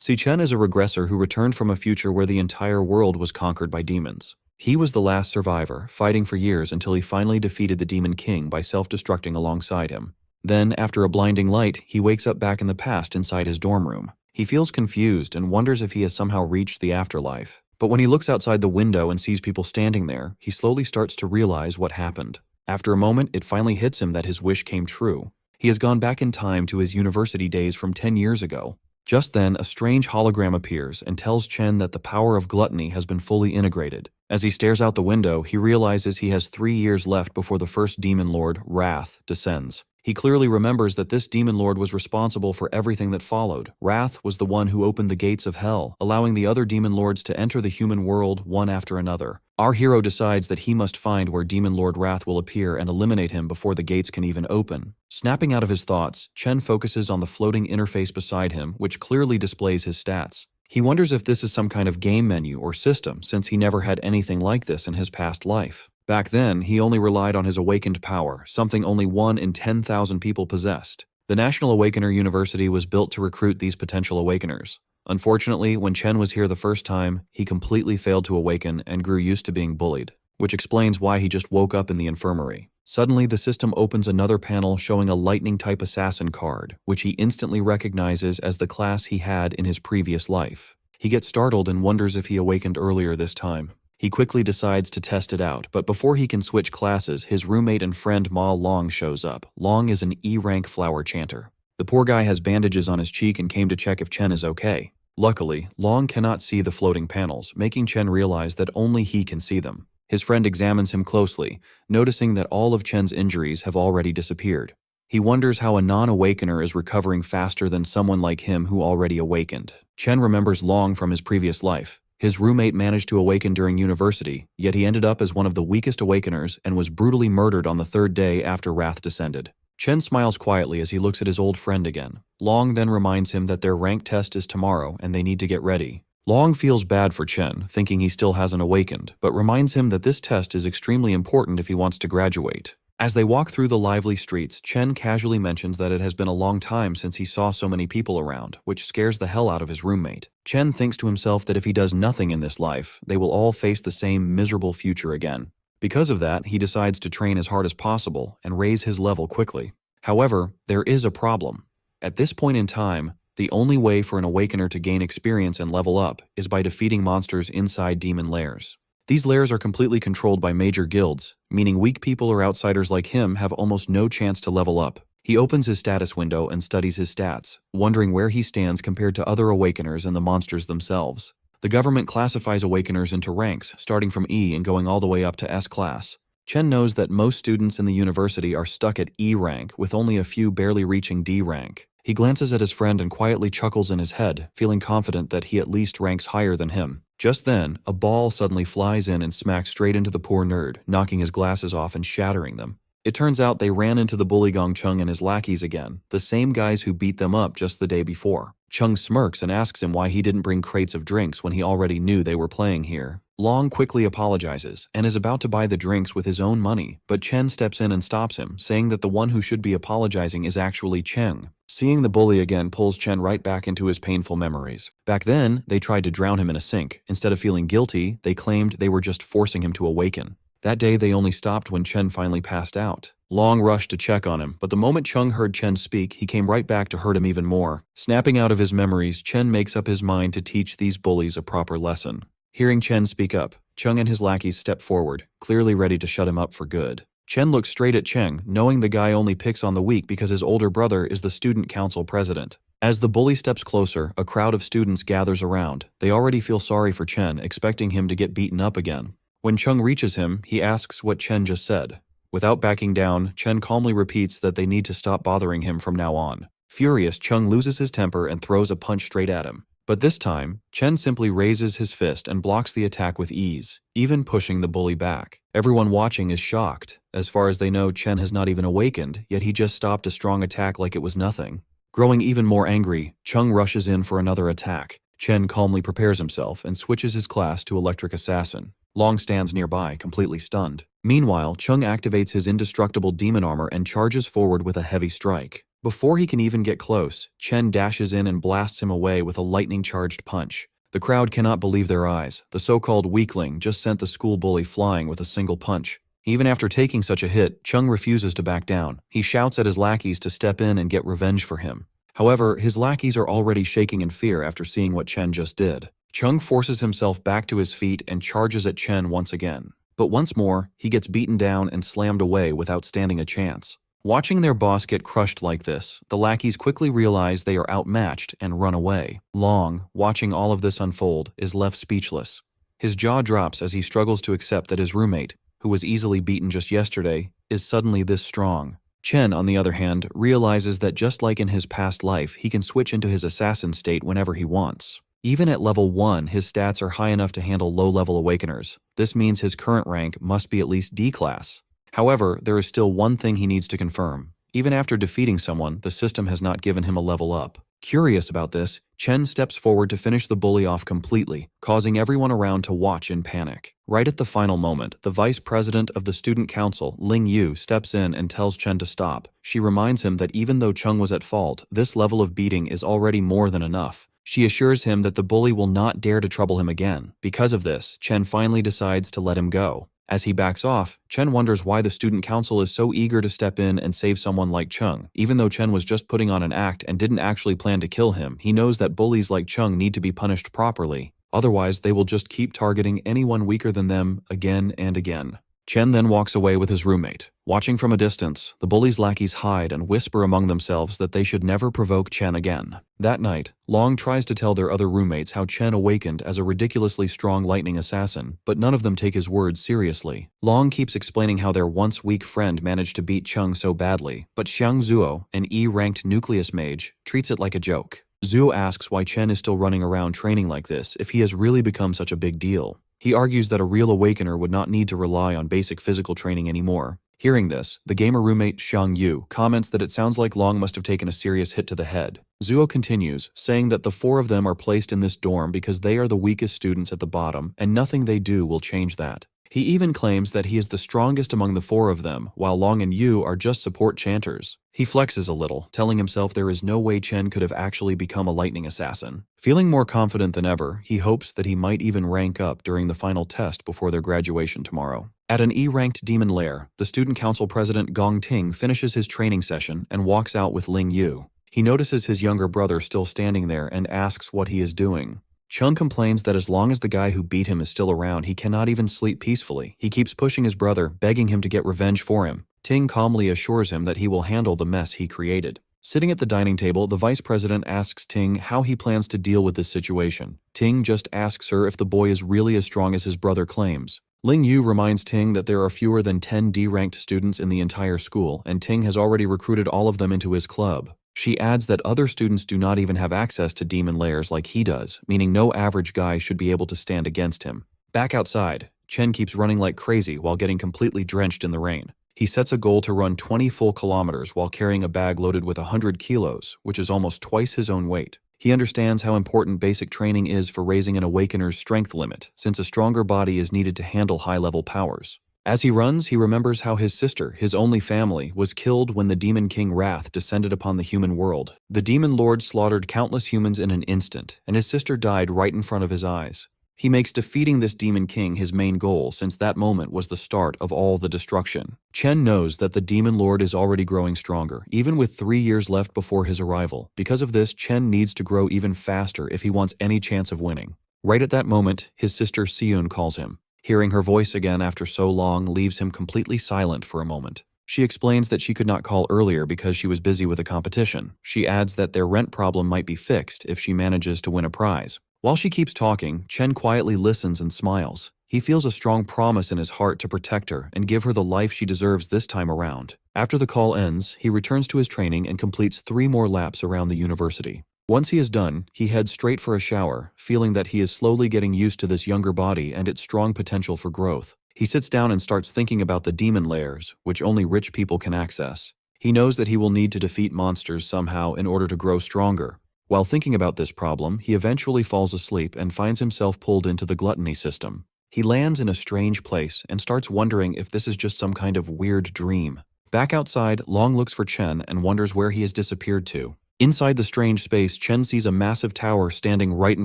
See, Chen is a regressor who returned from a future where the entire world was conquered by demons. He was the last survivor, fighting for years until he finally defeated the Demon King by self-destructing alongside him. Then, after a blinding light, he wakes up back in the past inside his dorm room. He feels confused and wonders if he has somehow reached the afterlife. But when he looks outside the window and sees people standing there, he slowly starts to realize what happened. After a moment, it finally hits him that his wish came true. He has gone back in time to his university days from 10 years ago. Just then, a strange hologram appears and tells Chen that the power of gluttony has been fully integrated. As he stares out the window, he realizes he has 3 years left before the first demon lord, Wrath, descends. He clearly remembers that this demon lord was responsible for everything that followed. Wrath was the one who opened the gates of hell, allowing the other demon lords to enter the human world one after another. Our hero decides that he must find where Demon Lord Wrath will appear and eliminate him before the gates can even open. Snapping out of his thoughts, Chen focuses on the floating interface beside him, which clearly displays his stats. He wonders if this is some kind of game menu or system, since he never had anything like this in his past life. Back then, he only relied on his awakened power, something only 1 in 10,000 people possessed. The National Awakener University was built to recruit these potential awakeners. Unfortunately, when Chen was here the first time, he completely failed to awaken and grew used to being bullied, which explains why he just woke up in the infirmary. Suddenly, the system opens another panel showing a lightning-type assassin card, which he instantly recognizes as the class he had in his previous life. He gets startled and wonders if he awakened earlier this time. He quickly decides to test it out, but before he can switch classes, his roommate and friend Ma Long shows up. Long is an E-rank flower chanter. The poor guy has bandages on his cheek and came to check if Chen is okay. Luckily, Long cannot see the floating panels, making Chen realize that only he can see them. His friend examines him closely, noticing that all of Chen's injuries have already disappeared. He wonders how a non-awakener is recovering faster than someone like him who already awakened. Chen remembers Long from his previous life. His roommate managed to awaken during university, yet he ended up as one of the weakest awakeners and was brutally murdered on the 3rd day after Wrath descended. Chen smiles quietly as he looks at his old friend again. Long then reminds him that their rank test is tomorrow and they need to get ready. Long feels bad for Chen, thinking he still hasn't awakened, but reminds him that this test is extremely important if he wants to graduate. As they walk through the lively streets, Chen casually mentions that it has been a long time since he saw so many people around, which scares the hell out of his roommate. Chen thinks to himself that if he does nothing in this life, they will all face the same miserable future again. Because of that, he decides to train as hard as possible and raise his level quickly. However, there is a problem. At this point in time, the only way for an awakener to gain experience and level up is by defeating monsters inside demon lairs. These lairs are completely controlled by major guilds, meaning weak people or outsiders like him have almost no chance to level up. He opens his status window and studies his stats, wondering where he stands compared to other awakeners and the monsters themselves. The government classifies awakeners into ranks, starting from E and going all the way up to S class. Chen knows that most students in the university are stuck at E rank, with only a few barely reaching D rank. He glances at his friend and quietly chuckles in his head, feeling confident that he at least ranks higher than him. Just then, a ball suddenly flies in and smacks straight into the poor nerd, knocking his glasses off and shattering them. It turns out they ran into the bully Gong Chung and his lackeys again, the same guys who beat them up just the day before. Chung smirks and asks him why he didn't bring crates of drinks when he already knew they were playing here. Long quickly apologizes and is about to buy the drinks with his own money, but Chen steps in and stops him, saying that the one who should be apologizing is actually Cheng. Seeing the bully again pulls Chen right back into his painful memories. Back then, they tried to drown him in a sink. Instead of feeling guilty, they claimed they were just forcing him to awaken. That day, they only stopped when Chen finally passed out. Long rushed to check on him, but the moment Chung heard Chen speak, he came right back to hurt him even more. Snapping out of his memories, Chen makes up his mind to teach these bullies a proper lesson. Hearing Chen speak up, Chung and his lackeys step forward, clearly ready to shut him up for good. Chen looks straight at Cheng, knowing the guy only picks on the weak because his older brother is the student council president. As the bully steps closer, a crowd of students gathers around. They already feel sorry for Chen, expecting him to get beaten up again. When Chung reaches him, he asks what Chen just said. Without backing down, Chen calmly repeats that they need to stop bothering him from now on. Furious, Chung loses his temper and throws a punch straight at him. But this time, Chen simply raises his fist and blocks the attack with ease, even pushing the bully back. Everyone watching is shocked. As far as they know, Chen has not even awakened, yet he just stopped a strong attack like it was nothing. Growing even more angry, Chung rushes in for another attack. Chen calmly prepares himself and switches his class to Electric Assassin. Long stands nearby, completely stunned. Meanwhile, Chung activates his indestructible demon armor and charges forward with a heavy strike. Before he can even get close, Chen dashes in and blasts him away with a lightning-charged punch. The crowd cannot believe their eyes. The so-called weakling just sent the school bully flying with a single punch. Even after taking such a hit, Chung refuses to back down. He shouts at his lackeys to step in and get revenge for him. However, his lackeys are already shaking in fear after seeing what Chen just did. Chung forces himself back to his feet and charges at Chen once again. But once more, he gets beaten down and slammed away without standing a chance. Watching their boss get crushed like this, the lackeys quickly realize they are outmatched and run away. Long, watching all of this unfold, is left speechless. His jaw drops as he struggles to accept that his roommate, who was easily beaten just yesterday, is suddenly this strong. Chen, on the other hand, realizes that just like in his past life, he can switch into his assassin state whenever he wants. Even at level 1, his stats are high enough to handle low-level awakeners. This means his current rank must be at least D class. However, there is still one thing he needs to confirm. Even after defeating someone, the system has not given him a level up. Curious about this, Chen steps forward to finish the bully off completely, causing everyone around to watch in panic. Right at the final moment, the vice president of the student council, Ling Yu, steps in and tells Chen to stop. She reminds him that even though Chung was at fault, this level of beating is already more than enough. She assures him that the bully will not dare to trouble him again. Because of this, Chen finally decides to let him go. As he backs off, Chen wonders why the student council is so eager to step in and save someone like Chung. Even though Chen was just putting on an act and didn't actually plan to kill him, he knows that bullies like Chung need to be punished properly. Otherwise, they will just keep targeting anyone weaker than them again and again. Chen then walks away with his roommate. Watching from a distance, the bullies' lackeys hide and whisper among themselves that they should never provoke Chen again. That night, Long tries to tell their other roommates how Chen awakened as a ridiculously strong lightning assassin, but none of them take his words seriously. Long keeps explaining how their once weak friend managed to beat Chung so badly, but Xiang Zuo, an E-ranked nucleus mage, treats it like a joke. Zuo asks why Chen is still running around training like this if he has really become such a big deal. He argues that a real awakener would not need to rely on basic physical training anymore. Hearing this, the gamer roommate Xiang Yu comments that it sounds like Long must have taken a serious hit to the head. Zuo continues, saying that the 4 of them are placed in this dorm because they are the weakest students at the bottom, and nothing they do will change that. He even claims that he is the strongest among the 4 of them, while Long and Yu are just support chanters. He flexes a little, telling himself there is no way Chen could have actually become a lightning assassin. Feeling more confident than ever, he hopes that he might even rank up during the final test before their graduation tomorrow. At an E-ranked demon lair, the student council president Gong Ting finishes his training session and walks out with Ling Yu. He notices his younger brother still standing there and asks what he is doing. Chung complains that as long as the guy who beat him is still around, he cannot even sleep peacefully. He keeps pushing his brother, begging him to get revenge for him. Ting calmly assures him that he will handle the mess he created. Sitting at the dining table, the vice president asks Ting how he plans to deal with this situation. Ting just asks her if the boy is really as strong as his brother claims. Ling Yu reminds Ting that there are fewer than 10 D-ranked students in the entire school, and Ting has already recruited all of them into his club. She adds that other students do not even have access to demon lairs like he does, meaning no average guy should be able to stand against him. Back outside, Chen keeps running like crazy while getting completely drenched in the rain. He sets a goal to run 20 full kilometers while carrying a bag loaded with 100 kilos, which is almost twice his own weight. He understands how important basic training is for raising an awakener's strength limit, since a stronger body is needed to handle high-level powers. As he runs, he remembers how his sister, his only family, was killed when the Demon King Wrath descended upon the human world. The Demon Lord slaughtered countless humans in an instant, and his sister died right in front of his eyes. He makes defeating this Demon King his main goal, since that moment was the start of all the destruction. Chen knows that the Demon Lord is already growing stronger, even with 3 years left before his arrival. Because of this, Chen needs to grow even faster if he wants any chance of winning. Right at that moment, his sister Siyun calls him. Hearing her voice again after so long leaves him completely silent for a moment. She explains that she could not call earlier because she was busy with a competition. She adds that their rent problem might be fixed if she manages to win a prize. While she keeps talking, Chen quietly listens and smiles. He feels a strong promise in his heart to protect her and give her the life she deserves this time around. After the call ends, he returns to his training and completes 3 more laps around the university. Once he is done, he heads straight for a shower, feeling that he is slowly getting used to this younger body and its strong potential for growth. He sits down and starts thinking about the demon lairs, which only rich people can access. He knows that he will need to defeat monsters somehow in order to grow stronger. While thinking about this problem, he eventually falls asleep and finds himself pulled into the gluttony system. He lands in a strange place and starts wondering if this is just some kind of weird dream. Back outside, Long looks for Chen and wonders where he has disappeared to. Inside the strange space, Chen sees a massive tower standing right in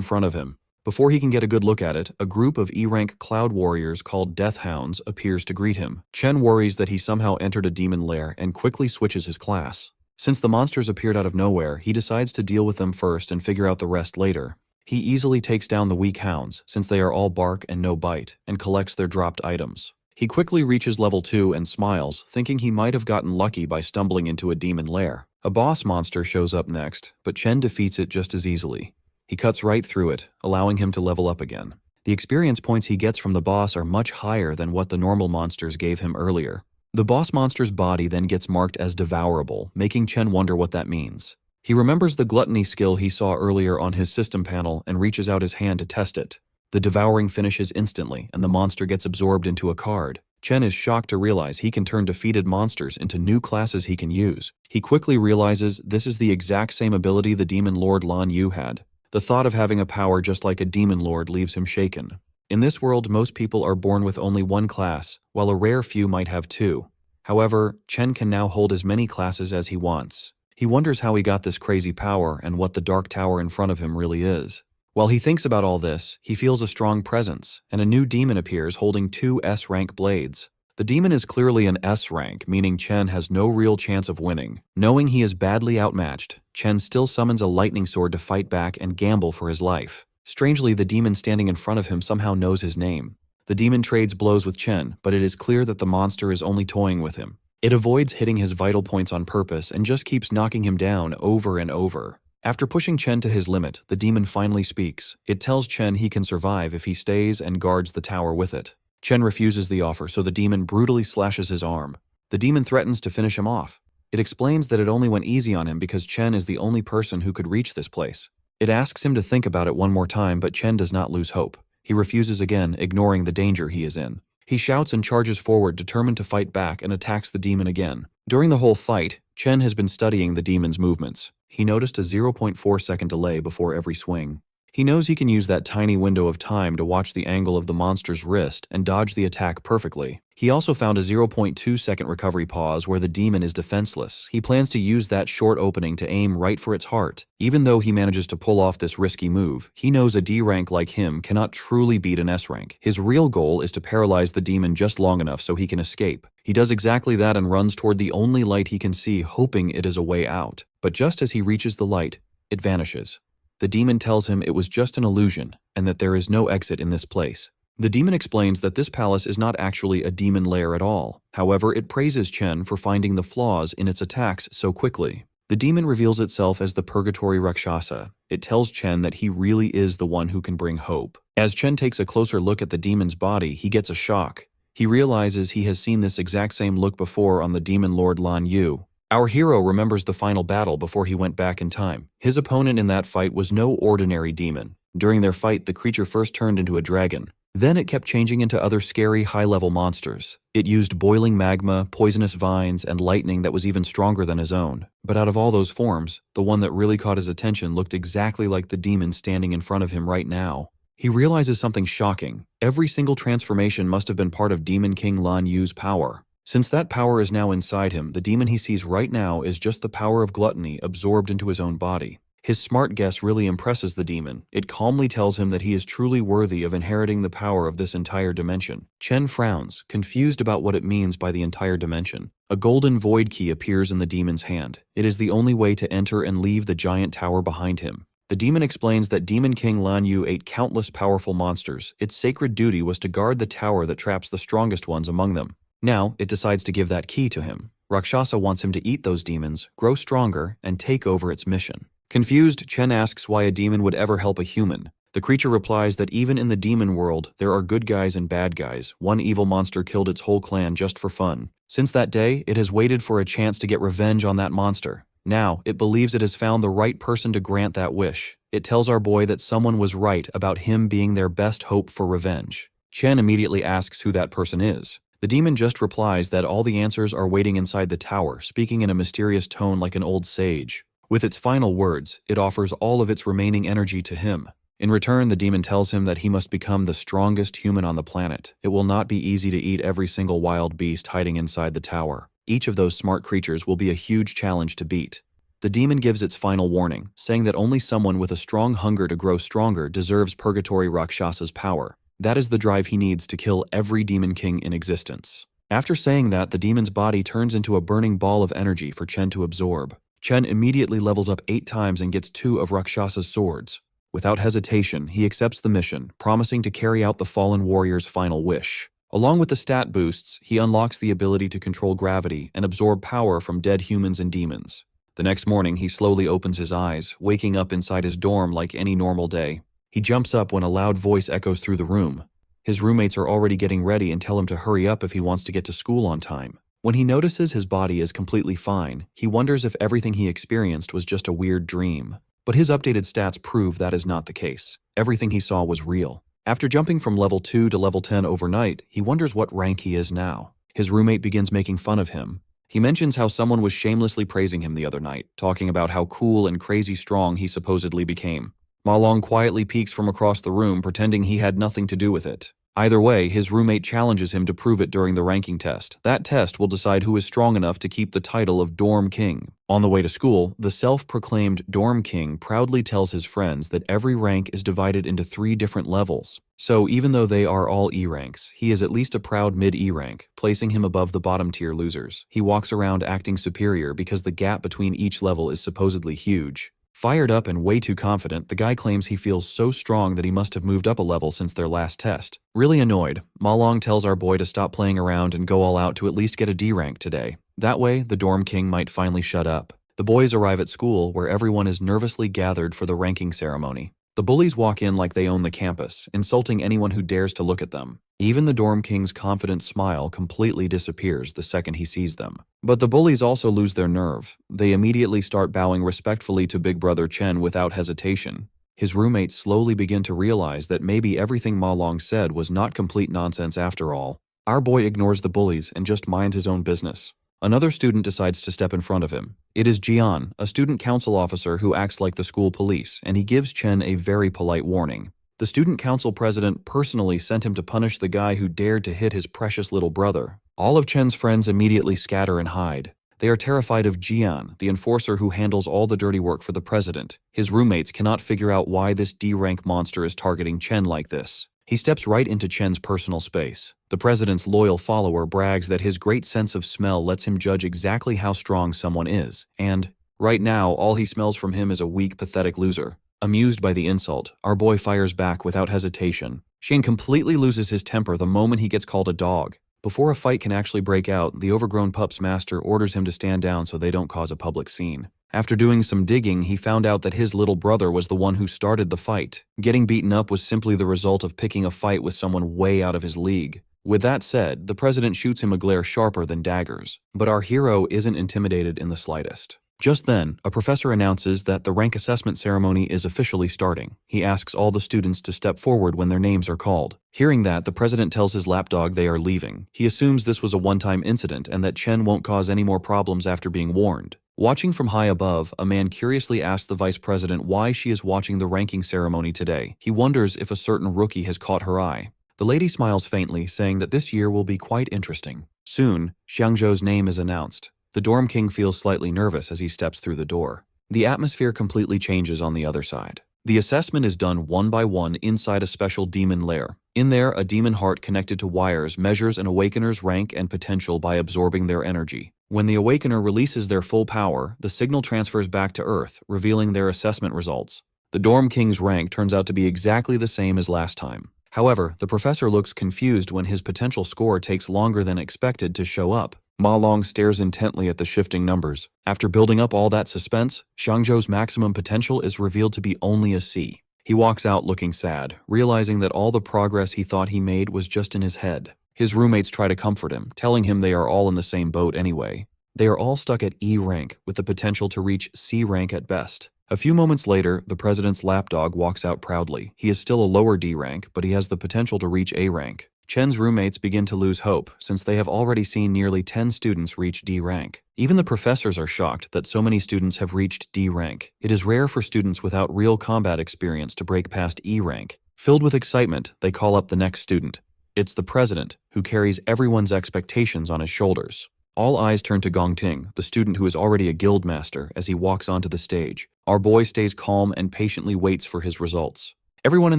front of him. Before he can get a good look at it, a group of E-rank cloud warriors called Death Hounds appears to greet him. Chen worries that he somehow entered a demon lair and quickly switches his class. Since the monsters appeared out of nowhere, he decides to deal with them first and figure out the rest later. He easily takes down the weak hounds, since they are all bark and no bite, and collects their dropped items. He quickly reaches level 2 and smiles, thinking he might have gotten lucky by stumbling into a demon lair. A boss monster shows up next, but Chen defeats it just as easily. He cuts right through it, allowing him to level up again. The experience points he gets from the boss are much higher than what the normal monsters gave him earlier. The boss monster's body then gets marked as devourable, making Chen wonder what that means. He remembers the gluttony skill he saw earlier on his system panel and reaches out his hand to test it. The devouring finishes instantly, and the monster gets absorbed into a card. Chen is shocked to realize he can turn defeated monsters into new classes he can use. He quickly realizes this is the exact same ability the Demon Lord Lan Yu had. The thought of having a power just like a Demon Lord leaves him shaken. In this world, most people are born with only one class, while a rare few might have two. However, Chen can now hold as many classes as he wants. He wonders how he got this crazy power and what the dark tower in front of him really is. While he thinks about all this, he feels a strong presence, and a new demon appears holding 2 S-rank blades. The demon is clearly an S-rank, meaning Chen has no real chance of winning. Knowing he is badly outmatched, Chen still summons a lightning sword to fight back and gamble for his life. Strangely, the demon standing in front of him somehow knows his name. The demon trades blows with Chen, but it is clear that the monster is only toying with him. It avoids hitting his vital points on purpose and just keeps knocking him down over and over. After pushing Chen to his limit, the demon finally speaks. It tells Chen he can survive if he stays and guards the tower with it. Chen refuses the offer, so the demon brutally slashes his arm. The demon threatens to finish him off. It explains that it only went easy on him because Chen is the only person who could reach this place. It asks him to think about it one more time, but Chen does not lose hope. He refuses again, ignoring the danger he is in. He shouts and charges forward, determined to fight back, and attacks the demon again. During the whole fight, Chen has been studying the demon's movements. He noticed a 0.4-second delay before every swing. He knows he can use that tiny window of time to watch the angle of the monster's wrist and dodge the attack perfectly. He also found a 0.2-second recovery pause where the demon is defenseless. He plans to use that short opening to aim right for its heart. Even though he manages to pull off this risky move, he knows a D rank like him cannot truly beat an S rank. His real goal is to paralyze the demon just long enough so he can escape. He does exactly that and runs toward the only light he can see, hoping it is a way out. But just as he reaches the light, it vanishes. The demon tells him it was just an illusion and that there is no exit in this place. The demon explains that this palace is not actually a demon lair at all. However, it praises Chen for finding the flaws in its attacks so quickly. The demon reveals itself as the Purgatory Rakshasa. It tells Chen that he really is the one who can bring hope. As Chen takes a closer look at the demon's body, he gets a shock. He realizes he has seen this exact same look before on the Demon Lord Lan Yu. Our hero remembers the final battle before he went back in time. His opponent in that fight was no ordinary demon. During their fight, the creature first turned into a dragon. Then it kept changing into other scary, high-level monsters. It used boiling magma, poisonous vines, and lightning that was even stronger than his own. But out of all those forms, the one that really caught his attention looked exactly like the demon standing in front of him right now. He realizes something shocking. Every single transformation must have been part of Demon King Lan Yu's power. Since that power is now inside him, the demon he sees right now is just the power of gluttony absorbed into his own body. His smart guess really impresses the demon. It calmly tells him that he is truly worthy of inheriting the power of this entire dimension. Chen frowns, confused about what it means by the entire dimension. A golden void key appears in the demon's hand. It is the only way to enter and leave the giant tower behind him. The demon explains that Demon King Lan Yu ate countless powerful monsters. Its sacred duty was to guard the tower that traps the strongest ones among them. Now, it decides to give that key to him. Rakshasa wants him to eat those demons, grow stronger, and take over its mission. Confused, Chen asks why a demon would ever help a human. The creature replies that even in the demon world, there are good guys and bad guys. One evil monster killed its whole clan just for fun. Since that day, it has waited for a chance to get revenge on that monster. Now, it believes it has found the right person to grant that wish. It tells our boy that someone was right about him being their best hope for revenge. Chen immediately asks who that person is. The demon just replies that all the answers are waiting inside the tower, speaking in a mysterious tone like an old sage. With its final words, it offers all of its remaining energy to him. In return, the demon tells him that he must become the strongest human on the planet. It will not be easy to eat every single wild beast hiding inside the tower. Each of those smart creatures will be a huge challenge to beat. The demon gives its final warning, saying that only someone with a strong hunger to grow stronger deserves Purgatory Rakshasa's power. That is the drive he needs to kill every demon king in existence. After saying that, the demon's body turns into a burning ball of energy for Chen to absorb. Chen immediately levels up 8 times and gets 2 of Rakshasa's swords. Without hesitation, he accepts the mission, promising to carry out the fallen warrior's final wish. Along with the stat boosts, he unlocks the ability to control gravity and absorb power from dead humans and demons. The next morning, he slowly opens his eyes, waking up inside his dorm like any normal day. He jumps up when a loud voice echoes through the room. His roommates are already getting ready and tell him to hurry up if he wants to get to school on time. When he notices his body is completely fine, he wonders if everything he experienced was just a weird dream. But his updated stats prove that is not the case. Everything he saw was real. After jumping from level 2 to level 10 overnight, he wonders what rank he is now. His roommate begins making fun of him. He mentions how someone was shamelessly praising him the other night, talking about how cool and crazy strong he supposedly became. Ma Long quietly peeks from across the room, pretending he had nothing to do with it. Either way, his roommate challenges him to prove it during the ranking test. That test will decide who is strong enough to keep the title of Dorm King. On the way to school, the self-proclaimed Dorm King proudly tells his friends that every rank is divided into 3 different levels. So even though they are all E ranks, he is at least a proud mid-E rank, placing him above the bottom-tier losers. He walks around acting superior because the gap between each level is supposedly huge. Fired up and way too confident, the guy claims he feels so strong that he must have moved up a level since their last test. Really annoyed, Ma Long tells our boy to stop playing around and go all out to at least get a D rank today. That way, the Dorm King might finally shut up. The boys arrive at school, where everyone is nervously gathered for the ranking ceremony. The bullies walk in like they own the campus, insulting anyone who dares to look at them. Even the Dorm King's confident smile completely disappears the second he sees them. But the bullies also lose their nerve. They immediately start bowing respectfully to Big Brother Chen without hesitation. His roommates slowly begin to realize that maybe everything Ma Long said was not complete nonsense after all. Our boy ignores the bullies and just minds his own business. Another student decides to step in front of him. It is Jian, a student council officer who acts like the school police, and he gives Chen a very polite warning. The student council president personally sent him to punish the guy who dared to hit his precious little brother. All of Chen's friends immediately scatter and hide. They are terrified of Jian, the enforcer who handles all the dirty work for the president. His roommates cannot figure out why this D-rank monster is targeting Chen like this. He steps right into Chen's personal space. The president's loyal follower brags that his great sense of smell lets him judge exactly how strong someone is, and right now, all he smells from him is a weak, pathetic loser. Amused by the insult, our boy fires back without hesitation. Shane completely loses his temper the moment he gets called a dog. Before a fight can actually break out, the overgrown pup's master orders him to stand down so they don't cause a public scene. After doing some digging, he found out that his little brother was the one who started the fight. Getting beaten up was simply the result of picking a fight with someone way out of his league. With that said, the president shoots him a glare sharper than daggers. But our hero isn't intimidated in the slightest. Just then, a professor announces that the rank assessment ceremony is officially starting. He asks all the students to step forward when their names are called. Hearing that, the president tells his lapdog they are leaving. He assumes this was a one-time incident and that Chen won't cause any more problems after being warned. Watching from high above, a man curiously asks the vice president why she is watching the ranking ceremony today. He wonders if a certain rookie has caught her eye. The lady smiles faintly, saying that this year will be quite interesting. Soon, Xiangzhou's name is announced. The Dorm King feels slightly nervous as he steps through the door. The atmosphere completely changes on the other side. The assessment is done one by one inside a special demon lair. In there, a demon heart connected to wires measures an awakener's rank and potential by absorbing their energy. When the awakener releases their full power, the signal transfers back to Earth, revealing their assessment results. The Dorm King's rank turns out to be exactly the same as last time. However, the professor looks confused when his potential score takes longer than expected to show up. Ma Long stares intently at the shifting numbers. After building up all that suspense, Xiangzhou's maximum potential is revealed to be only a C. He walks out looking sad, realizing that all the progress he thought he made was just in his head. His roommates try to comfort him, telling him they are all in the same boat anyway. They are all stuck at E rank, with the potential to reach C rank at best. A few moments later, the president's lapdog walks out proudly. He is still a lower D rank, but he has the potential to reach A rank. Chen's roommates begin to lose hope, since they have already seen nearly 10 students reach D rank. Even the professors are shocked that so many students have reached D rank. It is rare for students without real combat experience to break past E rank. Filled with excitement, they call up the next student. It's the president, who carries everyone's expectations on his shoulders. All eyes turn to Gongting, the student who is already a guild master, as he walks onto the stage. Our boy stays calm and patiently waits for his results. Everyone in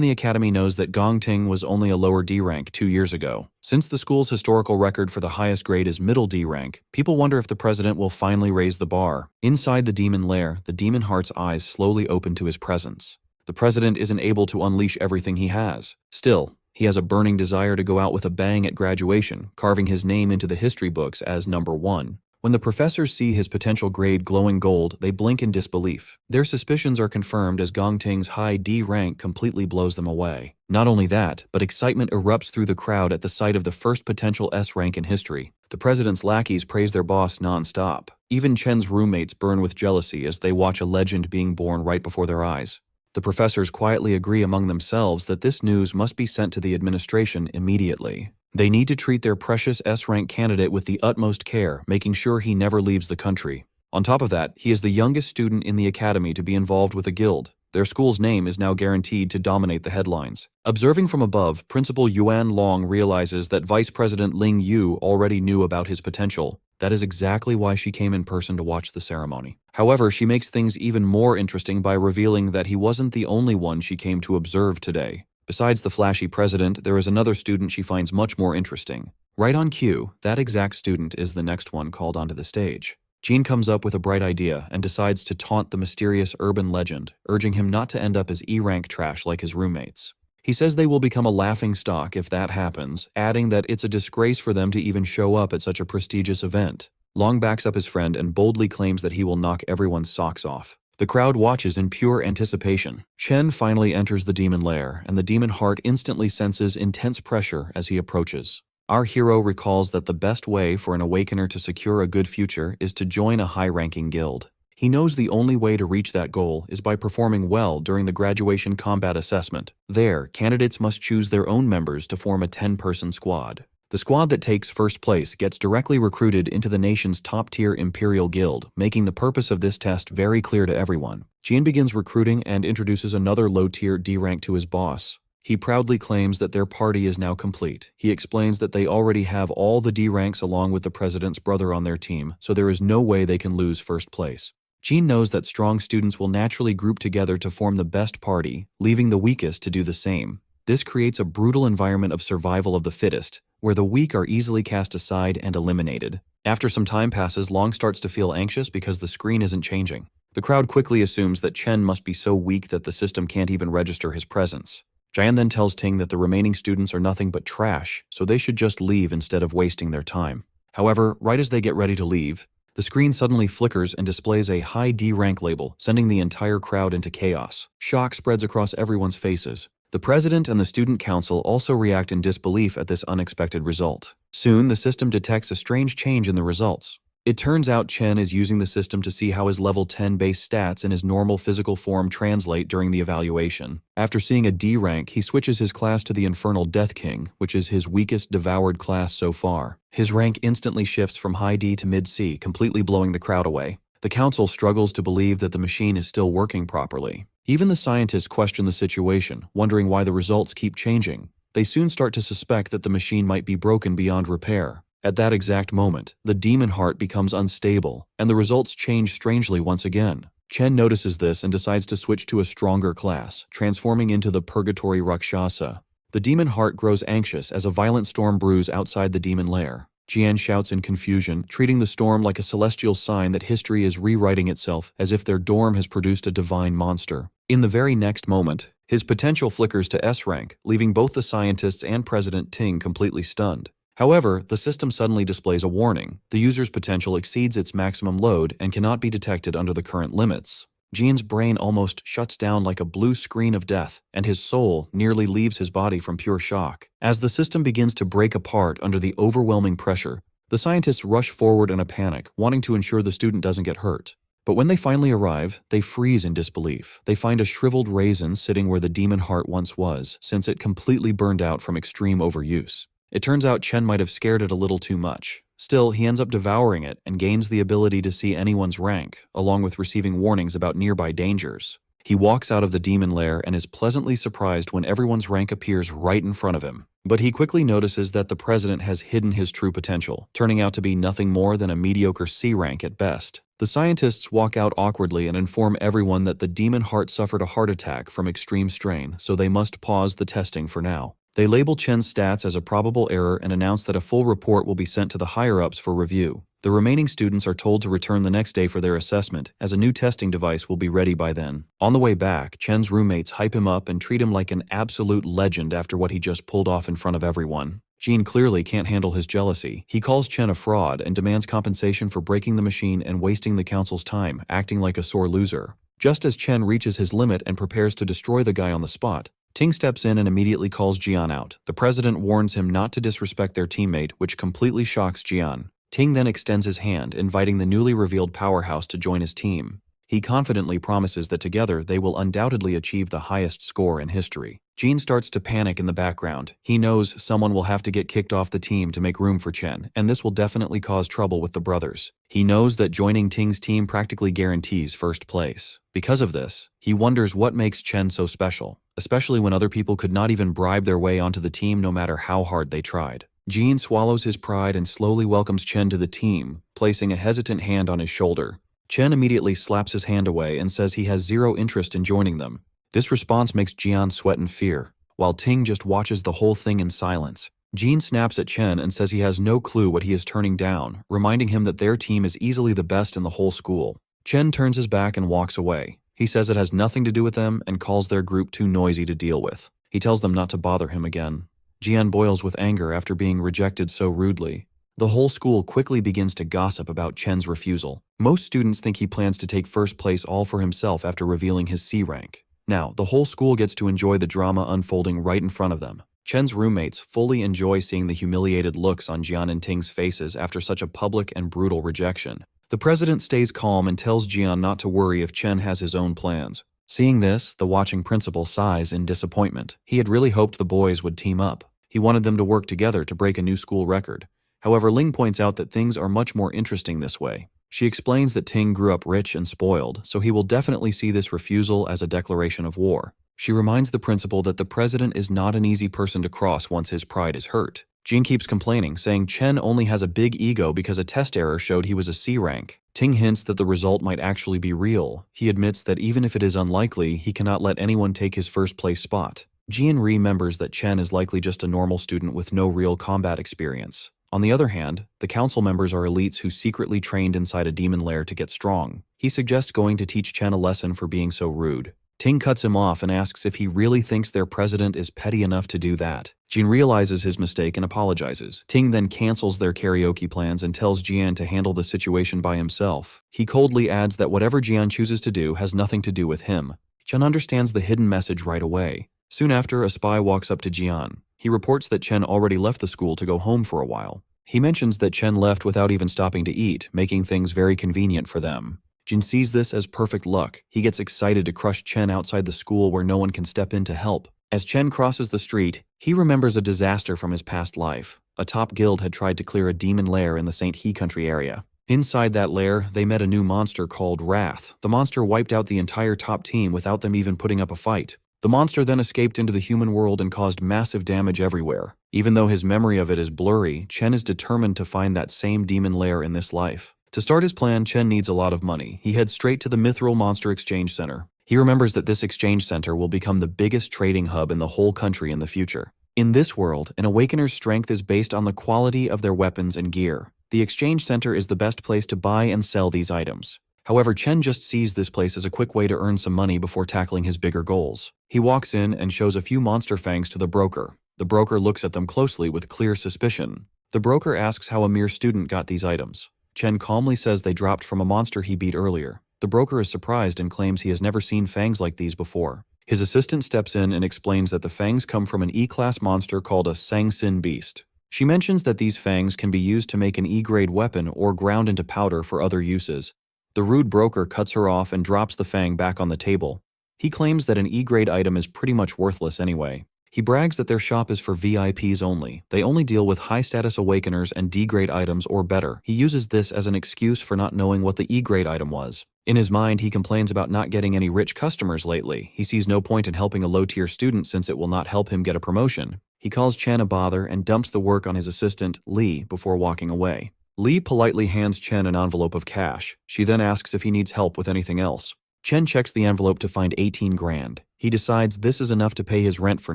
the academy knows that Gongting was only a lower D rank 2 years ago. Since the school's historical record for the highest grade is middle D rank, people wonder if the president will finally raise the bar. Inside the demon lair, the demon heart's eyes slowly open to his presence. The president isn't able to unleash everything he has. Still, he has a burning desire to go out with a bang at graduation, carving his name into the history books as #1. When the professors see his potential grade glowing gold, they blink in disbelief. Their suspicions are confirmed as Gongting's high D rank completely blows them away. Not only that, but excitement erupts through the crowd at the sight of the first potential S rank in history. The president's lackeys praise their boss non-stop. Even Chen's roommates burn with jealousy as they watch a legend being born right before their eyes. The professors quietly agree among themselves that this news must be sent to the administration immediately. They need to treat their precious S-rank candidate with the utmost care, making sure he never leaves the country. On top of that, he is the youngest student in the academy to be involved with a guild. Their school's name is now guaranteed to dominate the headlines. Observing from above, Principal Yuan Long realizes that Vice President Ling Yu already knew about his potential. That is exactly why she came in person to watch the ceremony. However, she makes things even more interesting by revealing that he wasn't the only one she came to observe today. Besides the flashy president, there is another student she finds much more interesting. Right on cue, that exact student is the next one called onto the stage. Jean comes up with a bright idea and decides to taunt the mysterious urban legend, urging him not to end up as E-rank trash like his roommates. He says they will become a laughingstock if that happens, adding that it's a disgrace for them to even show up at such a prestigious event. Long backs up his friend and boldly claims that he will knock everyone's socks off. The crowd watches in pure anticipation. Chen finally enters the demon lair, and the demon heart instantly senses intense pressure as he approaches. Our hero recalls that the best way for an awakener to secure a good future is to join a high-ranking guild. He knows the only way to reach that goal is by performing well during the graduation combat assessment. There, candidates must choose their own members to form a 10-person squad. The squad that takes first place gets directly recruited into the nation's top-tier Imperial Guild, making the purpose of this test very clear to everyone. Jian begins recruiting and introduces another low-tier D rank to his boss. He proudly claims that their party is now complete. He explains that they already have all the D ranks along with the president's brother on their team, so there is no way they can lose first place. Jean knows that strong students will naturally group together to form the best party, leaving the weakest to do the same. This creates a brutal environment of survival of the fittest, where the weak are easily cast aside and eliminated. After some time passes, Long starts to feel anxious because the screen isn't changing. The crowd quickly assumes that Chen must be so weak that the system can't even register his presence. Jian then tells Ting that the remaining students are nothing but trash, so they should just leave instead of wasting their time. However, right as they get ready to leave, the screen suddenly flickers and displays a high D rank label, sending the entire crowd into chaos. Shock spreads across everyone's faces. The president and the student council also react in disbelief at this unexpected result. Soon, the system detects a strange change in the results. It turns out Chen is using the system to see how his level 10 base stats in his normal physical form translate during the evaluation. After seeing a D rank, he switches his class to the Infernal Death King, which is his weakest devoured class so far. His rank instantly shifts from high D to mid C, completely blowing the crowd away. The council struggles to believe that the machine is still working properly. Even the scientists question the situation, wondering why the results keep changing. They soon start to suspect that the machine might be broken beyond repair. At that exact moment, the demon heart becomes unstable, and the results change strangely once again. Chen notices this and decides to switch to a stronger class, transforming into the Purgatory Rakshasa. The demon heart grows anxious as a violent storm brews outside the demon lair. Jian shouts in confusion, treating the storm like a celestial sign that history is rewriting itself as if their dorm has produced a divine monster. In the very next moment, his potential flickers to S rank, leaving both the scientists and President Ting completely stunned. However, the system suddenly displays a warning. The user's potential exceeds its maximum load and cannot be detected under the current limits. Jian's brain almost shuts down like a blue screen of death, and his soul nearly leaves his body from pure shock. As the system begins to break apart under the overwhelming pressure, the scientists rush forward in a panic, wanting to ensure the student doesn't get hurt. But when they finally arrive, they freeze in disbelief. They find a shriveled raisin sitting where the demon heart once was, since it completely burned out from extreme overuse. It turns out Chen might have scared it a little too much. Still, he ends up devouring it and gains the ability to see anyone's rank, along with receiving warnings about nearby dangers. He walks out of the demon lair and is pleasantly surprised when everyone's rank appears right in front of him. But he quickly notices that the president has hidden his true potential, turning out to be nothing more than a mediocre C rank at best. The scientists walk out awkwardly and inform everyone that the demon heart suffered a heart attack from extreme strain, so they must pause the testing for now. They label Chen's stats as a probable error and announce that a full report will be sent to the higher-ups for review. The remaining students are told to return the next day for their assessment, as a new testing device will be ready by then. On the way back, Chen's roommates hype him up and treat him like an absolute legend after what he just pulled off in front of everyone. Jean clearly can't handle his jealousy. He calls Chen a fraud and demands compensation for breaking the machine and wasting the council's time, acting like a sore loser. Just as Chen reaches his limit and prepares to destroy the guy on the spot, Ting steps in and immediately calls Jian out. The president warns him not to disrespect their teammate, which completely shocks Jian. Ting then extends his hand, inviting the newly revealed powerhouse to join his team. He confidently promises that together they will undoubtedly achieve the highest score in history. Jean starts to panic in the background. He knows someone will have to get kicked off the team to make room for Chen, and this will definitely cause trouble with the brothers. He knows that joining Ting's team practically guarantees first place. Because of this, he wonders what makes Chen so special, especially when other people could not even bribe their way onto the team no matter how hard they tried. Jean swallows his pride and slowly welcomes Chen to the team, placing a hesitant hand on his shoulder. Chen immediately slaps his hand away and says he has zero interest in joining them. This response makes Jian sweat in fear, while Ting just watches the whole thing in silence. Jean snaps at Chen and says he has no clue what he is turning down, reminding him that their team is easily the best in the whole school. Chen turns his back and walks away. He says it has nothing to do with them and calls their group too noisy to deal with. He tells them not to bother him again. Jian boils with anger after being rejected so rudely. The whole school quickly begins to gossip about Chen's refusal. Most students think he plans to take first place all for himself after revealing his C rank. Now, the whole school gets to enjoy the drama unfolding right in front of them. Chen's roommates fully enjoy seeing the humiliated looks on Jian and Ting's faces after such a public and brutal rejection. The president stays calm and tells Jian not to worry if Chen has his own plans. Seeing this, the watching principal sighs in disappointment. He had really hoped the boys would team up. He wanted them to work together to break a new school record. However, Ling points out that things are much more interesting this way. She explains that Ting grew up rich and spoiled, so he will definitely see this refusal as a declaration of war. She reminds the principal that the president is not an easy person to cross once his pride is hurt. Jean keeps complaining, saying Chen only has a big ego because a test error showed he was a C rank. Ting hints that the result might actually be real. He admits that even if it is unlikely, he cannot let anyone take his first place spot. Jean remembers that Chen is likely just a normal student with no real combat experience. On the other hand, the council members are elites who secretly trained inside a demon lair to get strong. He suggests going to teach Chen a lesson for being so rude. Ting cuts him off and asks if he really thinks their president is petty enough to do that. Jean realizes his mistake and apologizes. Ting then cancels their karaoke plans and tells Jian to handle the situation by himself. He coldly adds that whatever Jian chooses to do has nothing to do with him. Chen understands the hidden message right away. Soon after, a spy walks up to Jian. He reports that Chen already left the school to go home for a while. He mentions that Chen left without even stopping to eat, making things very convenient for them. Jin sees this as perfect luck. He gets excited to crush Chen outside the school where no one can step in to help. As Chen crosses the street, he remembers a disaster from his past life. A top guild had tried to clear a demon lair in the St. He country area. Inside that lair, they met a new monster called Wrath. The monster wiped out the entire top team without them even putting up a fight. The monster then escaped into the human world and caused massive damage everywhere. Even though his memory of it is blurry, Chen is determined to find that same demon lair in this life. To start his plan, Chen needs a lot of money. He heads straight to the Mithril Monster Exchange Center. He remembers that this exchange center will become the biggest trading hub in the whole country in the future. In this world, an Awakener's strength is based on the quality of their weapons and gear. The exchange center is the best place to buy and sell these items. However, Chen just sees this place as a quick way to earn some money before tackling his bigger goals. He walks in and shows a few monster fangs to the broker. The broker looks at them closely with clear suspicion. The broker asks how a mere student got these items. Chen calmly says they dropped from a monster he beat earlier. The broker is surprised and claims he has never seen fangs like these before. His assistant steps in and explains that the fangs come from an E-class monster called a Sang-Sin beast. She mentions that these fangs can be used to make an E-grade weapon or ground into powder for other uses. The rude broker cuts her off and drops the fang back on the table. He claims that an E-grade item is pretty much worthless anyway. He brags that their shop is for VIPs only. They only deal with high-status Awakeners and D-grade items or better. He uses this as an excuse for not knowing what the E-grade item was. In his mind, he complains about not getting any rich customers lately. He sees no point in helping a low-tier student since it will not help him get a promotion. He calls Chen a bother and dumps the work on his assistant, Lee, before walking away. Lee politely hands Chen an envelope of cash. She then asks if he needs help with anything else. Chen checks the envelope to find 18 grand. He decides this is enough to pay his rent for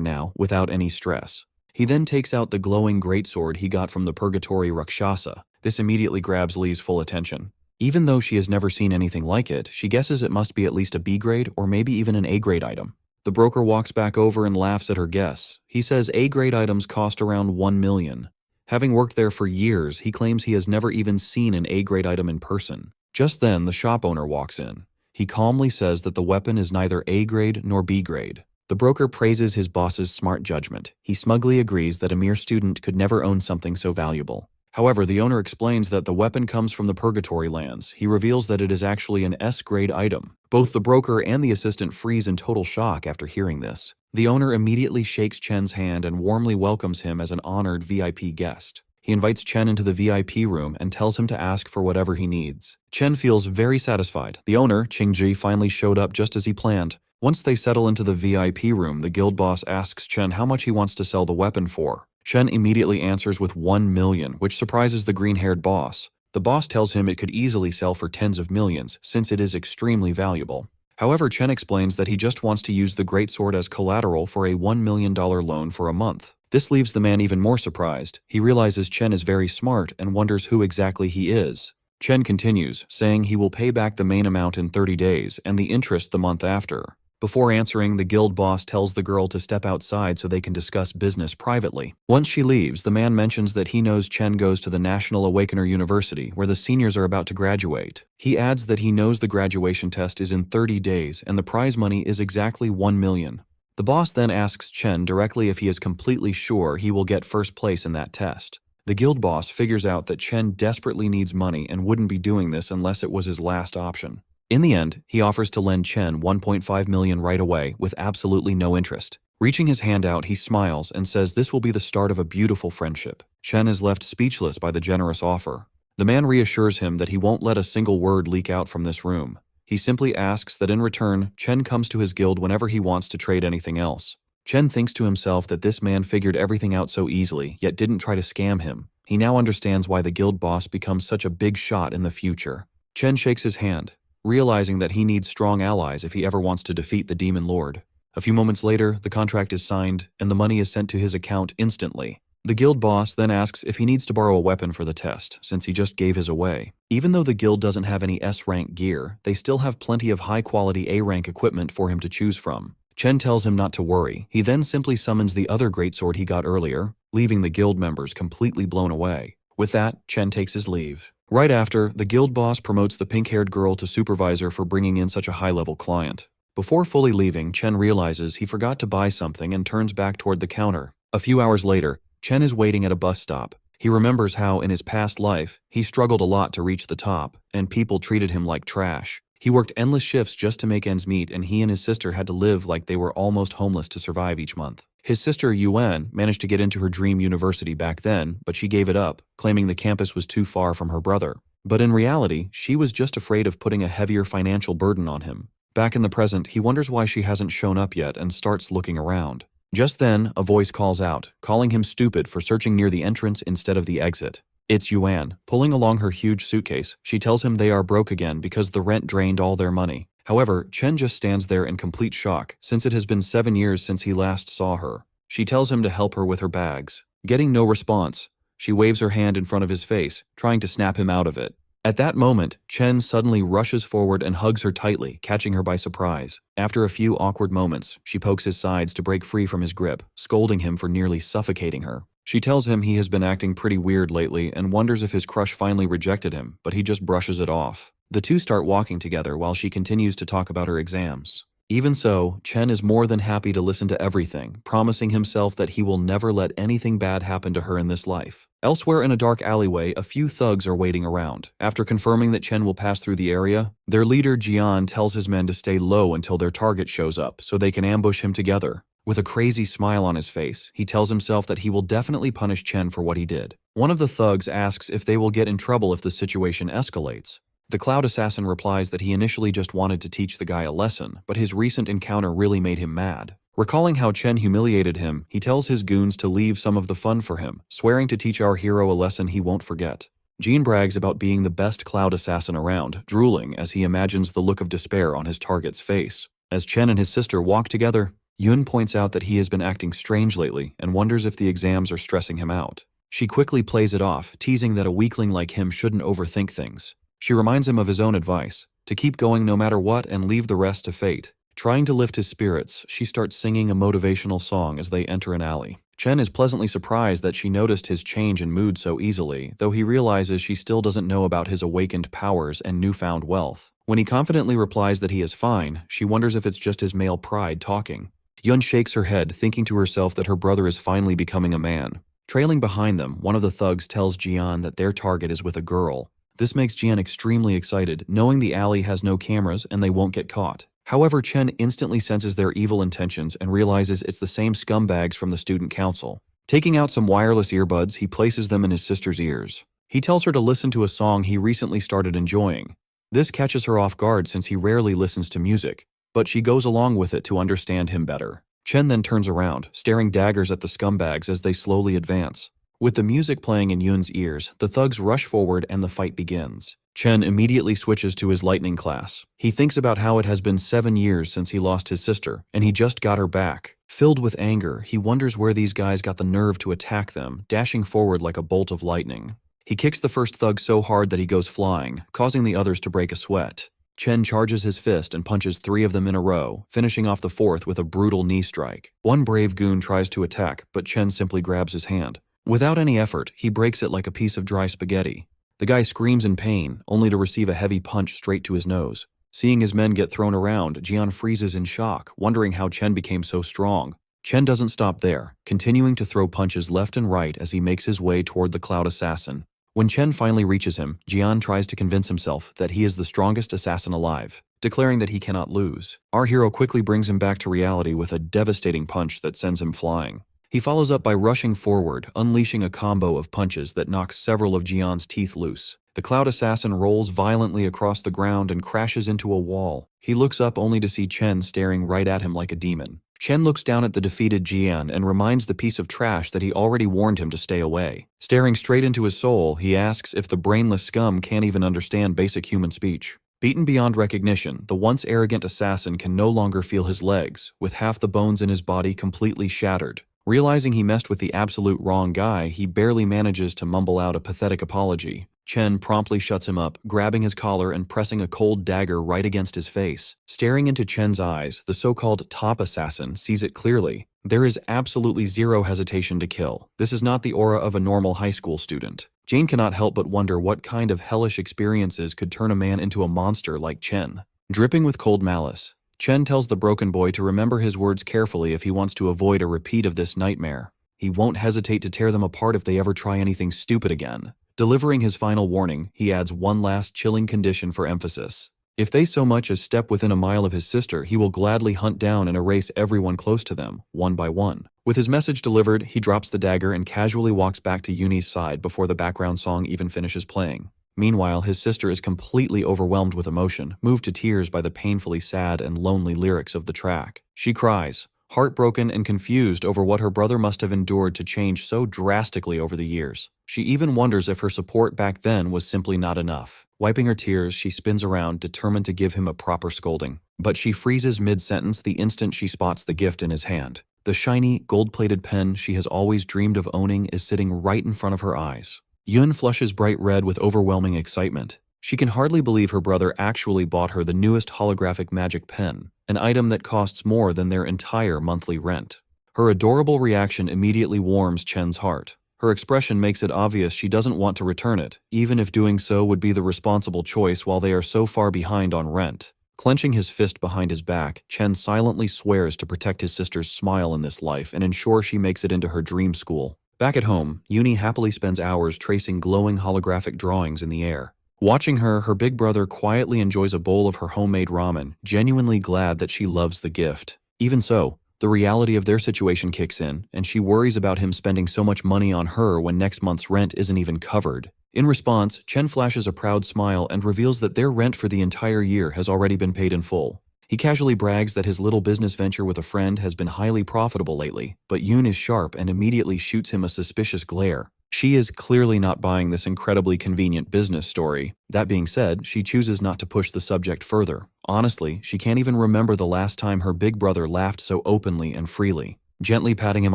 now, without any stress. He then takes out the glowing greatsword he got from the Purgatory Rakshasa. This immediately grabs Lee's full attention. Even though she has never seen anything like it, she guesses it must be at least a B grade or maybe even an A grade item. The broker walks back over and laughs at her guess. He says A grade items cost around 1 million. Having worked there for years, he claims he has never even seen an A grade item in person. Just then, the shop owner walks in. He calmly says that the weapon is neither A grade nor B grade. The broker praises his boss's smart judgment. He smugly agrees that a mere student could never own something so valuable. However, the owner explains that the weapon comes from the Purgatory lands. He reveals that it is actually an S-grade item. Both the broker and the assistant freeze in total shock after hearing this. The owner immediately shakes Chen's hand and warmly welcomes him as an honored VIP guest. He invites Chen into the VIP room and tells him to ask for whatever he needs. Chen feels very satisfied. The owner, Qingji, finally showed up just as he planned. Once they settle into the VIP room, the guild boss asks Chen how much he wants to sell the weapon for. Chen immediately answers with 1 million, which surprises the green-haired boss. The boss tells him it could easily sell for tens of millions, since it is extremely valuable. However, Chen explains that he just wants to use the greatsword as collateral for a $1 million loan for a month. This leaves the man even more surprised. He realizes Chen is very smart and wonders who exactly he is. Chen continues, saying he will pay back the main amount in 30 days and the interest the month after. Before answering, the guild boss tells the girl to step outside so they can discuss business privately. Once she leaves, the man mentions that he knows Chen goes to the National Awakener University, where the seniors are about to graduate. He adds that he knows the graduation test is in 30 days and the prize money is exactly 1 million. The boss then asks Chen directly if he is completely sure he will get first place in that test. The guild boss figures out that Chen desperately needs money and wouldn't be doing this unless it was his last option. In the end, he offers to lend Chen 1.5 million right away with absolutely no interest. Reaching his hand out, he smiles and says this will be the start of a beautiful friendship. Chen is left speechless by the generous offer. The man reassures him that he won't let a single word leak out from this room. He simply asks that in return, Chen comes to his guild whenever he wants to trade anything else. Chen thinks to himself that this man figured everything out so easily, yet didn't try to scam him. He now understands why the guild boss becomes such a big shot in the future. Chen shakes his hand, realizing that he needs strong allies if he ever wants to defeat the Demon Lord. A few moments later, the contract is signed, and the money is sent to his account instantly. The guild boss then asks if he needs to borrow a weapon for the test, since he just gave his away. Even though the guild doesn't have any S-rank gear, they still have plenty of high-quality A-rank equipment for him to choose from. Chen tells him not to worry. He then simply summons the other greatsword he got earlier, leaving the guild members completely blown away. With that, Chen takes his leave. Right after, the guild boss promotes the pink-haired girl to supervisor for bringing in such a high-level client. Before fully leaving, Chen realizes he forgot to buy something and turns back toward the counter. A few hours later, Chen is waiting at a bus stop. He remembers how, in his past life, he struggled a lot to reach the top, and people treated him like trash. He worked endless shifts just to make ends meet, and he and his sister had to live like they were almost homeless to survive each month. His sister, Yuan, managed to get into her dream university back then, but she gave it up, claiming the campus was too far from her brother. But in reality, she was just afraid of putting a heavier financial burden on him. Back in the present, he wonders why she hasn't shown up yet and starts looking around. Just then, a voice calls out, calling him stupid for searching near the entrance instead of the exit. It's Yuan. Pulling along her huge suitcase, she tells him they are broke again because the rent drained all their money. However, Chen just stands there in complete shock, since it has been 7 years since he last saw her. She tells him to help her with her bags. Getting no response, she waves her hand in front of his face, trying to snap him out of it. At that moment, Chen suddenly rushes forward and hugs her tightly, catching her by surprise. After a few awkward moments, she pokes his sides to break free from his grip, scolding him for nearly suffocating her. She tells him he has been acting pretty weird lately and wonders if his crush finally rejected him, but he just brushes it off. The two start walking together while she continues to talk about her exams. Even so, Chen is more than happy to listen to everything, promising himself that he will never let anything bad happen to her in this life. Elsewhere in a dark alleyway, a few thugs are waiting around. After confirming that Chen will pass through the area, their leader Jian tells his men to stay low until their target shows up so they can ambush him together. With a crazy smile on his face, he tells himself that he will definitely punish Chen for what he did. One of the thugs asks if they will get in trouble if the situation escalates. The Cloud Assassin replies that he initially just wanted to teach the guy a lesson, but his recent encounter really made him mad. Recalling how Chen humiliated him, he tells his goons to leave some of the fun for him, swearing to teach our hero a lesson he won't forget. Jean brags about being the best Cloud Assassin around, drooling as he imagines the look of despair on his target's face. As Chen and his sister walk together, Yun points out that he has been acting strange lately and wonders if the exams are stressing him out. She quickly plays it off, teasing that a weakling like him shouldn't overthink things. She reminds him of his own advice, to keep going no matter what and leave the rest to fate. Trying to lift his spirits, she starts singing a motivational song as they enter an alley. Chen is pleasantly surprised that she noticed his change in mood so easily, though he realizes she still doesn't know about his awakened powers and newfound wealth. When he confidently replies that he is fine, she wonders if it's just his male pride talking. Yun shakes her head, thinking to herself that her brother is finally becoming a man. Trailing behind them, one of the thugs tells Jian that their target is with a girl. This makes Jian extremely excited, knowing the alley has no cameras and they won't get caught. However, Chen instantly senses their evil intentions and realizes it's the same scumbags from the student council. Taking out some wireless earbuds, he places them in his sister's ears. He tells her to listen to a song he recently started enjoying. This catches her off guard since he rarely listens to music, but she goes along with it to understand him better. Chen then turns around, staring daggers at the scumbags as they slowly advance. With the music playing in Yun's ears, the thugs rush forward and the fight begins. Chen immediately switches to his lightning class. He thinks about how it has been 7 years since he lost his sister, and he just got her back. Filled with anger, he wonders where these guys got the nerve to attack them, dashing forward like a bolt of lightning. He kicks the first thug so hard that he goes flying, causing the others to break a sweat. Chen charges his fist and punches 3 of them in a row, finishing off the 4th with a brutal knee strike. One brave goon tries to attack, but Chen simply grabs his hand. Without any effort, he breaks it like a piece of dry spaghetti. The guy screams in pain, only to receive a heavy punch straight to his nose. Seeing his men get thrown around, Jian freezes in shock, wondering how Chen became so strong. Chen doesn't stop there, continuing to throw punches left and right as he makes his way toward the Cloud Assassin. When Chen finally reaches him, Jian tries to convince himself that he is the strongest assassin alive, declaring that he cannot lose. Our hero quickly brings him back to reality with a devastating punch that sends him flying. He follows up by rushing forward, unleashing a combo of punches that knocks several of Jian's teeth loose. The Cloud Assassin rolls violently across the ground and crashes into a wall. He looks up only to see Chen staring right at him like a demon. Chen looks down at the defeated Jian and reminds the piece of trash that he already warned him to stay away. Staring straight into his soul, he asks if the brainless scum can't even understand basic human speech. Beaten beyond recognition, the once arrogant assassin can no longer feel his legs, with half the bones in his body completely shattered. Realizing he messed with the absolute wrong guy, he barely manages to mumble out a pathetic apology. Chen promptly shuts him up, grabbing his collar and pressing a cold dagger right against his face. Staring into Chen's eyes, the so-called top assassin sees it clearly. There is absolutely zero hesitation to kill. This is not the aura of a normal high school student. Jane cannot help but wonder what kind of hellish experiences could turn a man into a monster like Chen. Dripping with cold malice, Chen tells the broken boy to remember his words carefully if he wants to avoid a repeat of this nightmare. He won't hesitate to tear them apart if they ever try anything stupid again. Delivering his final warning, he adds one last chilling condition for emphasis. If they so much as step within a mile of his sister, he will gladly hunt down and erase everyone close to them, one by one. With his message delivered, he drops the dagger and casually walks back to Yuni's side before the background song even finishes playing. Meanwhile, his sister is completely overwhelmed with emotion, moved to tears by the painfully sad and lonely lyrics of the track. She cries, heartbroken and confused over what her brother must have endured to change so drastically over the years. She even wonders if her support back then was simply not enough. Wiping her tears, she spins around, determined to give him a proper scolding. But she freezes mid-sentence the instant she spots the gift in his hand. The shiny, gold-plated pen she has always dreamed of owning is sitting right in front of her eyes. Yun flushes bright red with overwhelming excitement. She can hardly believe her brother actually bought her the newest holographic magic pen, an item that costs more than their entire monthly rent. Her adorable reaction immediately warms Chen's heart. Her expression makes it obvious she doesn't want to return it, even if doing so would be the responsible choice while they are so far behind on rent. Clenching his fist behind his back, Chen silently swears to protect his sister's smile in this life and ensure she makes it into her dream school. Back at home, Yuni happily spends hours tracing glowing holographic drawings in the air. Watching her, her big brother quietly enjoys a bowl of her homemade ramen, genuinely glad that she loves the gift. Even so, the reality of their situation kicks in, and she worries about him spending so much money on her when next month's rent isn't even covered. In response, Chen flashes a proud smile and reveals that their rent for the entire year has already been paid in full. He casually brags that his little business venture with a friend has been highly profitable lately, but Yoon is sharp and immediately shoots him a suspicious glare. She is clearly not buying this incredibly convenient business story. That being said, she chooses not to push the subject further. Honestly, she can't even remember the last time her big brother laughed so openly and freely. Gently patting him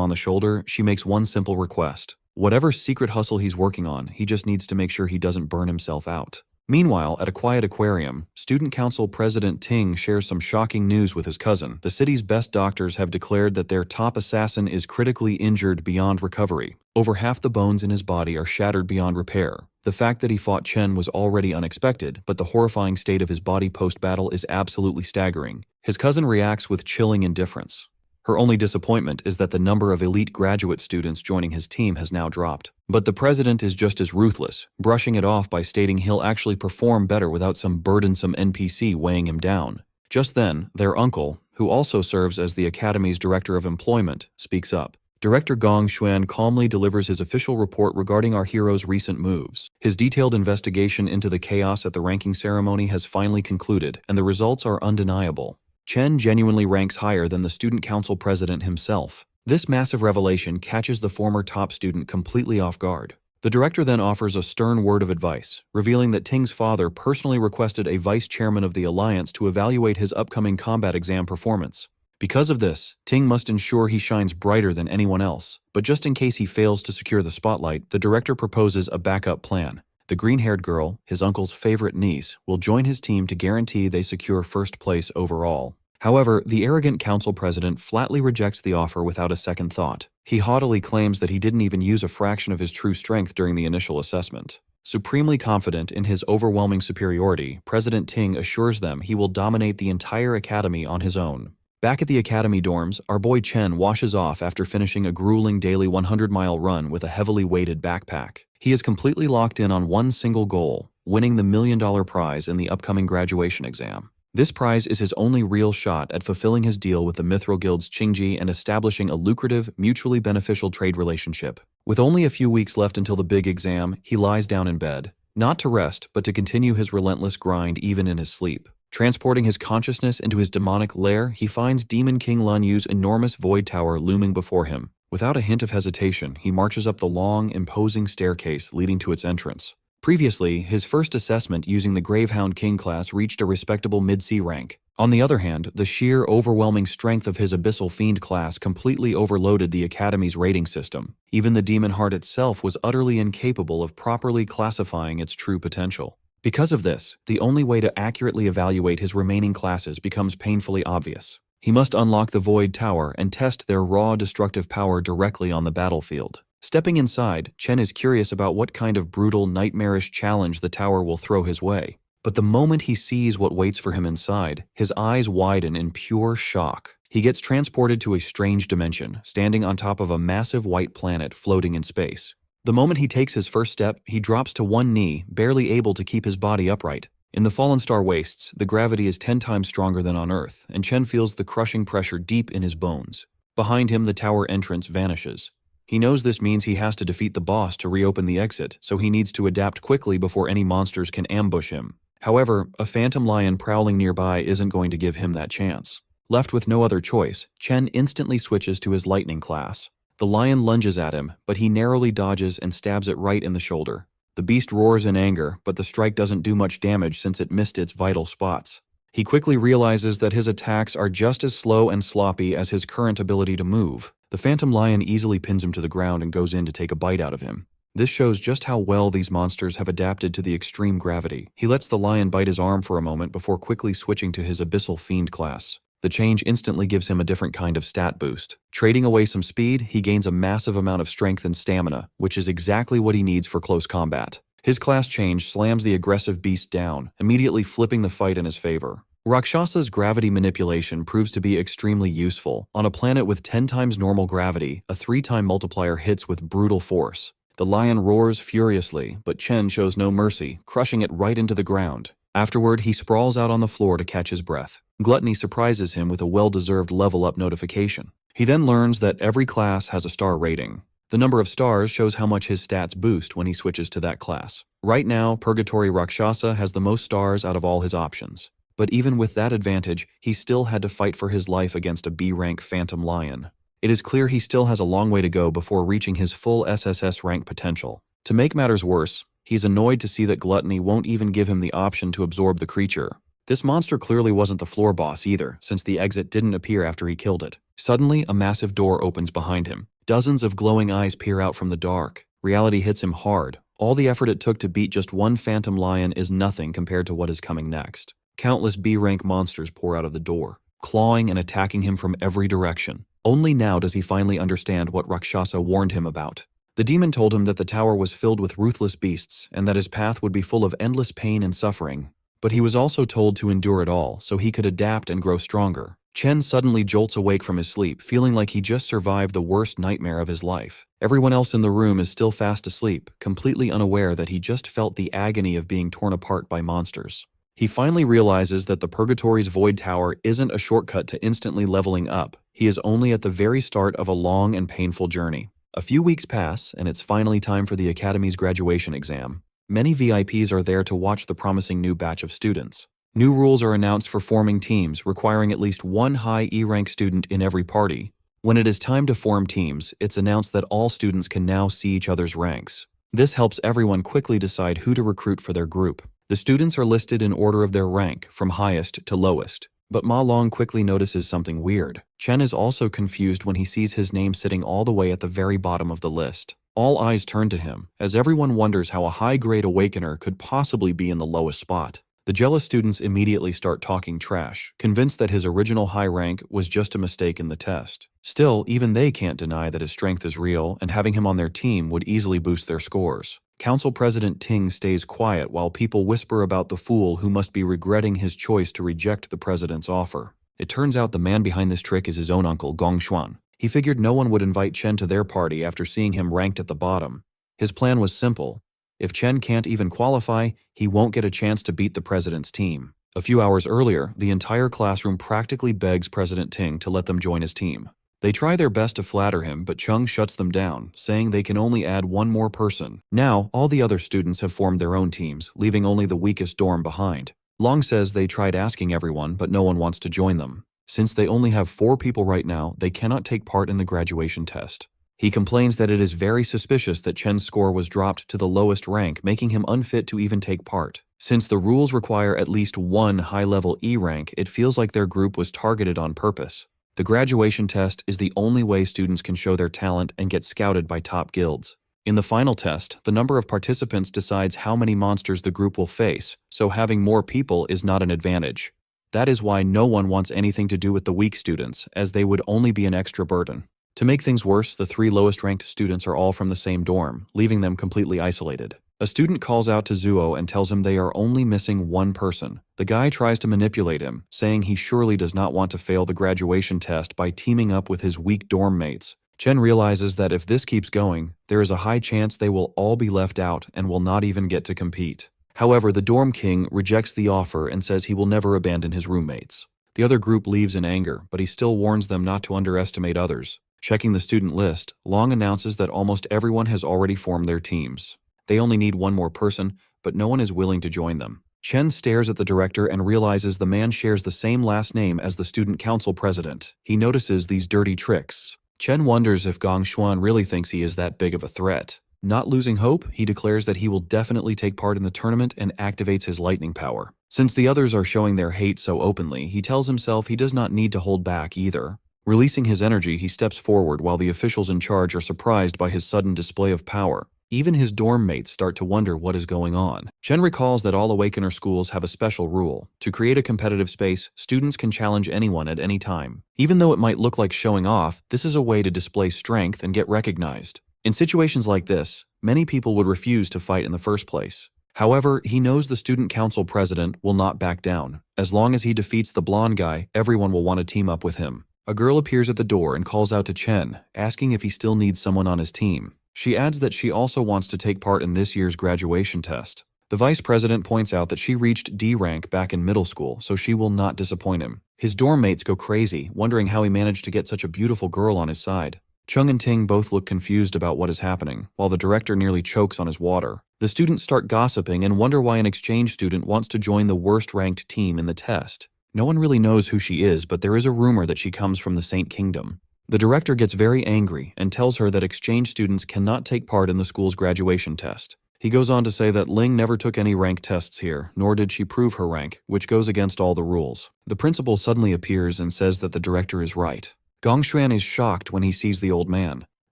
on the shoulder, she makes one simple request. Whatever secret hustle he's working on, he just needs to make sure he doesn't burn himself out. Meanwhile, at a quiet aquarium, Student Council President Ting shares some shocking news with his cousin. The city's best doctors have declared that their top assassin is critically injured beyond recovery. Over half the bones in his body are shattered beyond repair. The fact that he fought Chen was already unexpected, but the horrifying state of his body post-battle is absolutely staggering. His cousin reacts with chilling indifference. Her only disappointment is that the number of elite graduate students joining his team has now dropped. But the president is just as ruthless, brushing it off by stating he'll actually perform better without some burdensome NPC weighing him down. Just then, their uncle, who also serves as the academy's director of employment, speaks up. Director Gong Xuan calmly delivers his official report regarding our hero's recent moves. His detailed investigation into the chaos at the ranking ceremony has finally concluded, and the results are undeniable. Chen genuinely ranks higher than the student council president himself. This massive revelation catches the former top student completely off guard. The director then offers a stern word of advice, revealing that Ting's father personally requested a vice chairman of the alliance to evaluate his upcoming combat exam performance. Because of this, Ting must ensure he shines brighter than anyone else. But just in case he fails to secure the spotlight, the director proposes a backup plan. The green-haired girl, his uncle's favorite niece, will join his team to guarantee they secure first place overall. However, the arrogant council president flatly rejects the offer without a second thought. He haughtily claims that he didn't even use a fraction of his true strength during the initial assessment. Supremely confident in his overwhelming superiority, President Ting assures them he will dominate the entire academy on his own. Back at the academy dorms, our boy Chen washes off after finishing a grueling daily 100-mile run with a heavily weighted backpack. He is completely locked in on one single goal, winning the $1 million prize in the upcoming graduation exam. This prize is his only real shot at fulfilling his deal with the Mithril Guild's Qingji and establishing a lucrative, mutually beneficial trade relationship. With only a few weeks left until the big exam, he lies down in bed, not to rest, but to continue his relentless grind even in his sleep. Transporting his consciousness into his demonic lair, he finds Demon King Lun Yu's enormous void tower looming before him. Without a hint of hesitation, he marches up the long, imposing staircase leading to its entrance. Previously, his first assessment using the Gravehound King class reached a respectable mid-C rank. On the other hand, the sheer, overwhelming strength of his Abyssal Fiend class completely overloaded the Academy's rating system. Even the Demon Heart itself was utterly incapable of properly classifying its true potential. Because of this, the only way to accurately evaluate his remaining classes becomes painfully obvious. He must unlock the Void Tower and test their raw destructive power directly on the battlefield. Stepping inside, Chen is curious about what kind of brutal, nightmarish challenge the tower will throw his way. But the moment he sees what waits for him inside, his eyes widen in pure shock. He gets transported to a strange dimension, standing on top of a massive white planet floating in space. The moment he takes his first step, he drops to one knee, barely able to keep his body upright. In the Fallen Star Wastes, the gravity is 10 times stronger than on Earth, and Chen feels the crushing pressure deep in his bones. Behind him, the tower entrance vanishes. He knows this means he has to defeat the boss to reopen the exit, so he needs to adapt quickly before any monsters can ambush him. However, a phantom lion prowling nearby isn't going to give him that chance. Left with no other choice, Chen instantly switches to his lightning class. The lion lunges at him, but he narrowly dodges and stabs it right in the shoulder. The beast roars in anger, but the strike doesn't do much damage since it missed its vital spots. He quickly realizes that his attacks are just as slow and sloppy as his current ability to move. The phantom lion easily pins him to the ground and goes in to take a bite out of him. This shows just how well these monsters have adapted to the extreme gravity. He lets the lion bite his arm for a moment before quickly switching to his Abyssal Fiend class. The change instantly gives him a different kind of stat boost. Trading away some speed, he gains a massive amount of strength and stamina, which is exactly what he needs for close combat. His class change slams the aggressive beast down, immediately flipping the fight in his favor. Rakshasa's gravity manipulation proves to be extremely useful. On a planet with 10 times normal gravity, a 3-time multiplier hits with brutal force. The lion roars furiously, but Chen shows no mercy, crushing it right into the ground. Afterward, he sprawls out on the floor to catch his breath. Gluttony surprises him with a well-deserved level-up notification. He then learns that every class has a star rating. The number of stars shows how much his stats boost when he switches to that class. Right now, Purgatory Rakshasa has the most stars out of all his options. But even with that advantage, he still had to fight for his life against a B-rank Phantom Lion. It is clear he still has a long way to go before reaching his full SSS rank potential. To make matters worse, he's annoyed to see that Gluttony won't even give him the option to absorb the creature. This monster clearly wasn't the floor boss either, since the exit didn't appear after he killed it. Suddenly, a massive door opens behind him. Dozens of glowing eyes peer out from the dark. Reality hits him hard. All the effort it took to beat just one Phantom Lion is nothing compared to what is coming next. Countless B-rank monsters pour out of the door, clawing and attacking him from every direction. Only now does he finally understand what Rakshasa warned him about. The demon told him that the tower was filled with ruthless beasts and that his path would be full of endless pain and suffering. But he was also told to endure it all so he could adapt and grow stronger. Chen suddenly jolts awake from his sleep, feeling like he just survived the worst nightmare of his life. Everyone else in the room is still fast asleep, completely unaware that he just felt the agony of being torn apart by monsters. He finally realizes that the Purgatory's Void Tower isn't a shortcut to instantly leveling up. He is only at the very start of a long and painful journey. A few weeks pass, and it's finally time for the Academy's graduation exam. Many VIPs are there to watch the promising new batch of students. New rules are announced for forming teams, requiring at least one high E-rank student in every party. When it is time to form teams, it's announced that all students can now see each other's ranks. This helps everyone quickly decide who to recruit for their group. The students are listed in order of their rank, from highest to lowest. But Ma Long quickly notices something weird. Chen is also confused when he sees his name sitting all the way at the very bottom of the list. All eyes turn to him, as everyone wonders how a high-grade awakener could possibly be in the lowest spot. The jealous students immediately start talking trash, convinced that his original high rank was just a mistake in the test. Still, even they can't deny that his strength is real, and having him on their team would easily boost their scores. Council President Ting stays quiet while people whisper about the fool who must be regretting his choice to reject the president's offer. It turns out the man behind this trick is his own uncle, Gong Xuan. He figured no one would invite Chen to their party after seeing him ranked at the bottom. His plan was simple. If Chen can't even qualify, he won't get a chance to beat the president's team. A few hours earlier, the entire classroom practically begs President Ting to let them join his team. They try their best to flatter him, but Chung shuts them down, saying they can only add one more person. Now, all the other students have formed their own teams, leaving only the weakest dorm behind. Long says they tried asking everyone, but no one wants to join them. Since they only have 4 people right now, they cannot take part in the graduation test. He complains that it is very suspicious that Chen's score was dropped to the lowest rank, making him unfit to even take part. Since the rules require at least one high-level E rank, it feels like their group was targeted on purpose. The graduation test is the only way students can show their talent and get scouted by top guilds. In the final test, the number of participants decides how many monsters the group will face, so having more people is not an advantage. That is why no one wants anything to do with the weak students, as they would only be an extra burden. To make things worse, the 3 lowest-ranked students are all from the same dorm, leaving them completely isolated. A student calls out to Zuo and tells him they are only missing one person. The guy tries to manipulate him, saying he surely does not want to fail the graduation test by teaming up with his weak dorm mates. Chen realizes that if this keeps going, there is a high chance they will all be left out and will not even get to compete. However, the dorm king rejects the offer and says he will never abandon his roommates. The other group leaves in anger, but he still warns them not to underestimate others. Checking the student list, Long announces that almost everyone has already formed their teams. They only need one more person, but no one is willing to join them. Chen stares at the director and realizes the man shares the same last name as the student council president. He notices these dirty tricks. Chen wonders if Gong Xuan really thinks he is that big of a threat. Not losing hope, he declares that he will definitely take part in the tournament and activates his lightning power. Since the others are showing their hate so openly, he tells himself he does not need to hold back either. Releasing his energy, he steps forward while the officials in charge are surprised by his sudden display of power. Even his dorm mates start to wonder what is going on. Chen recalls that all Awakener schools have a special rule. To create a competitive space, students can challenge anyone at any time. Even though it might look like showing off, this is a way to display strength and get recognized. In situations like this, many people would refuse to fight in the first place. However, he knows the student council president will not back down. As long as he defeats the blonde guy, everyone will want to team up with him. A girl appears at the door and calls out to Chen, asking if he still needs someone on his team. She adds that she also wants to take part in this year's graduation test. The vice president points out that she reached D rank back in middle school, so she will not disappoint him. His dorm mates go crazy, wondering how he managed to get such a beautiful girl on his side. Chung and Ting both look confused about what is happening, while the director nearly chokes on his water. The students start gossiping and wonder why an exchange student wants to join the worst-ranked team in the test. No one really knows who she is, but there is a rumor that she comes from the Saint Kingdom. The director gets very angry and tells her that exchange students cannot take part in the school's graduation test. He goes on to say that Ling never took any rank tests here, nor did she prove her rank, which goes against all the rules. The principal suddenly appears and says that the director is right. Gongshuan is shocked when he sees the old man.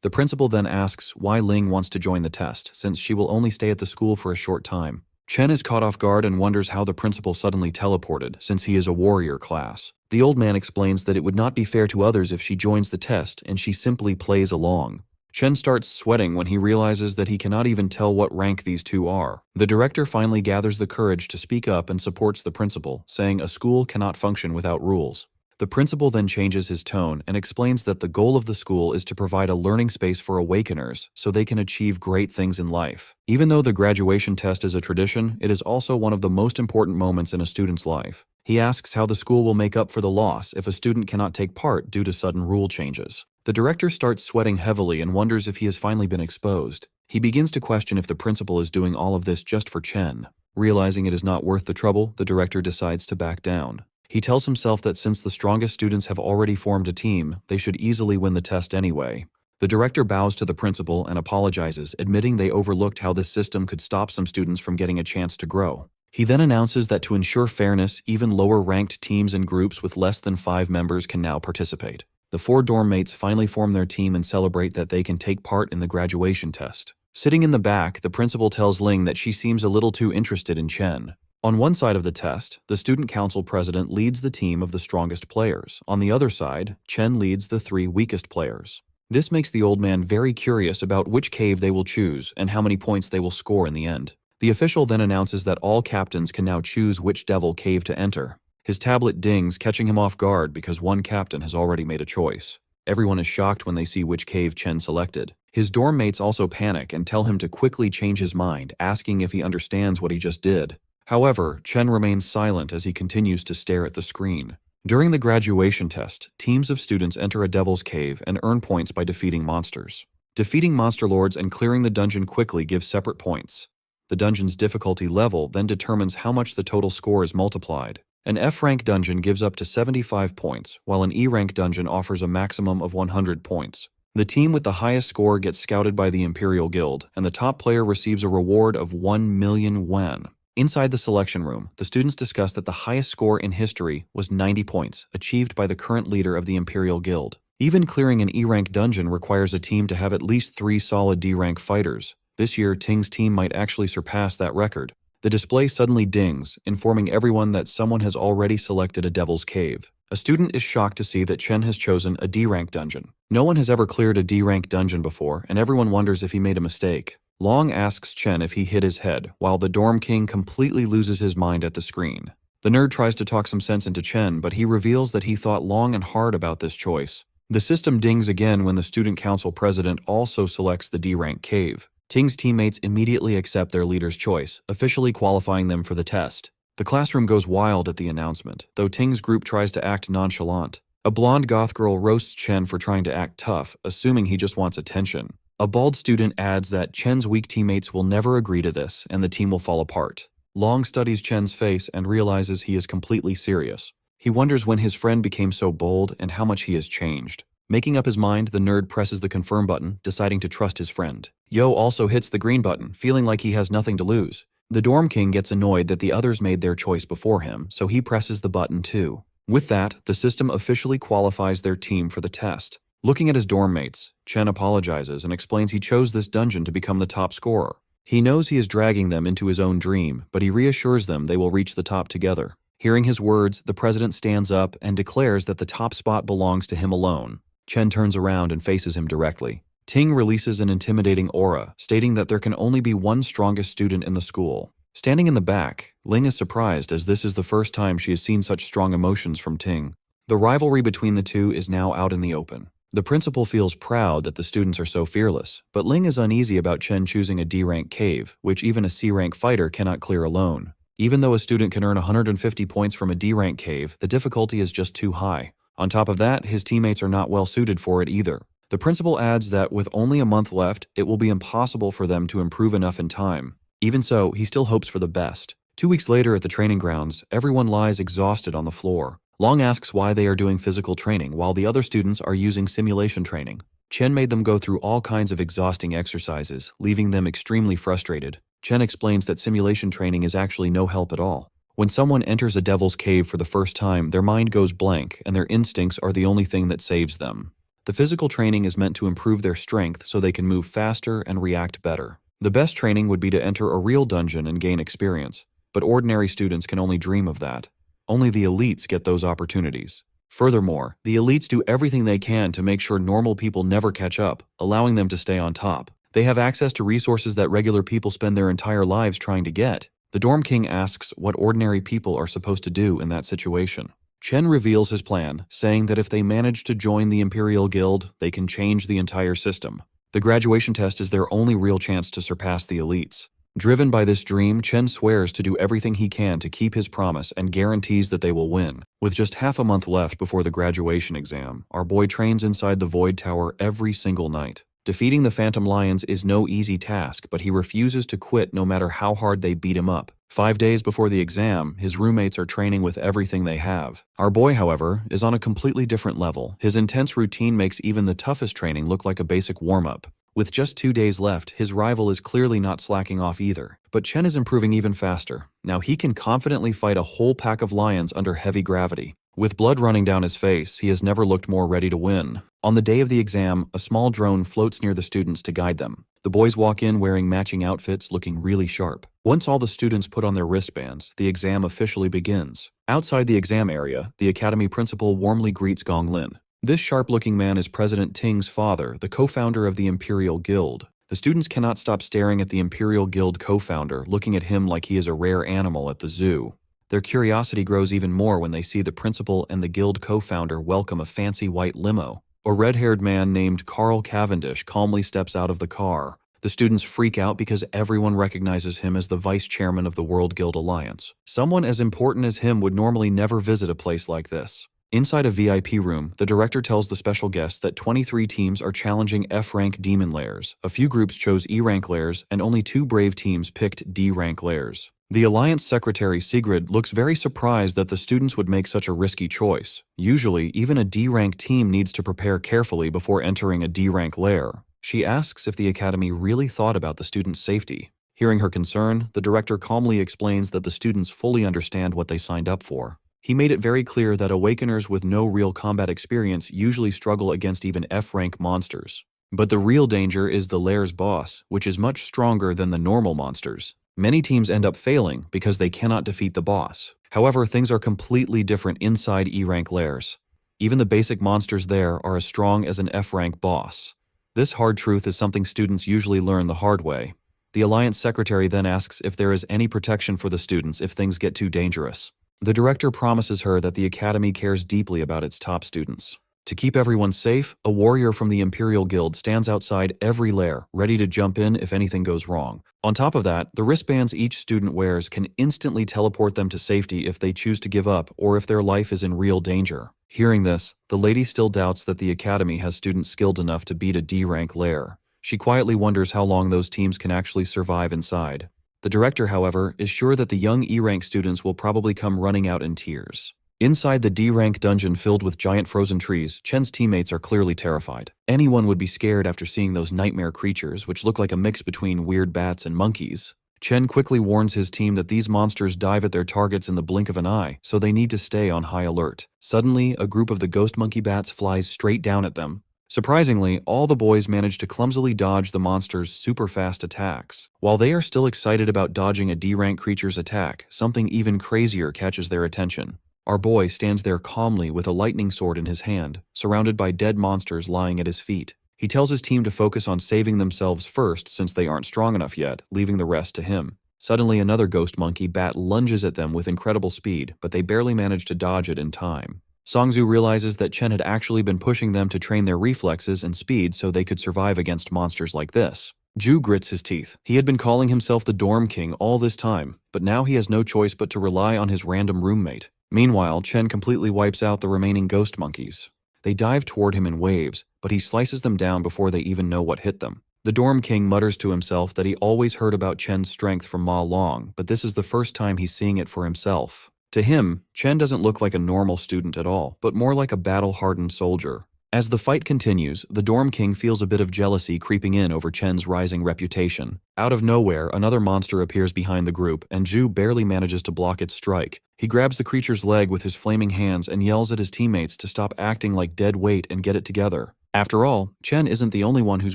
The principal then asks why Ling wants to join the test, since she will only stay at the school for a short time. Chen is caught off guard and wonders how the principal suddenly teleported, since he is a warrior class. The old man explains that it would not be fair to others if she joins the test, and she simply plays along. Chen starts sweating when he realizes that he cannot even tell what rank these two are. The director finally gathers the courage to speak up and supports the principal, saying a school cannot function without rules. The principal then changes his tone and explains that the goal of the school is to provide a learning space for awakeners so they can achieve great things in life. Even though the graduation test is a tradition, it is also one of the most important moments in a student's life. He asks how the school will make up for the loss if a student cannot take part due to sudden rule changes. The director starts sweating heavily and wonders if he has finally been exposed. He begins to question if the principal is doing all of this just for Chen. Realizing it is not worth the trouble, the director decides to back down. He tells himself that since the strongest students have already formed a team, they should easily win the test anyway. The director bows to the principal and apologizes, admitting they overlooked how this system could stop some students from getting a chance to grow. He then announces that to ensure fairness, even lower-ranked teams and groups with less than 5 members can now participate. The 4 dorm mates finally form their team and celebrate that they can take part in the graduation test. Sitting in the back, the principal tells Ling that she seems a little too interested in Chen. On one side of the test, the student council president leads the team of the strongest players. On the other side, Chen leads the 3 weakest players. This makes the old man very curious about which cave they will choose and how many points they will score in the end. The official then announces that all captains can now choose which devil cave to enter. His tablet dings, catching him off guard because one captain has already made a choice. Everyone is shocked when they see which cave Chen selected. His dorm mates also panic and tell him to quickly change his mind, asking if he understands what he just did. However, Chen remains silent as he continues to stare at the screen. During the graduation test, teams of students enter a devil's cave and earn points by defeating monsters. Defeating monster lords and clearing the dungeon quickly gives separate points. The dungeon's difficulty level then determines how much the total score is multiplied. An F-rank dungeon gives up to 75 points, while an E-rank dungeon offers a maximum of 100 points. The team with the highest score gets scouted by the Imperial Guild, and the top player receives a reward of 1 million yuan. Inside the selection room, the students discuss that the highest score in history was 90 points, achieved by the current leader of the Imperial Guild. Even clearing an E-rank dungeon requires a team to have at least 3 solid D-rank fighters. This year, Ting's team might actually surpass that record. The display suddenly dings, informing everyone that someone has already selected a Devil's Cave. A student is shocked to see that Chen has chosen a D-rank dungeon. No one has ever cleared a D-rank dungeon before, and everyone wonders if he made a mistake. Long asks Chen if he hit his head, while the dorm king completely loses his mind at the screen. The nerd tries to talk some sense into Chen, but he reveals that he thought long and hard about this choice. The system dings again when the student council president also selects the D-rank cave. Ting's teammates immediately accept their leader's choice, officially qualifying them for the test. The classroom goes wild at the announcement, though Ting's group tries to act nonchalant. A blonde goth girl roasts Chen for trying to act tough, assuming he just wants attention. A bald student adds that Chen's weak teammates will never agree to this, and the team will fall apart. Long studies Chen's face and realizes he is completely serious. He wonders when his friend became so bold and how much he has changed. Making up his mind, the nerd presses the confirm button, deciding to trust his friend. Yo also hits the green button, feeling like he has nothing to lose. The dorm king gets annoyed that the others made their choice before him, so he presses the button too. With that, the system officially qualifies their team for the test. Looking at his dorm mates, Chen apologizes and explains he chose this dungeon to become the top scorer. He knows he is dragging them into his own dream, but he reassures them they will reach the top together. Hearing his words, the president stands up and declares that the top spot belongs to him alone. Chen turns around and faces him directly. Ting releases an intimidating aura, stating that there can only be one strongest student in the school. Standing in the back, Ling is surprised as this is the first time she has seen such strong emotions from Ting. The rivalry between the two is now out in the open. The principal feels proud that the students are so fearless, but Ling is uneasy about Chen choosing a D-rank cave, which even a C-rank fighter cannot clear alone. Even though a student can earn 150 points from a D-rank cave, the difficulty is just too high. On top of that, his teammates are not well suited for it either. The principal adds that with only a month left, it will be impossible for them to improve enough in time. Even so, he still hopes for the best. 2 weeks later at the training grounds, everyone lies exhausted on the floor. Long asks why they are doing physical training while the other students are using simulation training. Chen made them go through all kinds of exhausting exercises, leaving them extremely frustrated. Chen explains that simulation training is actually no help at all. When someone enters a devil's cave for the first time, their mind goes blank and their instincts are the only thing that saves them. The physical training is meant to improve their strength so they can move faster and react better. The best training would be to enter a real dungeon and gain experience, but ordinary students can only dream of that. Only the elites get those opportunities. Furthermore, the elites do everything they can to make sure normal people never catch up, allowing them to stay on top. They have access to resources that regular people spend their entire lives trying to get. The Dorm King asks what ordinary people are supposed to do in that situation. Chen reveals his plan, saying that if they manage to join the Imperial Guild, they can change the entire system. The graduation test is their only real chance to surpass the elites. Driven by this dream, Chen swears to do everything he can to keep his promise and guarantees that they will win. With just half a month left before the graduation exam, our boy trains inside the Void Tower every single night. Defeating the Phantom Lions is no easy task, but he refuses to quit no matter how hard they beat him up. 5 days before the exam, his roommates are training with everything they have. Our boy, however, is on a completely different level. His intense routine makes even the toughest training look like a basic warm-up. With just 2 days left, his rival is clearly not slacking off either. But Chen is improving even faster. Now he can confidently fight a whole pack of lions under heavy gravity. With blood running down his face, he has never looked more ready to win. On the day of the exam, a small drone floats near the students to guide them. The boys walk in wearing matching outfits, looking really sharp. Once all the students put on their wristbands, the exam officially begins. Outside the exam area, the academy principal warmly greets Gong Lin. This sharp-looking man is President Ting's father, the co-founder of the Imperial Guild. The students cannot stop staring at the Imperial Guild co-founder, looking at him like he is a rare animal at the zoo. Their curiosity grows even more when they see the principal and the guild co-founder welcome a fancy white limo. A red-haired man named Carl Cavendish calmly steps out of the car. The students freak out because everyone recognizes him as the vice chairman of the World Guild Alliance. Someone as important as him would normally never visit a place like this. Inside a VIP room, the director tells the special guests that 23 teams are challenging F-rank demon lairs. A few groups chose E-rank lairs, and only 2 brave teams picked D-rank lairs. The Alliance Secretary Sigrid looks very surprised that the students would make such a risky choice. Usually, even a D-rank team needs to prepare carefully before entering a D-rank lair. She asks if the Academy really thought about the students' safety. Hearing her concern, the director calmly explains that the students fully understand what they signed up for. He made it very clear that Awakeners with no real combat experience usually struggle against even F-rank monsters. But the real danger is the lair's boss, which is much stronger than the normal monsters. Many teams end up failing because they cannot defeat the boss. However, things are completely different inside E-rank lairs. Even the basic monsters there are as strong as an F-rank boss. This hard truth is something students usually learn the hard way. The Alliance Secretary then asks if there is any protection for the students if things get too dangerous. The director promises her that the Academy cares deeply about its top students. To keep everyone safe, a warrior from the Imperial Guild stands outside every lair, ready to jump in if anything goes wrong. On top of that, the wristbands each student wears can instantly teleport them to safety if they choose to give up or if their life is in real danger. Hearing this, the lady still doubts that the Academy has students skilled enough to beat a D-rank lair. She quietly wonders how long those teams can actually survive inside. The director, however, is sure that the young E-rank students will probably come running out in tears. Inside the D-rank dungeon filled with giant frozen trees, Chen's teammates are clearly terrified. Anyone would be scared after seeing those nightmare creatures, which look like a mix between weird bats and monkeys. Chen quickly warns his team that these monsters dive at their targets in the blink of an eye, so they need to stay on high alert. Suddenly, a group of the ghost monkey bats flies straight down at them. Surprisingly, all the boys manage to clumsily dodge the monster's super-fast attacks. While they are still excited about dodging a D-rank creature's attack, something even crazier catches their attention. Our boy stands there calmly with a lightning sword in his hand, surrounded by dead monsters lying at his feet. He tells his team to focus on saving themselves first since they aren't strong enough yet, leaving the rest to him. Suddenly, another ghost monkey bat lunges at them with incredible speed, but they barely manage to dodge it in time. Songzu realizes that Chen had actually been pushing them to train their reflexes and speed so they could survive against monsters like this. Ju grits his teeth. He had been calling himself the Dorm King all this time, but now he has no choice but to rely on his random roommate. Meanwhile, Chen completely wipes out the remaining ghost monkeys. They dive toward him in waves, but he slices them down before they even know what hit them. The Dorm King mutters to himself that he always heard about Chen's strength from Ma Long, but this is the first time he's seeing it for himself. To him, Chen doesn't look like a normal student at all, but more like a battle-hardened soldier. As the fight continues, the Dorm King feels a bit of jealousy creeping in over Chen's rising reputation. Out of nowhere, another monster appears behind the group, and Zhu barely manages to block its strike. He grabs the creature's leg with his flaming hands and yells at his teammates to stop acting like dead weight and get it together. After all, Chen isn't the only one whose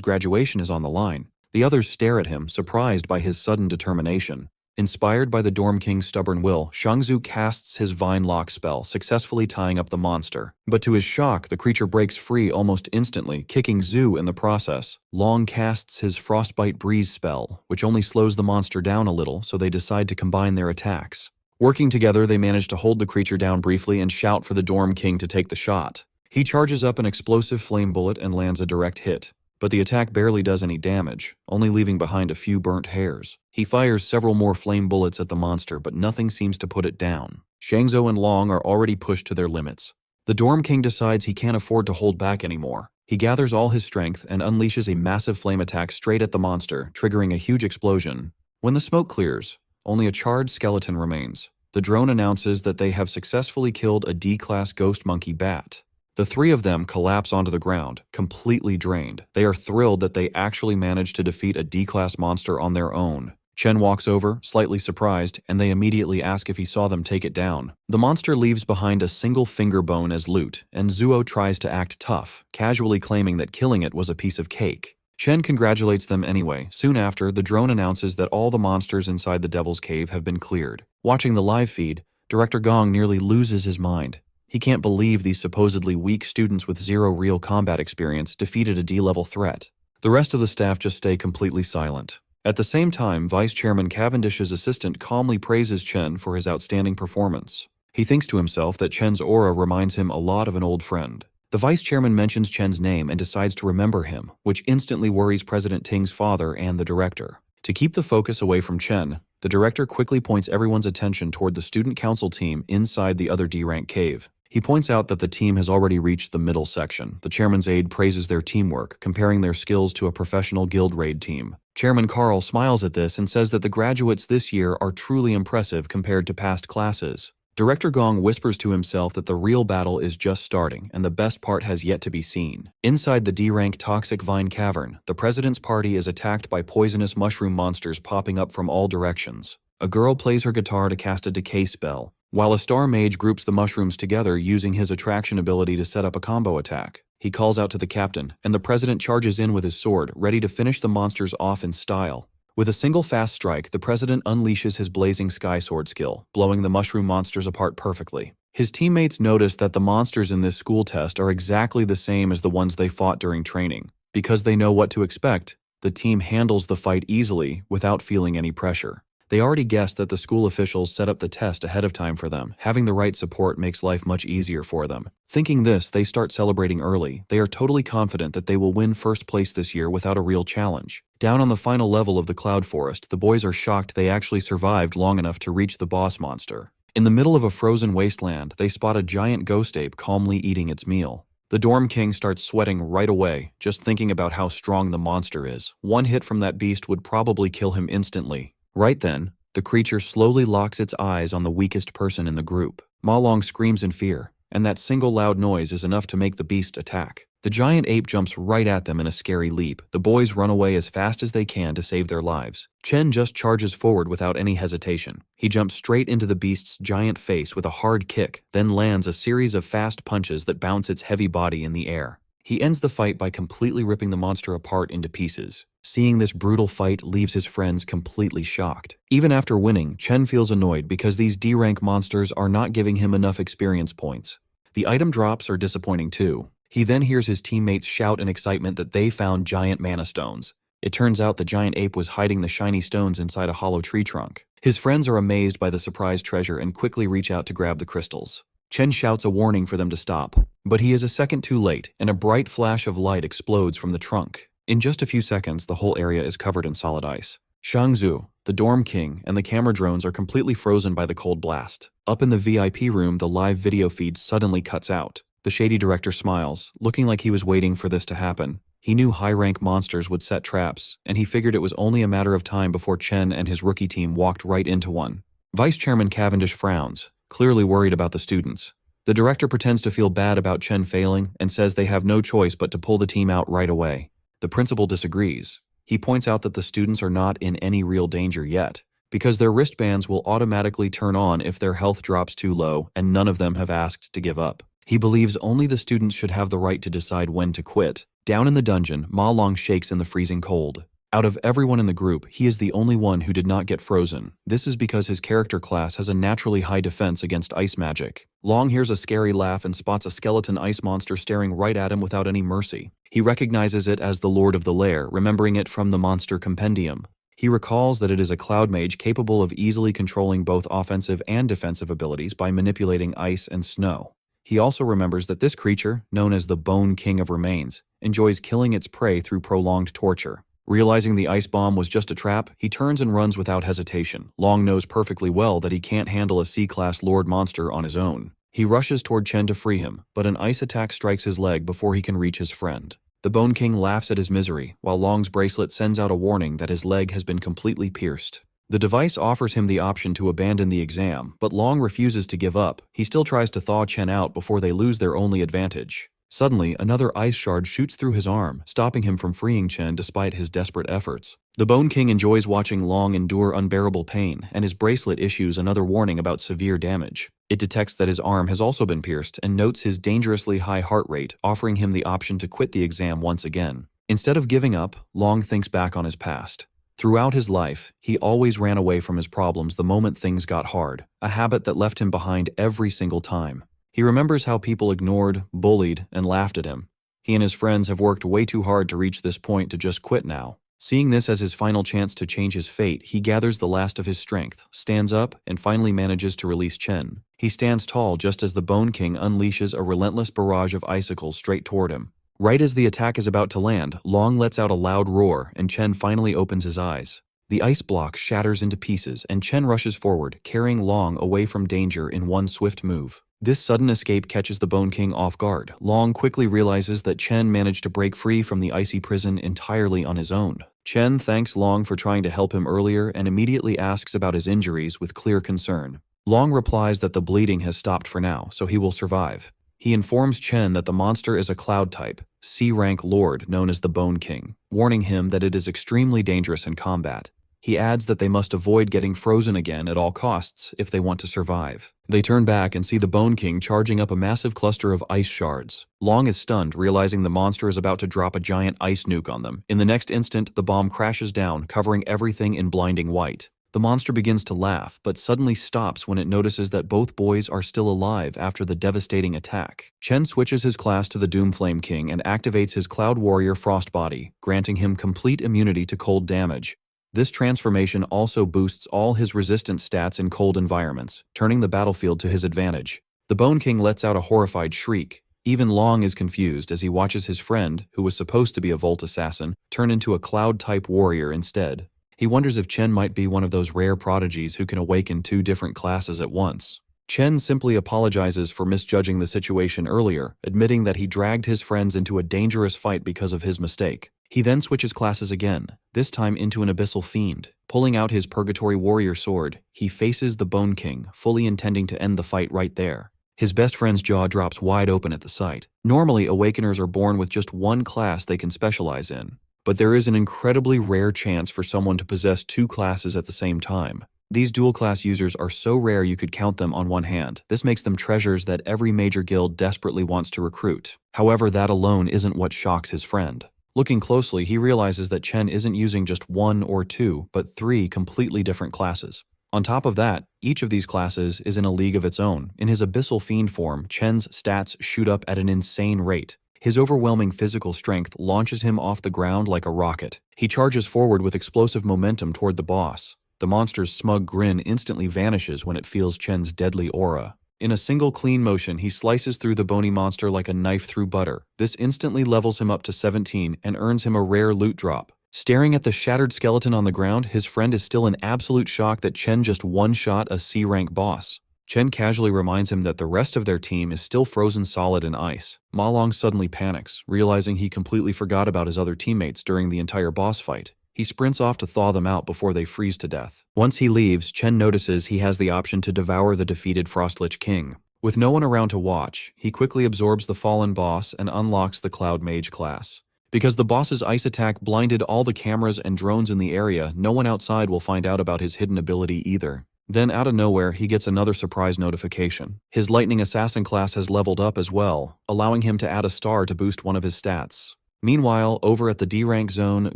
graduation is on the line. The others stare at him, surprised by his sudden determination. Inspired by the Dorm King's stubborn will, Shangzu casts his Vine Lock spell, successfully tying up the monster. But to his shock, the creature breaks free almost instantly, kicking Zhu in the process. Long casts his Frostbite Breeze spell, which only slows the monster down a little, so they decide to combine their attacks. Working together, they manage to hold the creature down briefly and shout for the Dorm King to take the shot. He charges up an explosive flame bullet and lands a direct hit. But the attack barely does any damage, only leaving behind a few burnt hairs. He fires several more flame bullets at the monster, but nothing seems to put it down. Shangzhou and Long are already pushed to their limits. The Dorm King decides he can't afford to hold back anymore. He gathers all his strength and unleashes a massive flame attack straight at the monster, triggering a huge explosion. When the smoke clears, only a charred skeleton remains. The drone announces that they have successfully killed a D-class ghost monkey bat. The three of them collapse onto the ground, completely drained. They are thrilled that they actually managed to defeat a D-class monster on their own. Chen walks over, slightly surprised, and they immediately ask if he saw them take it down. The monster leaves behind a single finger bone as loot, and Zuo tries to act tough, casually claiming that killing it was a piece of cake. Chen congratulates them anyway. Soon after, the drone announces that all the monsters inside the Devil's Cave have been cleared. Watching the live feed, Director Gong nearly loses his mind. He can't believe these supposedly weak students with zero real combat experience defeated a D-level threat. The rest of the staff just stay completely silent. At the same time, Vice Chairman Cavendish's assistant calmly praises Chen for his outstanding performance. He thinks to himself that Chen's aura reminds him a lot of an old friend. The Vice Chairman mentions Chen's name and decides to remember him, which instantly worries President Ting's father and the director. To keep the focus away from Chen, the director quickly points everyone's attention toward the student council team inside the other D-rank cave. He points out that the team has already reached the middle section. The chairman's aide praises their teamwork, comparing their skills to a professional guild raid team. Chairman Carl smiles at this and says that the graduates this year are truly impressive compared to past classes. Director Gong whispers to himself that the real battle is just starting, and the best part has yet to be seen. Inside the D-rank Toxic Vine Cavern, the president's party is attacked by poisonous mushroom monsters popping up from all directions. A girl plays her guitar to cast a decay spell, while a star mage groups the mushrooms together using his attraction ability to set up a combo attack. He calls out to the captain, and the president charges in with his sword, ready to finish the monsters off in style. With a single fast strike, the president unleashes his blazing sky sword skill, blowing the mushroom monsters apart perfectly. His teammates notice that the monsters in this school test are exactly the same as the ones they fought during training. Because they know what to expect, the team handles the fight easily without feeling any pressure. They already guessed that the school officials set up the test ahead of time for them. Having the right support makes life much easier for them. Thinking this, they start celebrating early. They are totally confident that they will win first place this year without a real challenge. Down on the final level of the Cloud Forest, the boys are shocked they actually survived long enough to reach the boss monster. In the middle of a frozen wasteland, they spot a giant ghost ape calmly eating its meal. The Dorm King starts sweating right away, just thinking about how strong the monster is. One hit from that beast would probably kill him instantly. Right then, the creature slowly locks its eyes on the weakest person in the group. Ma Long screams in fear, and that single loud noise is enough to make the beast attack. The giant ape jumps right at them in a scary leap. The boys run away as fast as they can to save their lives. Chen just charges forward without any hesitation. He jumps straight into the beast's giant face with a hard kick, then lands a series of fast punches that bounce its heavy body in the air. He ends the fight by completely ripping the monster apart into pieces. Seeing this brutal fight leaves his friends completely shocked. Even after winning, Chen feels annoyed because these D-rank monsters are not giving him enough experience points. The item drops are disappointing too. He then hears his teammates shout in excitement that they found giant mana stones. It turns out the giant ape was hiding the shiny stones inside a hollow tree trunk. His friends are amazed by the surprise treasure and quickly reach out to grab the crystals. Chen shouts a warning for them to stop, but he is a second too late, and a bright flash of light explodes from the trunk. In just a few seconds, the whole area is covered in solid ice. Shangzu, the Dorm King, and the camera drones are completely frozen by the cold blast. Up in the VIP room, the live video feed suddenly cuts out. The shady director smiles, looking like he was waiting for this to happen. He knew high-rank monsters would set traps, and he figured it was only a matter of time before Chen and his rookie team walked right into one. Vice Chairman Cavendish frowns, clearly worried about the students. The director pretends to feel bad about Chen failing and says they have no choice but to pull the team out right away. The principal disagrees. He points out that the students are not in any real danger yet, because their wristbands will automatically turn on if their health drops too low and none of them have asked to give up. He believes only the students should have the right to decide when to quit. Down in the dungeon, Ma Long shakes in the freezing cold. Out of everyone in the group, he is the only one who did not get frozen. This is because his character class has a naturally high defense against ice magic. Long hears a scary laugh and spots a skeleton ice monster staring right at him without any mercy. He recognizes it as the Lord of the Lair, remembering it from the Monster Compendium. He recalls that it is a cloud mage capable of easily controlling both offensive and defensive abilities by manipulating ice and snow. He also remembers that this creature, known as the Bone King of Remains, enjoys killing its prey through prolonged torture. Realizing the ice bomb was just a trap, he turns and runs without hesitation. Long knows perfectly well that he can't handle a C-class Lord monster on his own. He rushes toward Chen to free him, but an ice attack strikes his leg before he can reach his friend. The Bone King laughs at his misery, while Long's bracelet sends out a warning that his leg has been completely pierced. The device offers him the option to abandon the exam, but Long refuses to give up. He still tries to thaw Chen out before they lose their only advantage. Suddenly, another ice shard shoots through his arm, stopping him from freeing Chen despite his desperate efforts. The Bone King enjoys watching Long endure unbearable pain, and his bracelet issues another warning about severe damage. It detects that his arm has also been pierced and notes his dangerously high heart rate, offering him the option to quit the exam once again. Instead of giving up, Long thinks back on his past. Throughout his life, he always ran away from his problems the moment things got hard, a habit that left him behind every single time. He remembers how people ignored, bullied, and laughed at him. He and his friends have worked way too hard to reach this point to just quit now. Seeing this as his final chance to change his fate, he gathers the last of his strength, stands up, and finally manages to release Chen. He stands tall just as the Bone King unleashes a relentless barrage of icicles straight toward him. Right as the attack is about to land, Long lets out a loud roar, and Chen finally opens his eyes. The ice block shatters into pieces, and Chen rushes forward, carrying Long away from danger in one swift move. This sudden escape catches the Bone King off guard. Long quickly realizes that Chen managed to break free from the icy prison entirely on his own. Chen thanks Long for trying to help him earlier and immediately asks about his injuries with clear concern. Long replies that the bleeding has stopped for now, so he will survive. He informs Chen that the monster is a cloud type, C-rank lord known as the Bone King, warning him that it is extremely dangerous in combat. He adds that they must avoid getting frozen again at all costs if they want to survive. They turn back and see the Bone King charging up a massive cluster of ice shards. Long is stunned, realizing the monster is about to drop a giant ice nuke on them. In the next instant, the bomb crashes down, covering everything in blinding white. The monster begins to laugh, but suddenly stops when it notices that both boys are still alive after the devastating attack. Chen switches his class to the Doomflame King and activates his Cloud Warrior Frost Body, granting him complete immunity to cold damage. This transformation also boosts all his resistance stats in cold environments, turning the battlefield to his advantage. The Bone King lets out a horrified shriek. Even Long is confused as he watches his friend, who was supposed to be a Volt Assassin, turn into a Cloud-type warrior instead. He wonders if Chen might be one of those rare prodigies who can awaken two different classes at once. Chen simply apologizes for misjudging the situation earlier, admitting that he dragged his friends into a dangerous fight because of his mistake. He then switches classes again, this time into an Abyssal Fiend. Pulling out his Purgatory Warrior sword, he faces the Bone King, fully intending to end the fight right there. His best friend's jaw drops wide open at the sight. Normally, Awakeners are born with just one class they can specialize in, but there is an incredibly rare chance for someone to possess two classes at the same time. These dual-class users are so rare you could count them on one hand. This makes them treasures that every major guild desperately wants to recruit. However, that alone isn't what shocks his friend. Looking closely, he realizes that Chen isn't using just one or two, but three completely different classes. On top of that, each of these classes is in a league of its own. In his Abyssal Fiend form, Chen's stats shoot up at an insane rate. His overwhelming physical strength launches him off the ground like a rocket. He charges forward with explosive momentum toward the boss. The monster's smug grin instantly vanishes when it feels Chen's deadly aura. In a single clean motion, he slices through the bony monster like a knife through butter. This instantly levels him up to 17 and earns him a rare loot drop. Staring at the shattered skeleton on the ground, his friend is still in absolute shock that Chen just one-shot a C-rank boss. Chen casually reminds him that the rest of their team is still frozen solid in ice. Ma Long suddenly panics, realizing he completely forgot about his other teammates during the entire boss fight. He sprints off to thaw them out before they freeze to death. Once he leaves, Chen notices he has the option to devour the defeated Frostlich King. With no one around to watch, he quickly absorbs the fallen boss and unlocks the Cloud Mage class. Because the boss's ice attack blinded all the cameras and drones in the area, no one outside will find out about his hidden ability either. Then out of nowhere, he gets another surprise notification. His Lightning Assassin class has leveled up as well, allowing him to add a star to boost one of his stats. Meanwhile, over at the D-Rank Zone,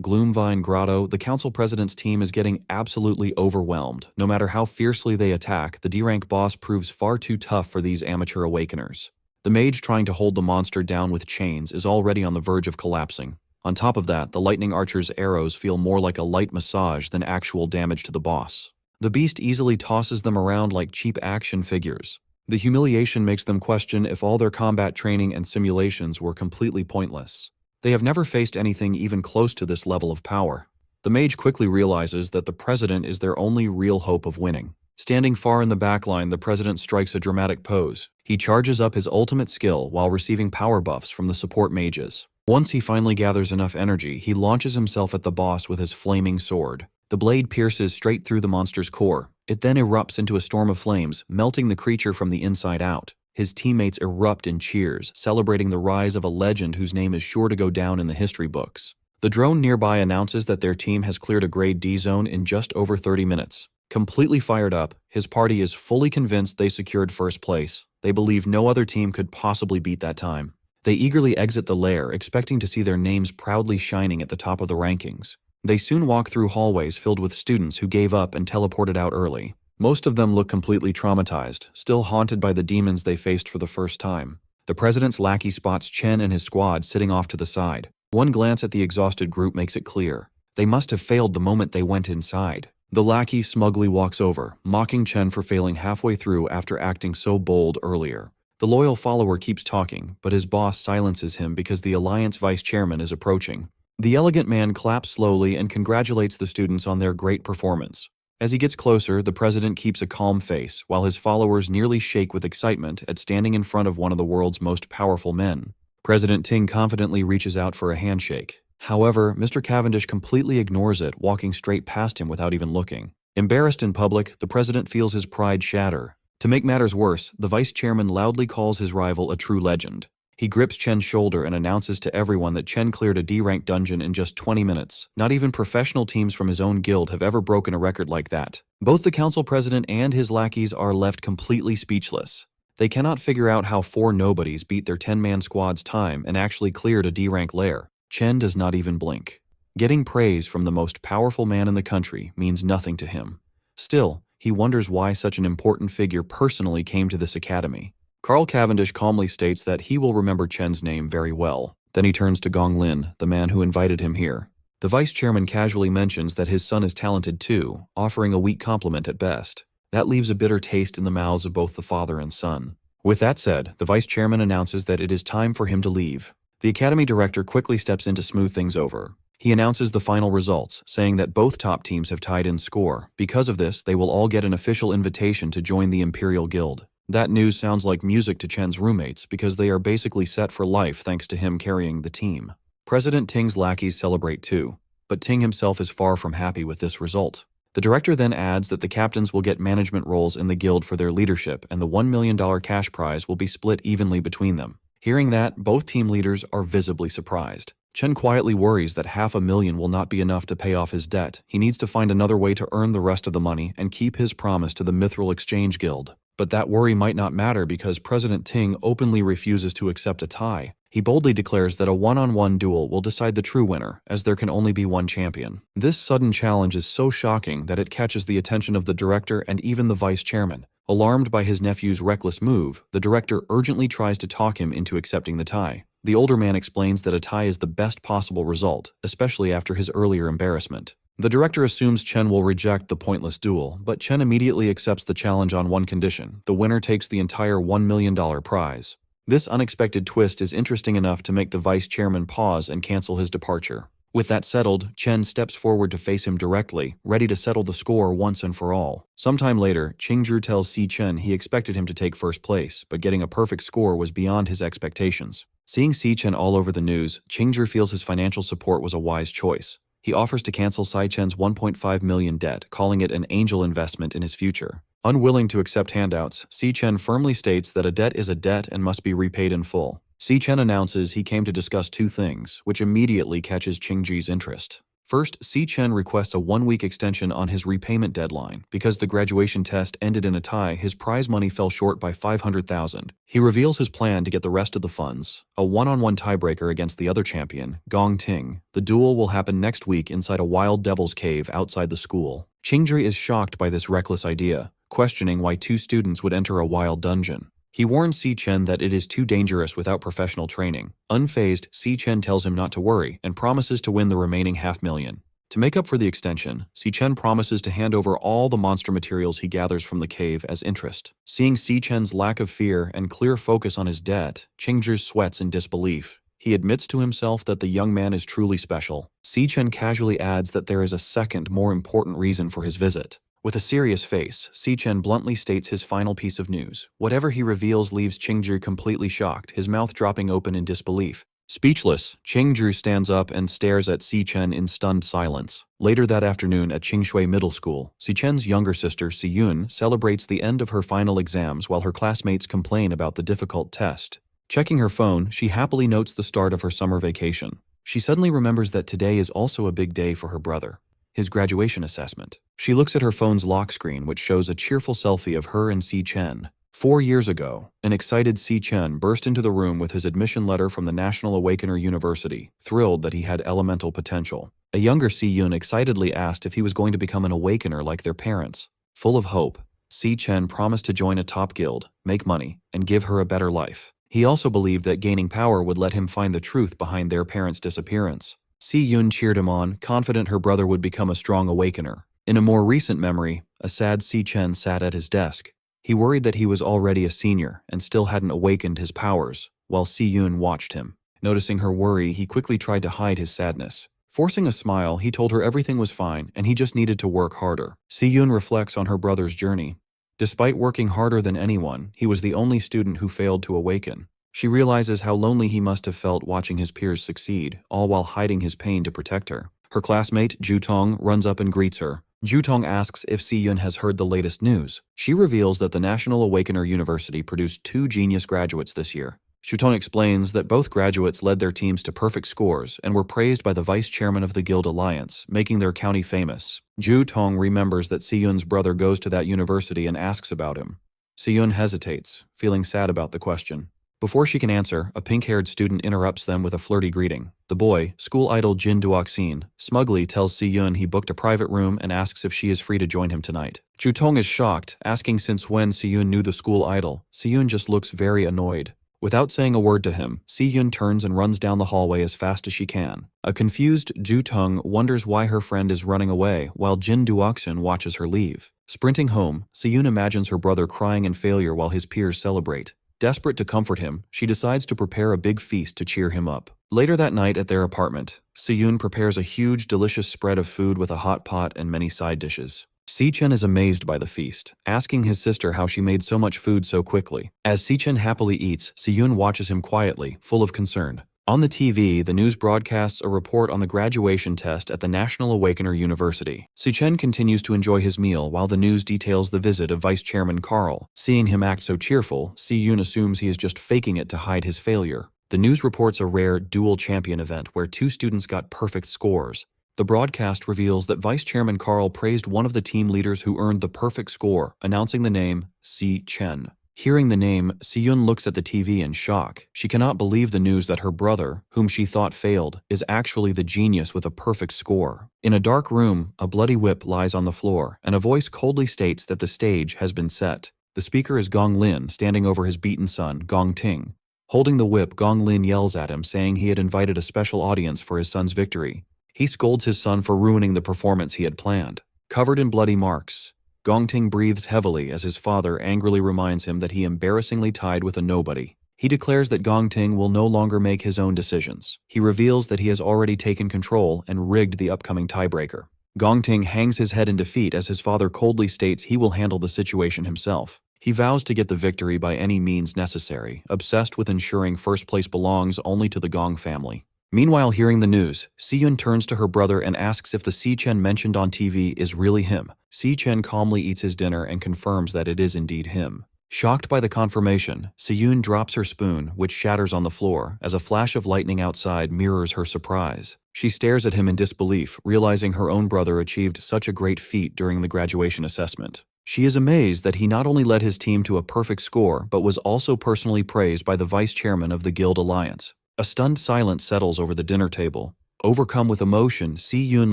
Gloomvine Grotto, the Council President's team is getting absolutely overwhelmed. No matter how fiercely they attack, the D-Rank boss proves far too tough for these amateur awakeners. The mage trying to hold the monster down with chains is already on the verge of collapsing. On top of that, the Lightning Archer's arrows feel more like a light massage than actual damage to the boss. The beast easily tosses them around like cheap action figures. The humiliation makes them question if all their combat training and simulations were completely pointless. They have never faced anything even close to this level of power. The mage quickly realizes that the president is their only real hope of winning. Standing far in the back line, the president strikes a dramatic pose. He charges up his ultimate skill while receiving power buffs from the support mages. Once he finally gathers enough energy, he launches himself at the boss with his flaming sword. The blade pierces straight through the monster's core. It then erupts into a storm of flames, melting the creature from the inside out. His teammates erupt in cheers, celebrating the rise of a legend whose name is sure to go down in the history books. The drone nearby announces that their team has cleared a Grade D zone in just over 30 minutes. Completely fired up, his party is fully convinced they secured first place. They believe no other team could possibly beat that time. They eagerly exit the lair, expecting to see their names proudly shining at the top of the rankings. They soon walk through hallways filled with students who gave up and teleported out early. Most of them look completely traumatized, still haunted by the demons they faced for the first time. The president's lackey spots Chen and his squad sitting off to the side. One glance at the exhausted group makes it clear. They must have failed the moment they went inside. The lackey smugly walks over, mocking Chen for failing halfway through after acting so bold earlier. The loyal follower keeps talking, but his boss silences him because the Alliance vice chairman is approaching. The elegant man claps slowly and congratulates the students on their great performance. As he gets closer, the president keeps a calm face, while his followers nearly shake with excitement at standing in front of one of the world's most powerful men. President Ting confidently reaches out for a handshake. However, Mr. Cavendish completely ignores it, walking straight past him without even looking. Embarrassed in public, the president feels his pride shatter. To make matters worse, the vice chairman loudly calls his rival a true legend. He grips Chen's shoulder and announces to everyone that Chen cleared a D-rank dungeon in just 20 minutes. Not even professional teams from his own guild have ever broken a record like that. Both the council president and his lackeys are left completely speechless. They cannot figure out how 4 nobodies beat their 10-man squad's time and actually cleared a D-rank lair. Chen does not even blink. Getting praise from the most powerful man in the country means nothing to him. Still, he wonders why such an important figure personally came to this academy. Carl Cavendish calmly states that he will remember Chen's name very well. Then he turns to Gong Lin, the man who invited him here. The vice chairman casually mentions that his son is talented too, offering a weak compliment at best. That leaves a bitter taste in the mouths of both the father and son. With that said, the vice chairman announces that it is time for him to leave. The academy director quickly steps in to smooth things over. He announces the final results, saying that both top teams have tied in score. Because of this, they will all get an official invitation to join the Imperial Guild. That news sounds like music to Chen's roommates because they are basically set for life thanks to him carrying the team. President Ting's lackeys celebrate too, but Ting himself is far from happy with this result. The director then adds that the captains will get management roles in the guild for their leadership and the $1 million cash prize will be split evenly between them. Hearing that, both team leaders are visibly surprised. Chen quietly worries that $500,000 will not be enough to pay off his debt. He needs to find another way to earn the rest of the money and keep his promise to the Mithril Exchange Guild. But that worry might not matter because President Ting openly refuses to accept a tie. He boldly declares that a one-on-one duel will decide the true winner, as there can only be one champion. This sudden challenge is so shocking that it catches the attention of the director and even the vice chairman. Alarmed by his nephew's reckless move, the director urgently tries to talk him into accepting the tie. The older man explains that a tie is the best possible result, especially after his earlier embarrassment. The director assumes Chen will reject the pointless duel, but Chen immediately accepts the challenge on one condition: the winner takes the entire $1 million prize. This unexpected twist is interesting enough to make the vice chairman pause and cancel his departure. With that settled, Chen steps forward to face him directly, ready to settle the score once and for all. Sometime later, Qingzhi tells Si Chen he expected him to take first place, but getting a perfect score was beyond his expectations. Seeing Si Chen all over the news, Qingzhi feels his financial support was a wise choice. He offers to cancel Si Chen's 1.5 million debt, calling it an angel investment in his future. Unwilling to accept handouts, Si Chen firmly states that a debt is a debt and must be repaid in full. Si Chen announces he came to discuss two things, which immediately catches Qingzhi's interest. First, Si Chen requests a one-week extension on his repayment deadline. Because the graduation test ended in a tie, his prize money fell short by 500,000. He reveals his plan to get the rest of the funds, a one-on-one tiebreaker against the other champion, Gong Ting. The duel will happen next week inside a wild devil's cave outside the school. Qingzhi is shocked by this reckless idea, questioning why two students would enter a wild dungeon. He warns Si Chen that it is too dangerous without professional training. Unfazed, Si Chen tells him not to worry and promises to win the remaining $500,000. To make up for the extension, Si Chen promises to hand over all the monster materials he gathers from the cave as interest. Seeing Si Chen's lack of fear and clear focus on his debt, Qingzhi sweats in disbelief. He admits to himself that the young man is truly special. Si Chen casually adds that there is a second, more important reason for his visit. With a serious face, Si Chen bluntly states his final piece of news. Whatever he reveals leaves Qingzhi completely shocked, his mouth dropping open in disbelief. Speechless, Qingzhi stands up and stares at Si Chen in stunned silence. Later that afternoon at Qingshui Middle School, Si Chen's younger sister, Si Yun, celebrates the end of her final exams while her classmates complain about the difficult test. Checking her phone, she happily notes the start of her summer vacation. She suddenly remembers that today is also a big day for her brother. His graduation assessment. She looks at her phone's lock screen, which shows a cheerful selfie of her and Si Chen. 4 years ago, an excited Si Chen burst into the room with his admission letter from the National Awakener University, thrilled that he had elemental potential. A younger Si Yun excitedly asked if he was going to become an awakener like their parents. Full of hope, Si Chen promised to join a top guild, make money, and give her a better life. He also believed that gaining power would let him find the truth behind their parents' disappearance. Si Yun cheered him on, confident her brother would become a strong awakener. In a more recent memory, a sad Si Chen sat at his desk. He worried that he was already a senior and still hadn't awakened his powers, while Si Yun watched him. Noticing her worry, he quickly tried to hide his sadness. Forcing a smile, he told her everything was fine and he just needed to work harder. Si Yun reflects on her brother's journey. Despite working harder than anyone, he was the only student who failed to awaken. She realizes how lonely he must have felt watching his peers succeed, all while hiding his pain to protect her. Her classmate, Zhu Tong, runs up and greets her. Zhu Tong asks if Si Yun has heard the latest news. She reveals that the National Awakener University produced 2 genius graduates this year. Zhu Tong explains that both graduates led their teams to perfect scores and were praised by the vice chairman of the Guild Alliance, making their county famous. Zhu Tong remembers that Si Yun's brother goes to that university and asks about him. Si Yun hesitates, feeling sad about the question. Before she can answer, a pink-haired student interrupts them with a flirty greeting. The boy, school idol Jin Duoxin, smugly tells Si Yun he booked a private room and asks if she is free to join him tonight. Zhu Tong is shocked, asking since when Si Yun knew the school idol. Si Yun just looks very annoyed. Without saying a word to him, Si Yun turns and runs down the hallway as fast as she can. A confused Zhu Tong wonders why her friend is running away, while Jin Duoxin watches her leave. Sprinting home, Si Yun imagines her brother crying in failure while his peers celebrate. Desperate to comfort him, she decides to prepare a big feast to cheer him up. Later that night at their apartment, Si Yun prepares a huge, delicious spread of food with a hot pot and many side dishes. Si Chen is amazed by the feast, asking his sister how she made so much food so quickly. As Si Chen happily eats, Si Yun watches him quietly, full of concern. On the TV, the news broadcasts a report on the graduation test at the National Awakener University. Si Chen continues to enjoy his meal while the news details the visit of Vice Chairman Carl. Seeing him act so cheerful, Si Yun assumes he is just faking it to hide his failure. The news reports a rare dual champion event where 2 students got perfect scores. The broadcast reveals that Vice Chairman Carl praised one of the team leaders who earned the perfect score, announcing the name Si Chen. Hearing the name, Si Yun looks at the TV in shock. She cannot believe the news that her brother, whom she thought failed, is actually the genius with a perfect score. In a dark room, a bloody whip lies on the floor, and a voice coldly states that the stage has been set. The speaker is Gong Lin, standing over his beaten son, Gong Ting. Holding the whip, Gong Lin yells at him, saying he had invited a special audience for his son's victory. He scolds his son for ruining the performance he had planned. Covered in bloody marks, Gong Ting breathes heavily as his father angrily reminds him that he embarrassingly tied with a nobody. He declares that Gong Ting will no longer make his own decisions. He reveals that he has already taken control and rigged the upcoming tiebreaker. Gong Ting hangs his head in defeat as his father coldly states he will handle the situation himself. He vows to get the victory by any means necessary, obsessed with ensuring first place belongs only to the Gong family. Meanwhile, hearing the news, Si-yun turns to her brother and asks if the Si-chen mentioned on TV is really him. Si-chen calmly eats his dinner and confirms that it is indeed him. Shocked by the confirmation, Si-yun drops her spoon, which shatters on the floor, as a flash of lightning outside mirrors her surprise. She stares at him in disbelief, realizing her own brother achieved such a great feat during the graduation assessment. She is amazed that he not only led his team to a perfect score, but was also personally praised by the vice chairman of the Guild Alliance. A stunned silence settles over the dinner table. Overcome with emotion, Si-yun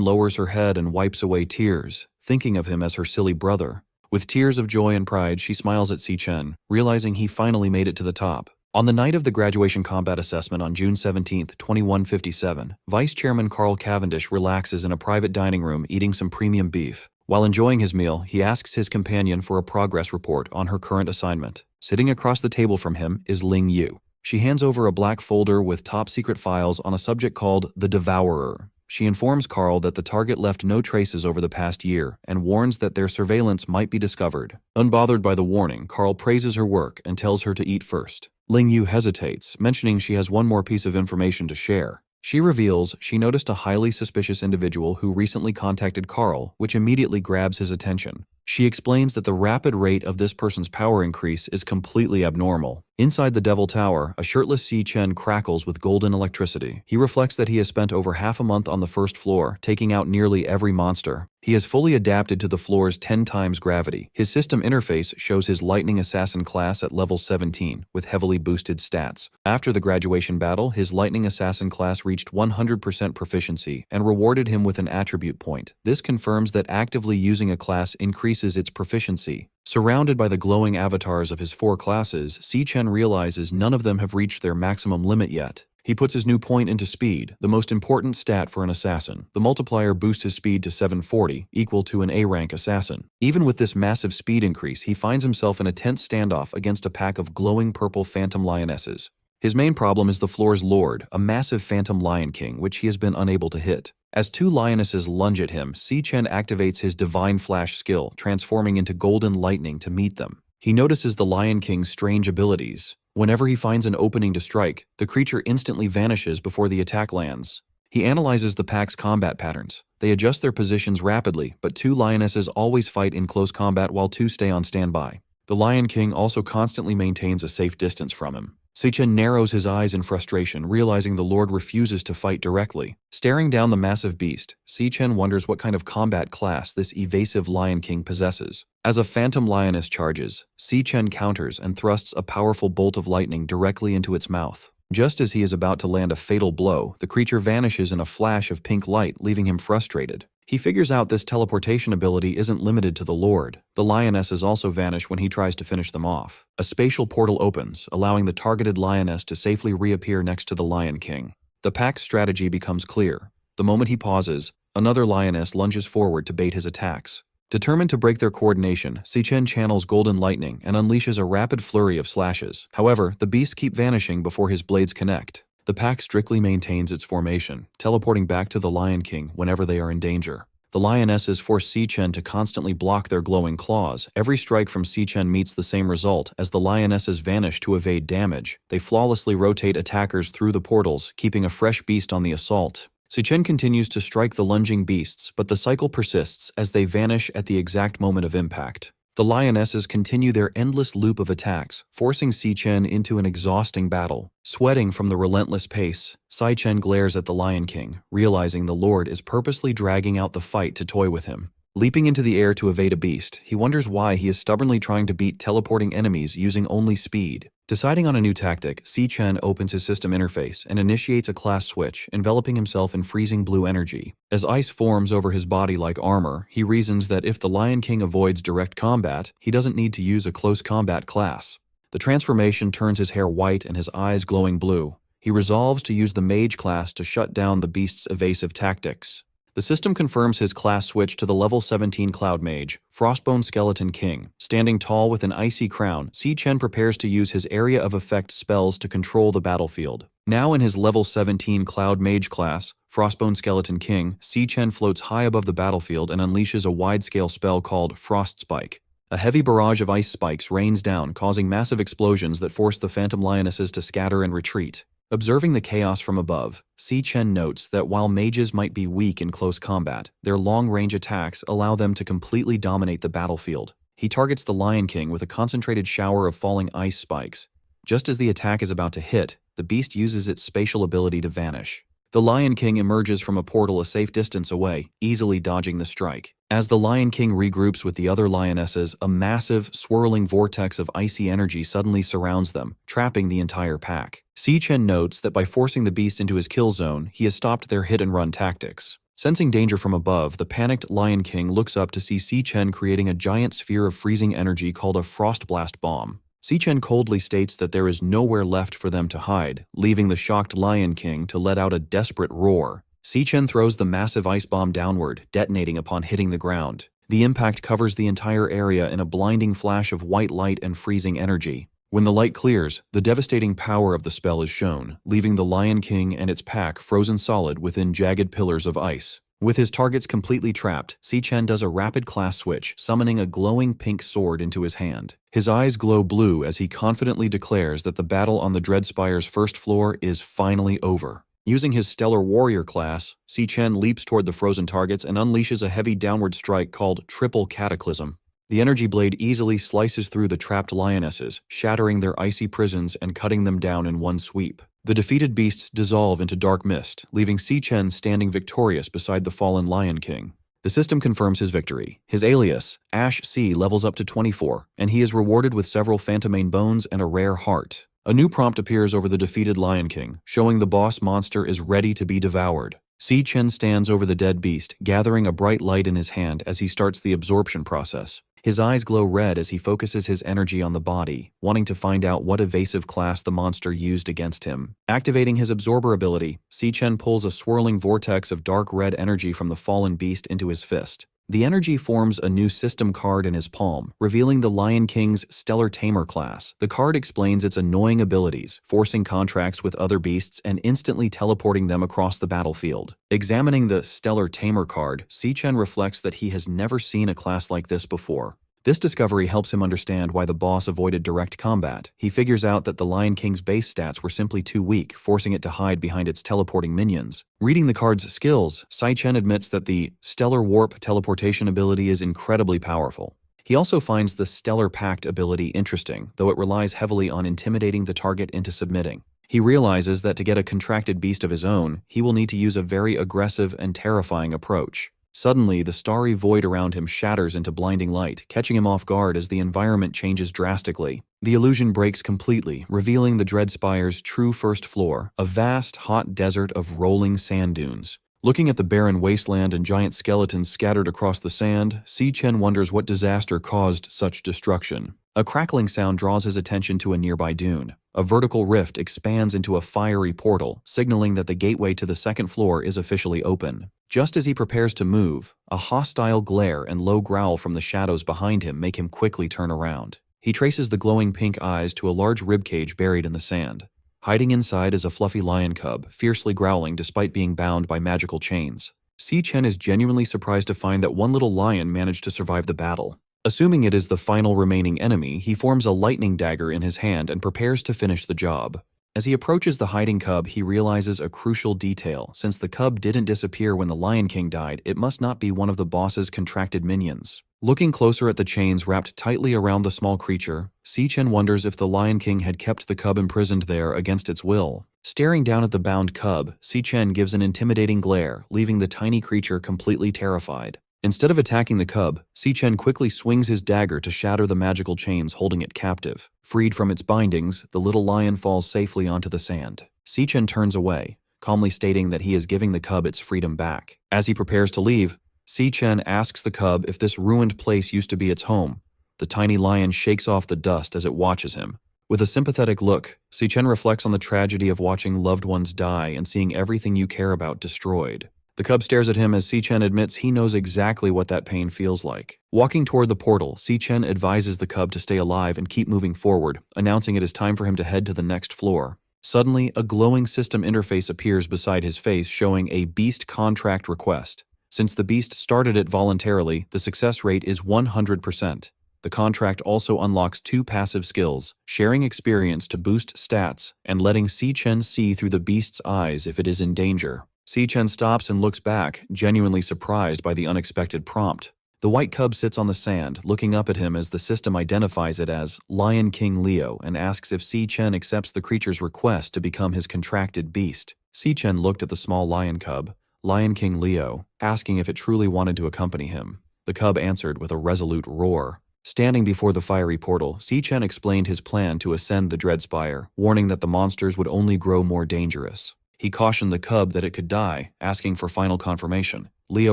lowers her head and wipes away tears, thinking of him as her silly brother. With tears of joy and pride, she smiles at Si-chen, realizing he finally made it to the top. On the night of the graduation combat assessment on June 17, 2157, Vice Chairman Carl Cavendish relaxes in a private dining room eating some premium beef. While enjoying his meal, he asks his companion for a progress report on her current assignment. Sitting across the table from him is Ling Yu. She hands over a black folder with top-secret files on a subject called the Devourer. She informs Carl that the target left no traces over the past year and warns that their surveillance might be discovered. Unbothered by the warning, Carl praises her work and tells her to eat first. Ling Yu hesitates, mentioning she has one more piece of information to share. She reveals she noticed a highly suspicious individual who recently contacted Carl, which immediately grabs his attention. She explains that the rapid rate of this person's power increase is completely abnormal. Inside the Devil Tower, a shirtless Si-chen crackles with golden electricity. He reflects that he has spent over half a month on the first floor, taking out nearly every monster. He has fully adapted to the floor's 10 times gravity. His system interface shows his Lightning Assassin class at level 17, with heavily boosted stats. After the graduation battle, his Lightning Assassin class reached 100% proficiency and rewarded him with an attribute point. This confirms that actively using a class increases its proficiency. Surrounded by the glowing avatars of his 4 classes, Si-chen realizes none of them have reached their maximum limit yet. He puts his new point into speed, the most important stat for an assassin. The multiplier boosts his speed to 740, equal to an A-rank assassin. Even with this massive speed increase, he finds himself in a tense standoff against a pack of glowing purple phantom lionesses. His main problem is the floor's lord, a massive phantom lion king, which he has been unable to hit. As 2 lionesses lunge at him, Si-chen activates his Divine Flash skill, transforming into golden lightning to meet them. He notices the Lion King's strange abilities. Whenever he finds an opening to strike, the creature instantly vanishes before the attack lands. He analyzes the pack's combat patterns. They adjust their positions rapidly, but 2 lionesses always fight in close combat while 2 stay on standby. The Lion King also constantly maintains a safe distance from him. Si-chen narrows his eyes in frustration, realizing the Lord refuses to fight directly. Staring down the massive beast, Si-chen wonders what kind of combat class this evasive Lion King possesses. As a phantom lioness charges, Si-chen counters and thrusts a powerful bolt of lightning directly into its mouth. Just as he is about to land a fatal blow, the creature vanishes in a flash of pink light, leaving him frustrated. He figures out this teleportation ability isn't limited to the Lord. The lionesses also vanish when he tries to finish them off. A spatial portal opens, allowing the targeted lioness to safely reappear next to the Lion King. The pack's strategy becomes clear. The moment he pauses, another lioness lunges forward to bait his attacks. Determined to break their coordination, Si-chen channels Golden Lightning and unleashes a rapid flurry of slashes. However, the beasts keep vanishing before his blades connect. The pack strictly maintains its formation, teleporting back to the Lion King whenever they are in danger. The lionesses force Si-chen to constantly block their glowing claws. Every strike from Si-chen meets the same result, as the lionesses vanish to evade damage. They flawlessly rotate attackers through the portals, keeping a fresh beast on the assault. Si-chen continues to strike the lunging beasts, but the cycle persists as they vanish at the exact moment of impact. The lionesses continue their endless loop of attacks, forcing Si-chen into an exhausting battle. Sweating from the relentless pace, Si-chen glares at the Lion King, realizing the Lord is purposely dragging out the fight to toy with him. Leaping into the air to evade a beast, he wonders why he is stubbornly trying to beat teleporting enemies using only speed. Deciding on a new tactic, Si-chen opens his system interface and initiates a class switch, enveloping himself in freezing blue energy. As ice forms over his body like armor, he reasons that if the Lion King avoids direct combat, he doesn't need to use a close combat class. The transformation turns his hair white and his eyes glowing blue. He resolves to use the mage class to shut down the beast's evasive tactics. The system confirms his class switch to the level 17 Cloud Mage, Frostbone Skeleton King. Standing tall with an icy crown, Si Chen prepares to use his area of effect spells to control the battlefield. Now in his level 17 Cloud Mage class, Frostbone Skeleton King, Si Chen floats high above the battlefield and unleashes a wide-scale spell called Frost Spike. A heavy barrage of ice spikes rains down, causing massive explosions that force the Phantom Lionesses to scatter and retreat. Observing the chaos from above, Si Chen notes that while mages might be weak in close combat, their long-range attacks allow them to completely dominate the battlefield. He targets the Lion King with a concentrated shower of falling ice spikes. Just as the attack is about to hit, the beast uses its spatial ability to vanish. The Lion King emerges from a portal a safe distance away, easily dodging the strike. As the Lion King regroups with the other lionesses, a massive, swirling vortex of icy energy suddenly surrounds them, trapping the entire pack. Si Chen notes that by forcing the beast into his kill zone, he has stopped their hit-and-run tactics. Sensing danger from above, the panicked Lion King looks up to see Si Chen creating a giant sphere of freezing energy called a Frost Blast Bomb. Si Chen coldly states that there is nowhere left for them to hide, leaving the shocked Lion King to let out a desperate roar. Si Chen throws the massive ice bomb downward, detonating upon hitting the ground. The impact covers the entire area in a blinding flash of white light and freezing energy. When the light clears, the devastating power of the spell is shown, leaving the Lion King and its pack frozen solid within jagged pillars of ice. With his targets completely trapped, Si Chen does a rapid class switch, summoning a glowing pink sword into his hand. His eyes glow blue as he confidently declares that the battle on the Dreadspire's first floor is finally over. Using his Stellar Warrior class, Si Chen leaps toward the frozen targets and unleashes a heavy downward strike called Triple Cataclysm. The energy blade easily slices through the trapped lionesses, shattering their icy prisons and cutting them down in one sweep. The defeated beasts dissolve into dark mist, leaving Si Chen standing victorious beside the fallen Lion King. The system confirms his victory. His alias, Ash C, levels up to 24, and he is rewarded with several Phantomane bones and a rare heart. A new prompt appears over the defeated Lion King, showing the boss monster is ready to be devoured. Si Chen stands over the dead beast, gathering a bright light in his hand as he starts the absorption process. His eyes glow red as he focuses his energy on the body, wanting to find out what evasive class the monster used against him. Activating his absorber ability, Si Chen pulls a swirling vortex of dark red energy from the fallen beast into his fist. The energy forms a new system card in his palm, revealing the Lion King's Stellar Tamer class. The card explains its annoying abilities, forcing contracts with other beasts and instantly teleporting them across the battlefield. Examining the Stellar Tamer card, Si Chen reflects that he has never seen a class like this before. This discovery helps him understand why the boss avoided direct combat. He figures out that the Lion King's base stats were simply too weak, forcing it to hide behind its teleporting minions. Reading the card's skills, Si Chen admits that the Stellar Warp teleportation ability is incredibly powerful. He also finds the Stellar Pact ability interesting, though it relies heavily on intimidating the target into submitting. He realizes that to get a contracted beast of his own, he will need to use a very aggressive and terrifying approach. Suddenly, the starry void around him shatters into blinding light, catching him off guard as the environment changes drastically. The illusion breaks completely, revealing the Dreadspire's true first floor, a vast, hot desert of rolling sand dunes. Looking at the barren wasteland and giant skeletons scattered across the sand, Si Chen wonders what disaster caused such destruction. A crackling sound draws his attention to a nearby dune. A vertical rift expands into a fiery portal, signaling that the gateway to the second floor is officially open. Just as he prepares to move, a hostile glare and low growl from the shadows behind him make him quickly turn around. He traces the glowing pink eyes to a large ribcage buried in the sand. Hiding inside is a fluffy lion cub, fiercely growling despite being bound by magical chains. Si Chen is genuinely surprised to find that one little lion managed to survive the battle. Assuming it is the final remaining enemy, he forms a lightning dagger in his hand and prepares to finish the job. As he approaches the hiding cub, he realizes a crucial detail. Since the cub didn't disappear when the Lion King died, it must not be one of the boss's contracted minions. Looking closer at the chains wrapped tightly around the small creature, Si Chen wonders if the Lion King had kept the cub imprisoned there against its will. Staring down at the bound cub, Si Chen gives an intimidating glare, leaving the tiny creature completely terrified. Instead of attacking the cub, Si Chen quickly swings his dagger to shatter the magical chains holding it captive. Freed from its bindings, the little lion falls safely onto the sand. Si Chen turns away, calmly stating that he is giving the cub its freedom back. As he prepares to leave, Si Chen asks the cub if this ruined place used to be its home. The tiny lion shakes off the dust as it watches him. With a sympathetic look, Si Chen reflects on the tragedy of watching loved ones die and seeing everything you care about destroyed. The cub stares at him as Si-Chen admits he knows exactly what that pain feels like. Walking toward the portal, Si-Chen advises the cub to stay alive and keep moving forward, announcing it is time for him to head to the next floor. Suddenly, a glowing system interface appears beside his face showing a beast contract request. Since the beast started it voluntarily, the success rate is 100%. The contract also unlocks 2 passive skills, sharing experience to boost stats, and letting Si-Chen see through the beast's eyes if it is in danger. Si-Chen stops and looks back, genuinely surprised by the unexpected prompt. The white cub sits on the sand, looking up at him as the system identifies it as Lion King Leo and asks if Si-Chen accepts the creature's request to become his contracted beast. Si-Chen looked at the small lion cub, Lion King Leo, asking if it truly wanted to accompany him. The cub answered with a resolute roar. Standing before the fiery portal, Si-Chen explained his plan to ascend the Dread Spire, warning that the monsters would only grow more dangerous. He cautioned the cub that it could die, asking for final confirmation. Leo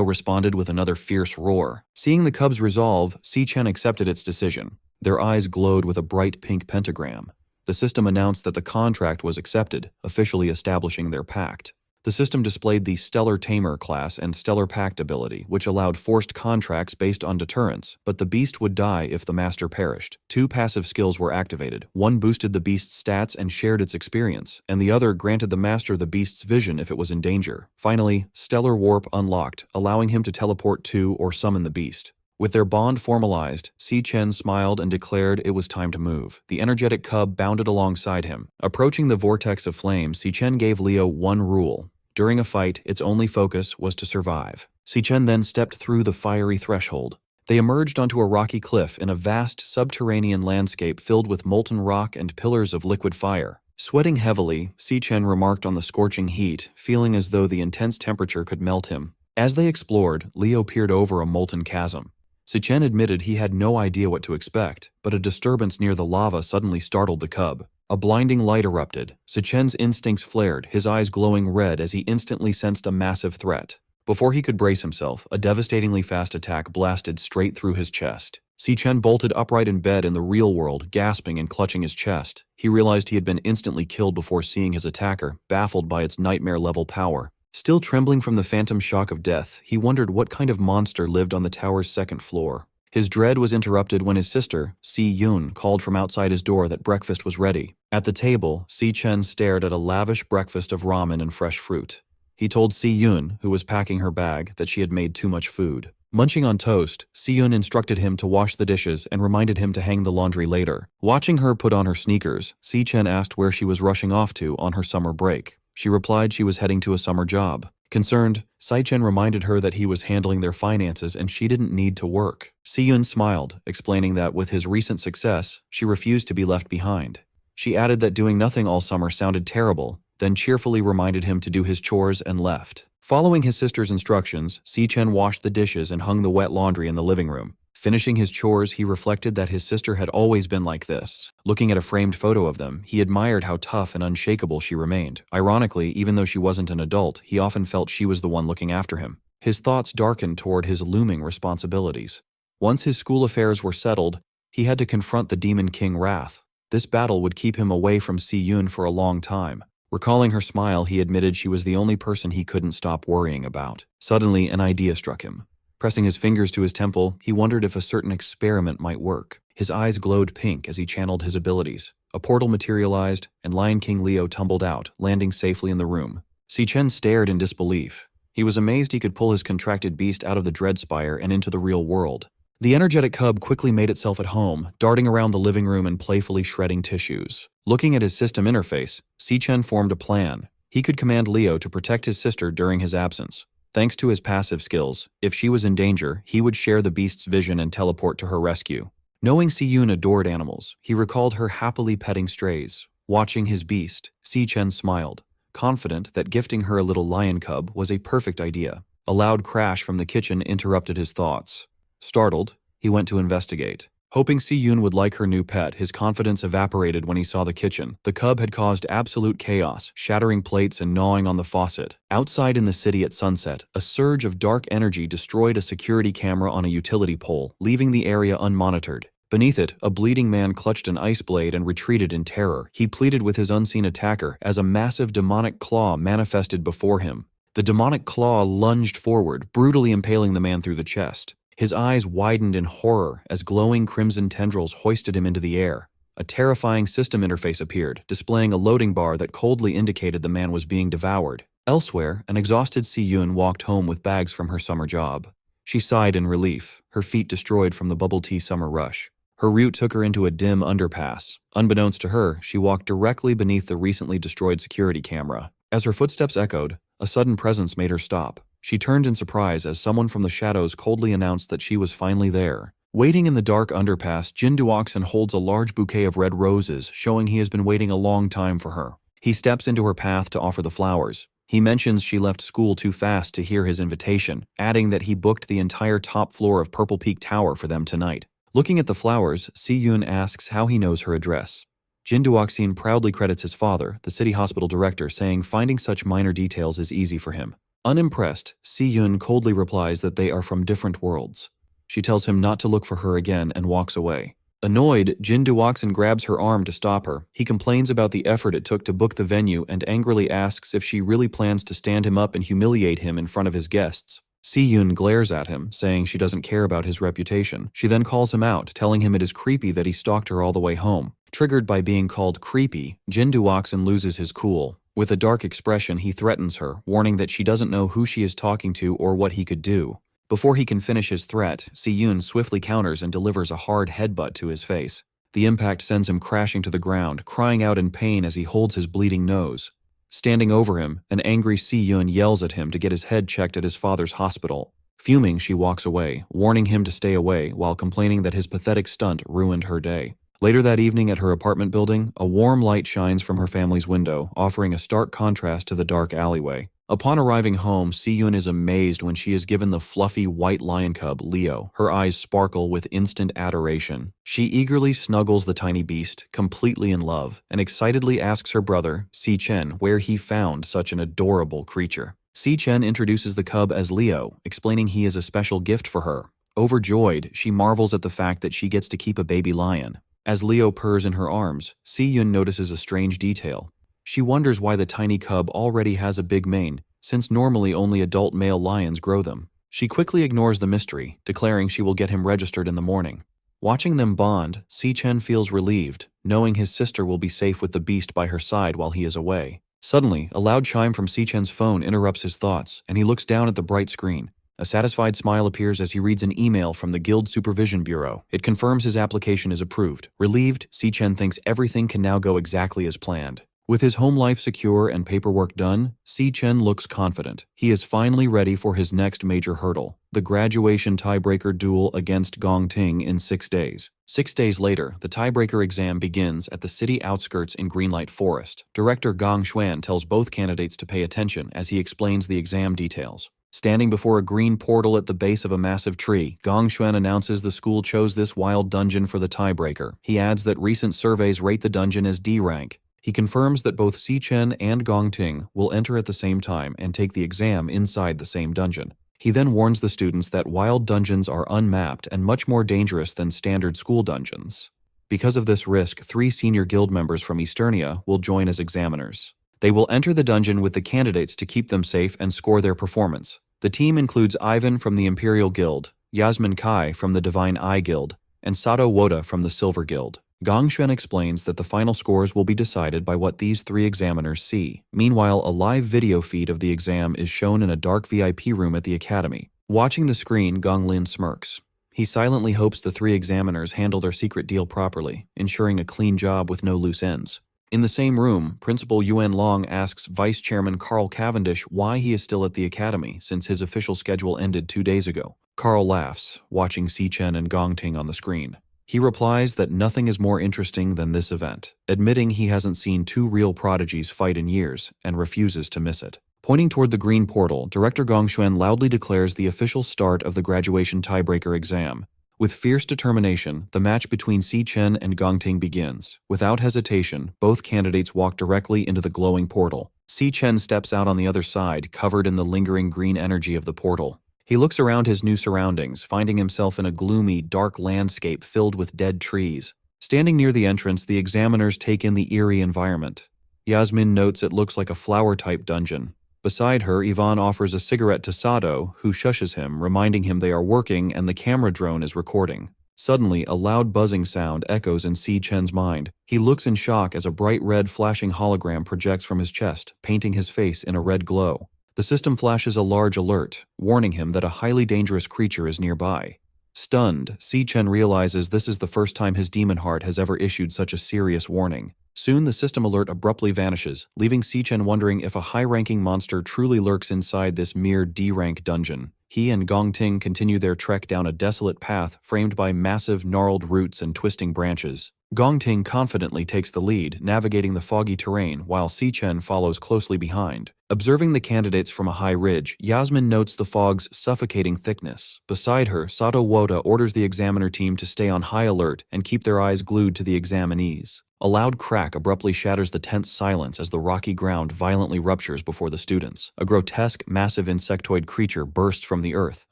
responded with another fierce roar. Seeing the cub's resolve, Si-Chen accepted its decision. Their eyes glowed with a bright pink pentagram. The system announced that the contract was accepted, officially establishing their pact. The system displayed the Stellar Tamer class and Stellar Pact ability, which allowed forced contracts based on deterrence, but the beast would die if the master perished. 2 passive skills were activated. One boosted the beast's stats and shared its experience, and the other granted the master the beast's vision if it was in danger. Finally, Stellar Warp unlocked, allowing him to teleport to or summon the beast. With their bond formalized, Si-Chen smiled and declared it was time to move. The energetic cub bounded alongside him. Approaching the vortex of flame, Si-Chen gave Leo one rule. During a fight, its only focus was to survive. Si-Chen then stepped through the fiery threshold. They emerged onto a rocky cliff in a vast subterranean landscape filled with molten rock and pillars of liquid fire. Sweating heavily, Si-Chen remarked on the scorching heat, feeling as though the intense temperature could melt him. As they explored, Leo peered over a molten chasm. Si-Chen admitted he had no idea what to expect, but a disturbance near the lava suddenly startled the cub. A blinding light erupted. Si-Chen's instincts flared, his eyes glowing red as he instantly sensed a massive threat. Before he could brace himself, a devastatingly fast attack blasted straight through his chest. Si-Chen bolted upright in bed in the real world, gasping and clutching his chest. He realized he had been instantly killed before seeing his attacker, baffled by its nightmare-level power. Still trembling from the phantom shock of death, he wondered what kind of monster lived on the tower's 2nd floor. His dread was interrupted when his sister, Si-Yun, called from outside his door that breakfast was ready. At the table, Si-Chen stared at a lavish breakfast of ramen and fresh fruit. He told Si-Yun, who was packing her bag, that she had made too much food. Munching on toast, Si-Yun instructed him to wash the dishes and reminded him to hang the laundry later. Watching her put on her sneakers, Si-Chen asked where she was rushing off to on her summer break. She replied she was heading to a summer job. Concerned, Si-Chen reminded her that he was handling their finances and she didn't need to work. Si-Yun smiled, explaining that with his recent success, she refused to be left behind. She added that doing nothing all summer sounded terrible, then cheerfully reminded him to do his chores and left. Following his sister's instructions, Si-Chen washed the dishes and hung the wet laundry in the living room. Finishing his chores, he reflected that his sister had always been like this. Looking at a framed photo of them, he admired how tough and unshakable she remained. Ironically, even though she wasn't an adult, he often felt she was the one looking after him. His thoughts darkened toward his looming responsibilities. Once his school affairs were settled, he had to confront the Demon King Wrath. This battle would keep him away from Si-Yun for a long time. Recalling her smile, he admitted she was the only person he couldn't stop worrying about. Suddenly, an idea struck him. Pressing his fingers to his temple, he wondered if a certain experiment might work. His eyes glowed pink as he channeled his abilities. A portal materialized, and Lion King Leo tumbled out, landing safely in the room. Si-Chen stared in disbelief. He was amazed he could pull his contracted beast out of the Dread Spire and into the real world. The energetic cub quickly made itself at home, darting around the living room and playfully shredding tissues. Looking at his system interface, Si-Chen formed a plan. He could command Leo to protect his sister during his absence. Thanks to his passive skills, if she was in danger, he would share the beast's vision and teleport to her rescue. Knowing Si-Yun adored animals, he recalled her happily petting strays. Watching his beast, Si-Chen smiled, confident that gifting her a little lion cub was a perfect idea. A loud crash from the kitchen interrupted his thoughts. Startled, he went to investigate. Hoping Si-Yun would like her new pet, his confidence evaporated when he saw the kitchen. The cub had caused absolute chaos, shattering plates and gnawing on the faucet. Outside in the city at sunset, a surge of dark energy destroyed a security camera on a utility pole, leaving the area unmonitored. Beneath it, a bleeding man clutched an ice blade and retreated in terror. He pleaded with his unseen attacker as a massive demonic claw manifested before him. The demonic claw lunged forward, brutally impaling the man through the chest. His eyes widened in horror as glowing crimson tendrils hoisted him into the air. A terrifying system interface appeared, displaying a loading bar that coldly indicated the man was being devoured. Elsewhere, an exhausted Si-Yun walked home with bags from her summer job. She sighed in relief, her feet destroyed from the bubble tea summer rush. Her route took her into a dim underpass. Unbeknownst to her, she walked directly beneath the recently destroyed security camera. As her footsteps echoed, a sudden presence made her stop. She turned in surprise as someone from the shadows coldly announced that she was finally there. Waiting in the dark underpass, Jin Duoxin holds a large bouquet of red roses, showing he has been waiting a long time for her. He steps into her path to offer the flowers. He mentions she left school too fast to hear his invitation, adding that he booked the entire top floor of Purple Peak Tower for them tonight. Looking at the flowers, Si-Yun asks how he knows her address. Jin Duoxin proudly credits his father, the city hospital director, saying finding such minor details is easy for him. Unimpressed, Si-Yun coldly replies that they are from different worlds. She tells him not to look for her again and walks away. Annoyed, Jin Duoxin grabs her arm to stop her. He complains about the effort it took to book the venue and angrily asks if she really plans to stand him up and humiliate him in front of his guests. Si-Yun glares at him, saying she doesn't care about his reputation. She then calls him out, telling him it is creepy that he stalked her all the way home. Triggered by being called creepy, Jin Duoxin loses his cool. With a dark expression, he threatens her, warning that she doesn't know who she is talking to or what he could do. Before he can finish his threat, Si-Yun swiftly counters and delivers a hard headbutt to his face. The impact sends him crashing to the ground, crying out in pain as he holds his bleeding nose. Standing over him, an angry Si-Yun yells at him to get his head checked at his father's hospital. Fuming, she walks away, warning him to stay away while complaining that his pathetic stunt ruined her day. Later that evening at her apartment building, a warm light shines from her family's window, offering a stark contrast to the dark alleyway. Upon arriving home, Si-Yun is amazed when she is given the fluffy white lion cub, Leo. Her eyes sparkle with instant adoration. She eagerly snuggles the tiny beast, completely in love, and excitedly asks her brother, Si-Chen, where he found such an adorable creature. Si-Chen introduces the cub as Leo, explaining he is a special gift for her. Overjoyed, she marvels at the fact that she gets to keep a baby lion. As Leo purrs in her arms, Si-Yun notices a strange detail. She wonders why the tiny cub already has a big mane, since normally only adult male lions grow them. She quickly ignores the mystery, declaring she will get him registered in the morning. Watching them bond, Si-Chen feels relieved, knowing his sister will be safe with the beast by her side while he is away. Suddenly, a loud chime from Si-Chen's phone interrupts his thoughts, and he looks down at the bright screen. A satisfied smile appears as he reads an email from the Guild Supervision Bureau. It confirms his application is approved. Relieved, Si-Chen thinks everything can now go exactly as planned. With his home life secure and paperwork done, Si-Chen looks confident. He is finally ready for his next major hurdle, the graduation tiebreaker duel against Gong Ting in 6 days. 6 days later, the tiebreaker exam begins at the city outskirts in Greenlight Forest. Director Gong Xuan tells both candidates to pay attention as he explains the exam details. Standing before a green portal at the base of a massive tree, Gong Xuan announces the school chose this wild dungeon for the tiebreaker. He adds that recent surveys rate the dungeon as D rank. He confirms that both Si-Chen and Gong Ting will enter at the same time and take the exam inside the same dungeon. He then warns the students that wild dungeons are unmapped and much more dangerous than standard school dungeons. Because of this risk, 3 senior guild members from Easternia will join as examiners. They will enter the dungeon with the candidates to keep them safe and score their performance. The team includes Ivan from the Imperial Guild, Yasmin Kai from the Divine Eye Guild, and Sato Woda from the Silver Guild. Gong Xuan explains that the final scores will be decided by what these 3 examiners see. Meanwhile, a live video feed of the exam is shown in a dark VIP room at the academy. Watching the screen, Gong Lin smirks. He silently hopes the 3 examiners handle their secret deal properly, ensuring a clean job with no loose ends. In the same room, Principal Yuan Long asks Vice Chairman Carl Cavendish why he is still at the academy since his official schedule ended 2 days ago. Carl laughs, watching Si-Chen and Gong Ting on the screen. He replies that nothing is more interesting than this event, admitting he hasn't seen 2 real prodigies fight in years and refuses to miss it. Pointing toward the green portal, Director Gong Xuan loudly declares the official start of the graduation tiebreaker exam. With fierce determination, the match between Si-Chen and Gong Ting begins. Without hesitation, both candidates walk directly into the glowing portal. Si-Chen steps out on the other side, covered in the lingering green energy of the portal. He looks around his new surroundings, finding himself in a gloomy, dark landscape filled with dead trees. Standing near the entrance, the examiners take in the eerie environment. Yasmin notes it looks like a flower-type dungeon. Beside her, Yvonne offers a cigarette to Sato, who shushes him, reminding him they are working and the camera drone is recording. Suddenly, a loud buzzing sound echoes in Si Chen's mind. He looks in shock as a bright red flashing hologram projects from his chest, painting his face in a red glow. The system flashes a large alert, warning him that a highly dangerous creature is nearby. Stunned, Si Chen realizes this is the first time his demon heart has ever issued such a serious warning. Soon the system alert abruptly vanishes, leaving Si Chen wondering if a high-ranking monster truly lurks inside this mere D-rank dungeon. He and Gong Ting continue their trek down a desolate path framed by massive, gnarled roots and twisting branches. Gong Ting confidently takes the lead, navigating the foggy terrain, while Si Chen follows closely behind. Observing the candidates from a high ridge, Yasmin notes the fog's suffocating thickness. Beside her, Sato Woda orders the examiner team to stay on high alert and keep their eyes glued to the examinees. A loud crack abruptly shatters the tense silence as the rocky ground violently ruptures before the students. A grotesque, massive insectoid creature bursts from the earth,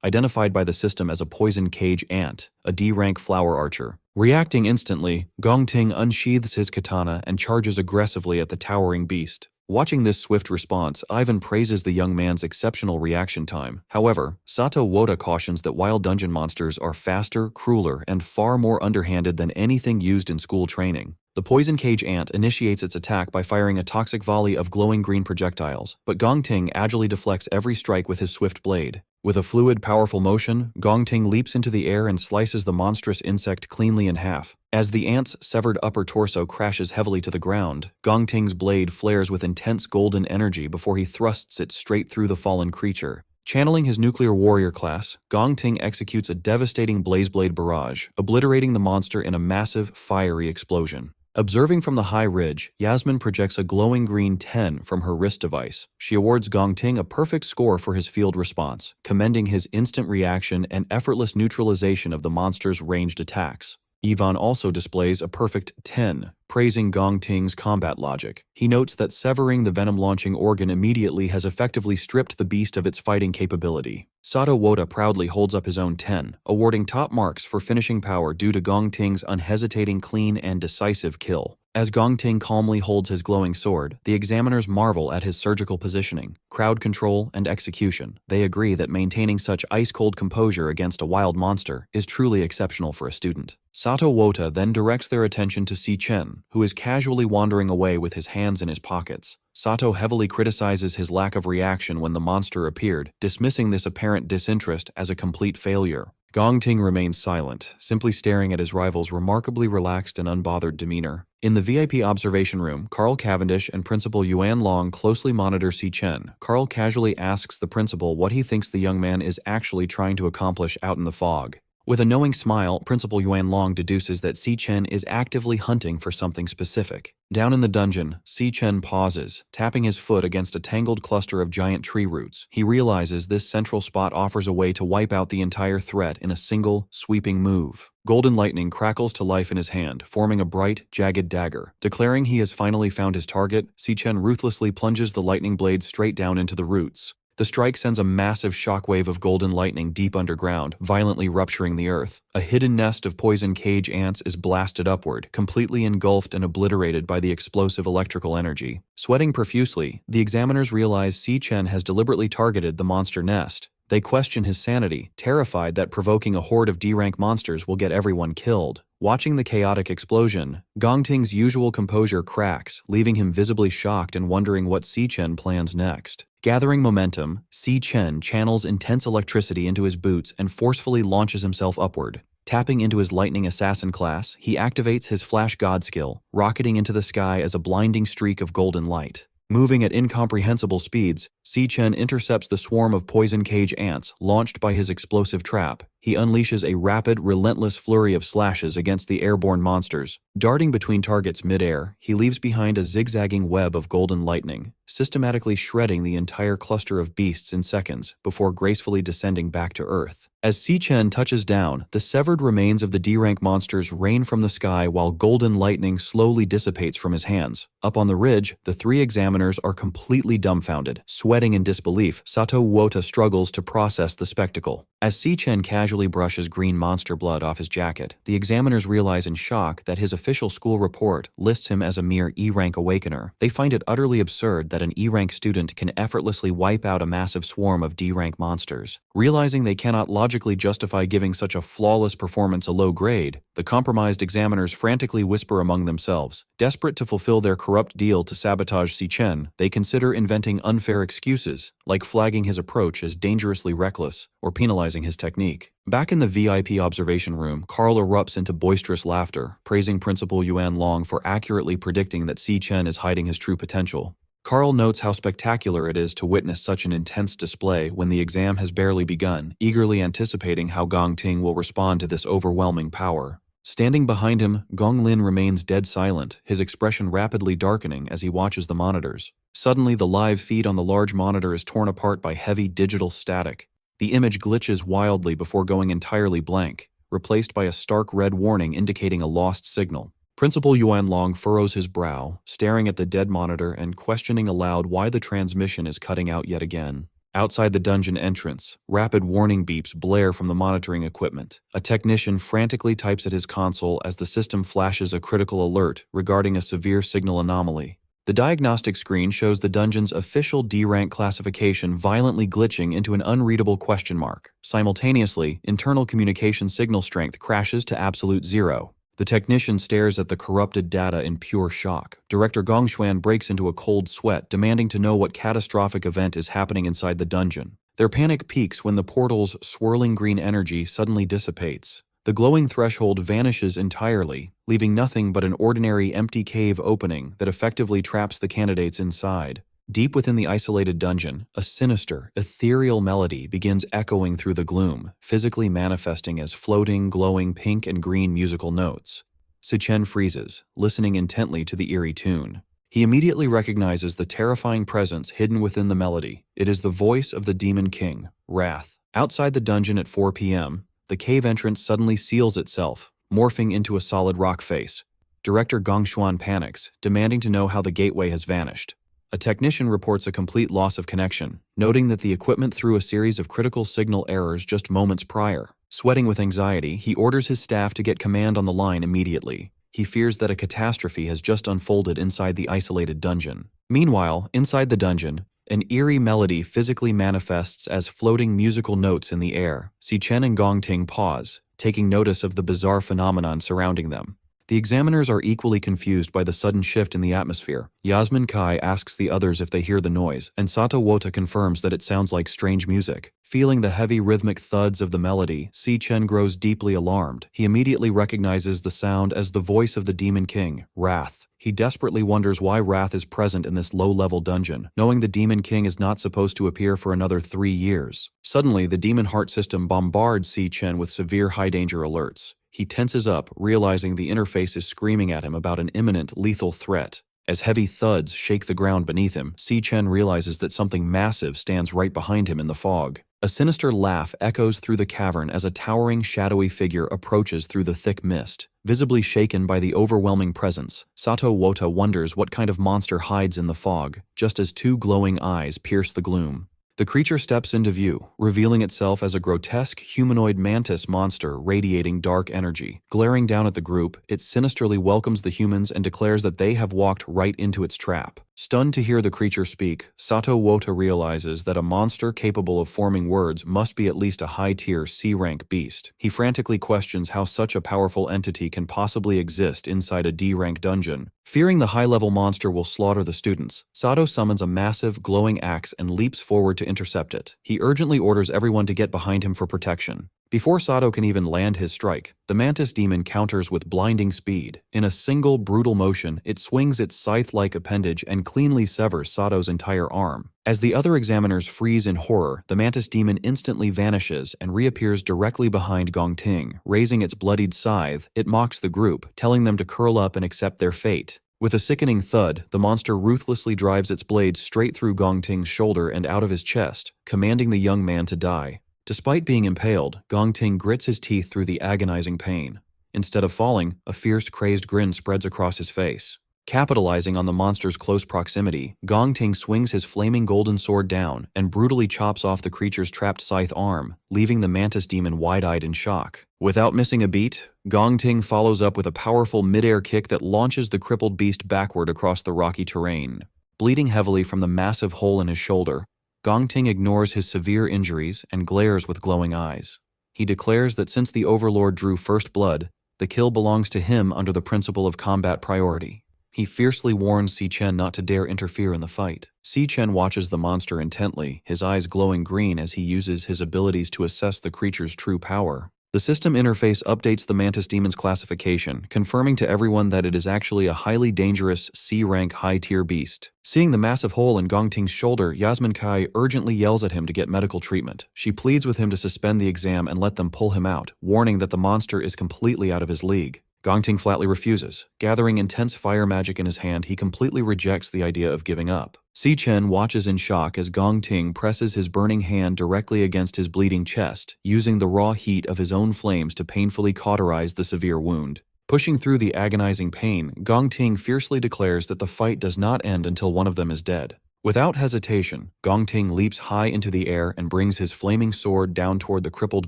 identified by the system as a poison cage ant, a D-rank flower archer. Reacting instantly, Gong Ting unsheathes his katana and charges aggressively at the towering beast. Watching this swift response, Ivan praises the young man's exceptional reaction time. However, Sato Woda cautions that wild dungeon monsters are faster, crueler, and far more underhanded than anything used in school training. The poison cage ant initiates its attack by firing a toxic volley of glowing green projectiles, but Gong Ting agilely deflects every strike with his swift blade. With a fluid, powerful motion, Gong Ting leaps into the air and slices the monstrous insect cleanly in half. As the ant's severed upper torso crashes heavily to the ground, Gong Ting's blade flares with intense golden energy before he thrusts it straight through the fallen creature. Channeling his nuclear warrior class, Gong Ting executes a devastating blazeblade barrage, obliterating the monster in a massive, fiery explosion. Observing from the high ridge, Yasmin projects a glowing green 10 from her wrist device. She awards Gong Ting a perfect score for his field response, commending his instant reaction and effortless neutralization of the monster's ranged attacks. Yvonne also displays a perfect 10, praising Gong Ting's combat logic. He notes that severing the venom-launching organ immediately has effectively stripped the beast of its fighting capability. Sato Woda proudly holds up his own 10, awarding top marks for finishing power due to Gong Ting's unhesitating, clean, and decisive kill. As Gong Ting calmly holds his glowing sword, the examiners marvel at his surgical positioning, crowd control, and execution. They agree that maintaining such ice-cold composure against a wild monster is truly exceptional for a student. Sato Woda then directs their attention to Si Chen, who is casually wandering away with his hands in his pockets. Sato heavily criticizes his lack of reaction when the monster appeared, dismissing this apparent disinterest as a complete failure. Gong Ting remains silent, simply staring at his rival's remarkably relaxed and unbothered demeanor. In the VIP observation room, Carl Cavendish and Principal Yuan Long closely monitor Si Chen. Carl casually asks the principal what he thinks the young man is actually trying to accomplish out in the fog. With a knowing smile, Principal Yuan Long deduces that Si Chen is actively hunting for something specific. Down in the dungeon, Si Chen pauses, tapping his foot against a tangled cluster of giant tree roots. He realizes this central spot offers a way to wipe out the entire threat in a single, sweeping move. Golden lightning crackles to life in his hand, forming a bright, jagged dagger. Declaring he has finally found his target, Si Chen ruthlessly plunges the lightning blade straight down into the roots. The strike sends a massive shockwave of golden lightning deep underground, violently rupturing the earth. A hidden nest of poison cage ants is blasted upward, completely engulfed and obliterated by the explosive electrical energy. Sweating profusely, the examiners realize Si Chen has deliberately targeted the monster nest. They question his sanity, terrified that provoking a horde of D-rank monsters will get everyone killed. Watching the chaotic explosion, Gong Ting's usual composure cracks, leaving him visibly shocked and wondering what Si Chen plans next. Gathering momentum, Si Chen channels intense electricity into his boots and forcefully launches himself upward. Tapping into his lightning assassin class, he activates his flash god skill, rocketing into the sky as a blinding streak of golden light. Moving at incomprehensible speeds, Si Chen intercepts the swarm of poison cage ants launched by his explosive trap. He unleashes a rapid, relentless flurry of slashes against the airborne monsters. Darting between targets mid-air, he leaves behind a zigzagging web of golden lightning, systematically shredding the entire cluster of beasts in seconds before gracefully descending back to Earth. As Si Chen touches down, the severed remains of the D-rank monsters rain from the sky while golden lightning slowly dissipates from his hands. Up on the ridge, the three examiners are completely dumbfounded. Sweating in disbelief, Sato Woda struggles to process the spectacle. As Si Chen casually casually brushes green monster blood off his jacket. The examiners realize in shock that his official school report lists him as a mere E-rank awakener. They find it utterly absurd that an E-rank student can effortlessly wipe out a massive swarm of D-rank monsters. Realizing they cannot logically justify giving such a flawless performance a low grade, the compromised examiners frantically whisper among themselves. Desperate to fulfill their corrupt deal to sabotage Si Chen, they consider inventing unfair excuses, like flagging his approach as dangerously reckless or penalizing his technique. Back in the VIP observation room, Carl erupts into boisterous laughter, praising Principal Yuan Long for accurately predicting that Si Chen is hiding his true potential. Carl notes how spectacular it is to witness such an intense display when the exam has barely begun, eagerly anticipating how Gong Ting will respond to this overwhelming power. Standing behind him, Gong Lin remains dead silent, his expression rapidly darkening as he watches the monitors. Suddenly, the live feed on the large monitor is torn apart by heavy digital static. The image glitches wildly before going entirely blank, replaced by a stark red warning indicating a lost signal. Principal Yuan Long furrows his brow, staring at the dead monitor and questioning aloud why the transmission is cutting out yet again. Outside the dungeon entrance, rapid warning beeps blare from the monitoring equipment. A technician frantically types at his console as the system flashes a critical alert regarding a severe signal anomaly. The diagnostic screen shows the dungeon's official D-rank classification violently glitching into an unreadable question mark. Simultaneously, internal communication signal strength crashes to absolute zero. The technician stares at the corrupted data in pure shock. Director Gong Xuan breaks into a cold sweat, demanding to know what catastrophic event is happening inside the dungeon. Their panic peaks when the portal's swirling green energy suddenly dissipates. The glowing threshold vanishes entirely, leaving nothing but an ordinary empty cave opening that effectively traps the candidates inside. Deep within the isolated dungeon, a sinister, ethereal melody begins echoing through the gloom, physically manifesting as floating, glowing pink and green musical notes. Si Chen freezes, listening intently to the eerie tune. He immediately recognizes the terrifying presence hidden within the melody. It is the voice of the Demon King, Wrath. Outside the dungeon at 4 p.m., the cave entrance suddenly seals itself, morphing into a solid rock face. Director Gong Xuan panics, demanding to know how the gateway has vanished. A technician reports a complete loss of connection, noting that the equipment threw a series of critical signal errors just moments prior. Sweating with anxiety, he orders his staff to get command on the line immediately. He fears that a catastrophe has just unfolded inside the isolated dungeon. Meanwhile, inside the dungeon, an eerie melody physically manifests as floating musical notes in the air. Si Chen and Gong Ting pause, taking notice of the bizarre phenomenon surrounding them. The examiners are equally confused by the sudden shift in the atmosphere. Yasmin Kai asks the others if they hear the noise, and Sato Wota confirms that it sounds like strange music. Feeling the heavy rhythmic thuds of the melody, Si Chen grows deeply alarmed. He immediately recognizes the sound as the voice of the Demon King, Wrath. He desperately wonders why Wrath is present in this low-level dungeon, knowing the Demon King is not supposed to appear for another 3 years. Suddenly, the Demon Heart system bombards Si Chen with severe high-danger alerts. He tenses up, realizing the interface is screaming at him about an imminent, lethal threat. As heavy thuds shake the ground beneath him, Si Chen realizes that something massive stands right behind him in the fog. A sinister laugh echoes through the cavern as a towering, shadowy figure approaches through the thick mist. Visibly shaken by the overwhelming presence, Sato Wota wonders what kind of monster hides in the fog, just as 2 glowing eyes pierce the gloom. The creature steps into view, revealing itself as a grotesque humanoid mantis monster radiating dark energy. Glaring down at the group, it sinisterly welcomes the humans and declares that they have walked right into its trap. Stunned to hear the creature speak, Sato Wota realizes that a monster capable of forming words must be at least a high-tier C-rank beast. He frantically questions how such a powerful entity can possibly exist inside a D-rank dungeon. Fearing the high-level monster will slaughter the students, Sato summons a massive, glowing axe and leaps forward to intercept it. He urgently orders everyone to get behind him for protection. Before Sato can even land his strike, the mantis demon counters with blinding speed. In a single, brutal motion, it swings its scythe-like appendage and cleanly severs Sato's entire arm. As the other examiners freeze in horror, the mantis demon instantly vanishes and reappears directly behind Gong Ting. Raising its bloodied scythe, it mocks the group, telling them to curl up and accept their fate. With a sickening thud, the monster ruthlessly drives its blade straight through Gong Ting's shoulder and out of his chest, commanding the young man to die. Despite being impaled, Gong Ting grits his teeth through the agonizing pain. Instead of falling, a fierce, crazed grin spreads across his face. Capitalizing on the monster's close proximity, Gong Ting swings his flaming golden sword down and brutally chops off the creature's trapped scythe arm, leaving the mantis demon wide-eyed in shock. Without missing a beat, Gong Ting follows up with a powerful mid-air kick that launches the crippled beast backward across the rocky terrain. Bleeding heavily from the massive hole in his shoulder, Gong Ting ignores his severe injuries and glares with glowing eyes. He declares that since the Overlord drew first blood, the kill belongs to him under the principle of combat priority. He fiercely warns Si Chen not to dare interfere in the fight. Si Chen watches the monster intently, his eyes glowing green as he uses his abilities to assess the creature's true power. The system interface updates the mantis demon's classification, confirming to everyone that it is actually a highly dangerous C-rank high-tier beast. Seeing the massive hole in Gong Ting's shoulder, Yasmin Kai urgently yells at him to get medical treatment. She pleads with him to suspend the exam and let them pull him out, warning that the monster is completely out of his league. Gong Ting flatly refuses. Gathering intense fire magic in his hand, he completely rejects the idea of giving up. Si Chen watches in shock as Gong Ting presses his burning hand directly against his bleeding chest, using the raw heat of his own flames to painfully cauterize the severe wound. Pushing through the agonizing pain, Gong Ting fiercely declares that the fight does not end until one of them is dead. Without hesitation, Gong Ting leaps high into the air and brings his flaming sword down toward the crippled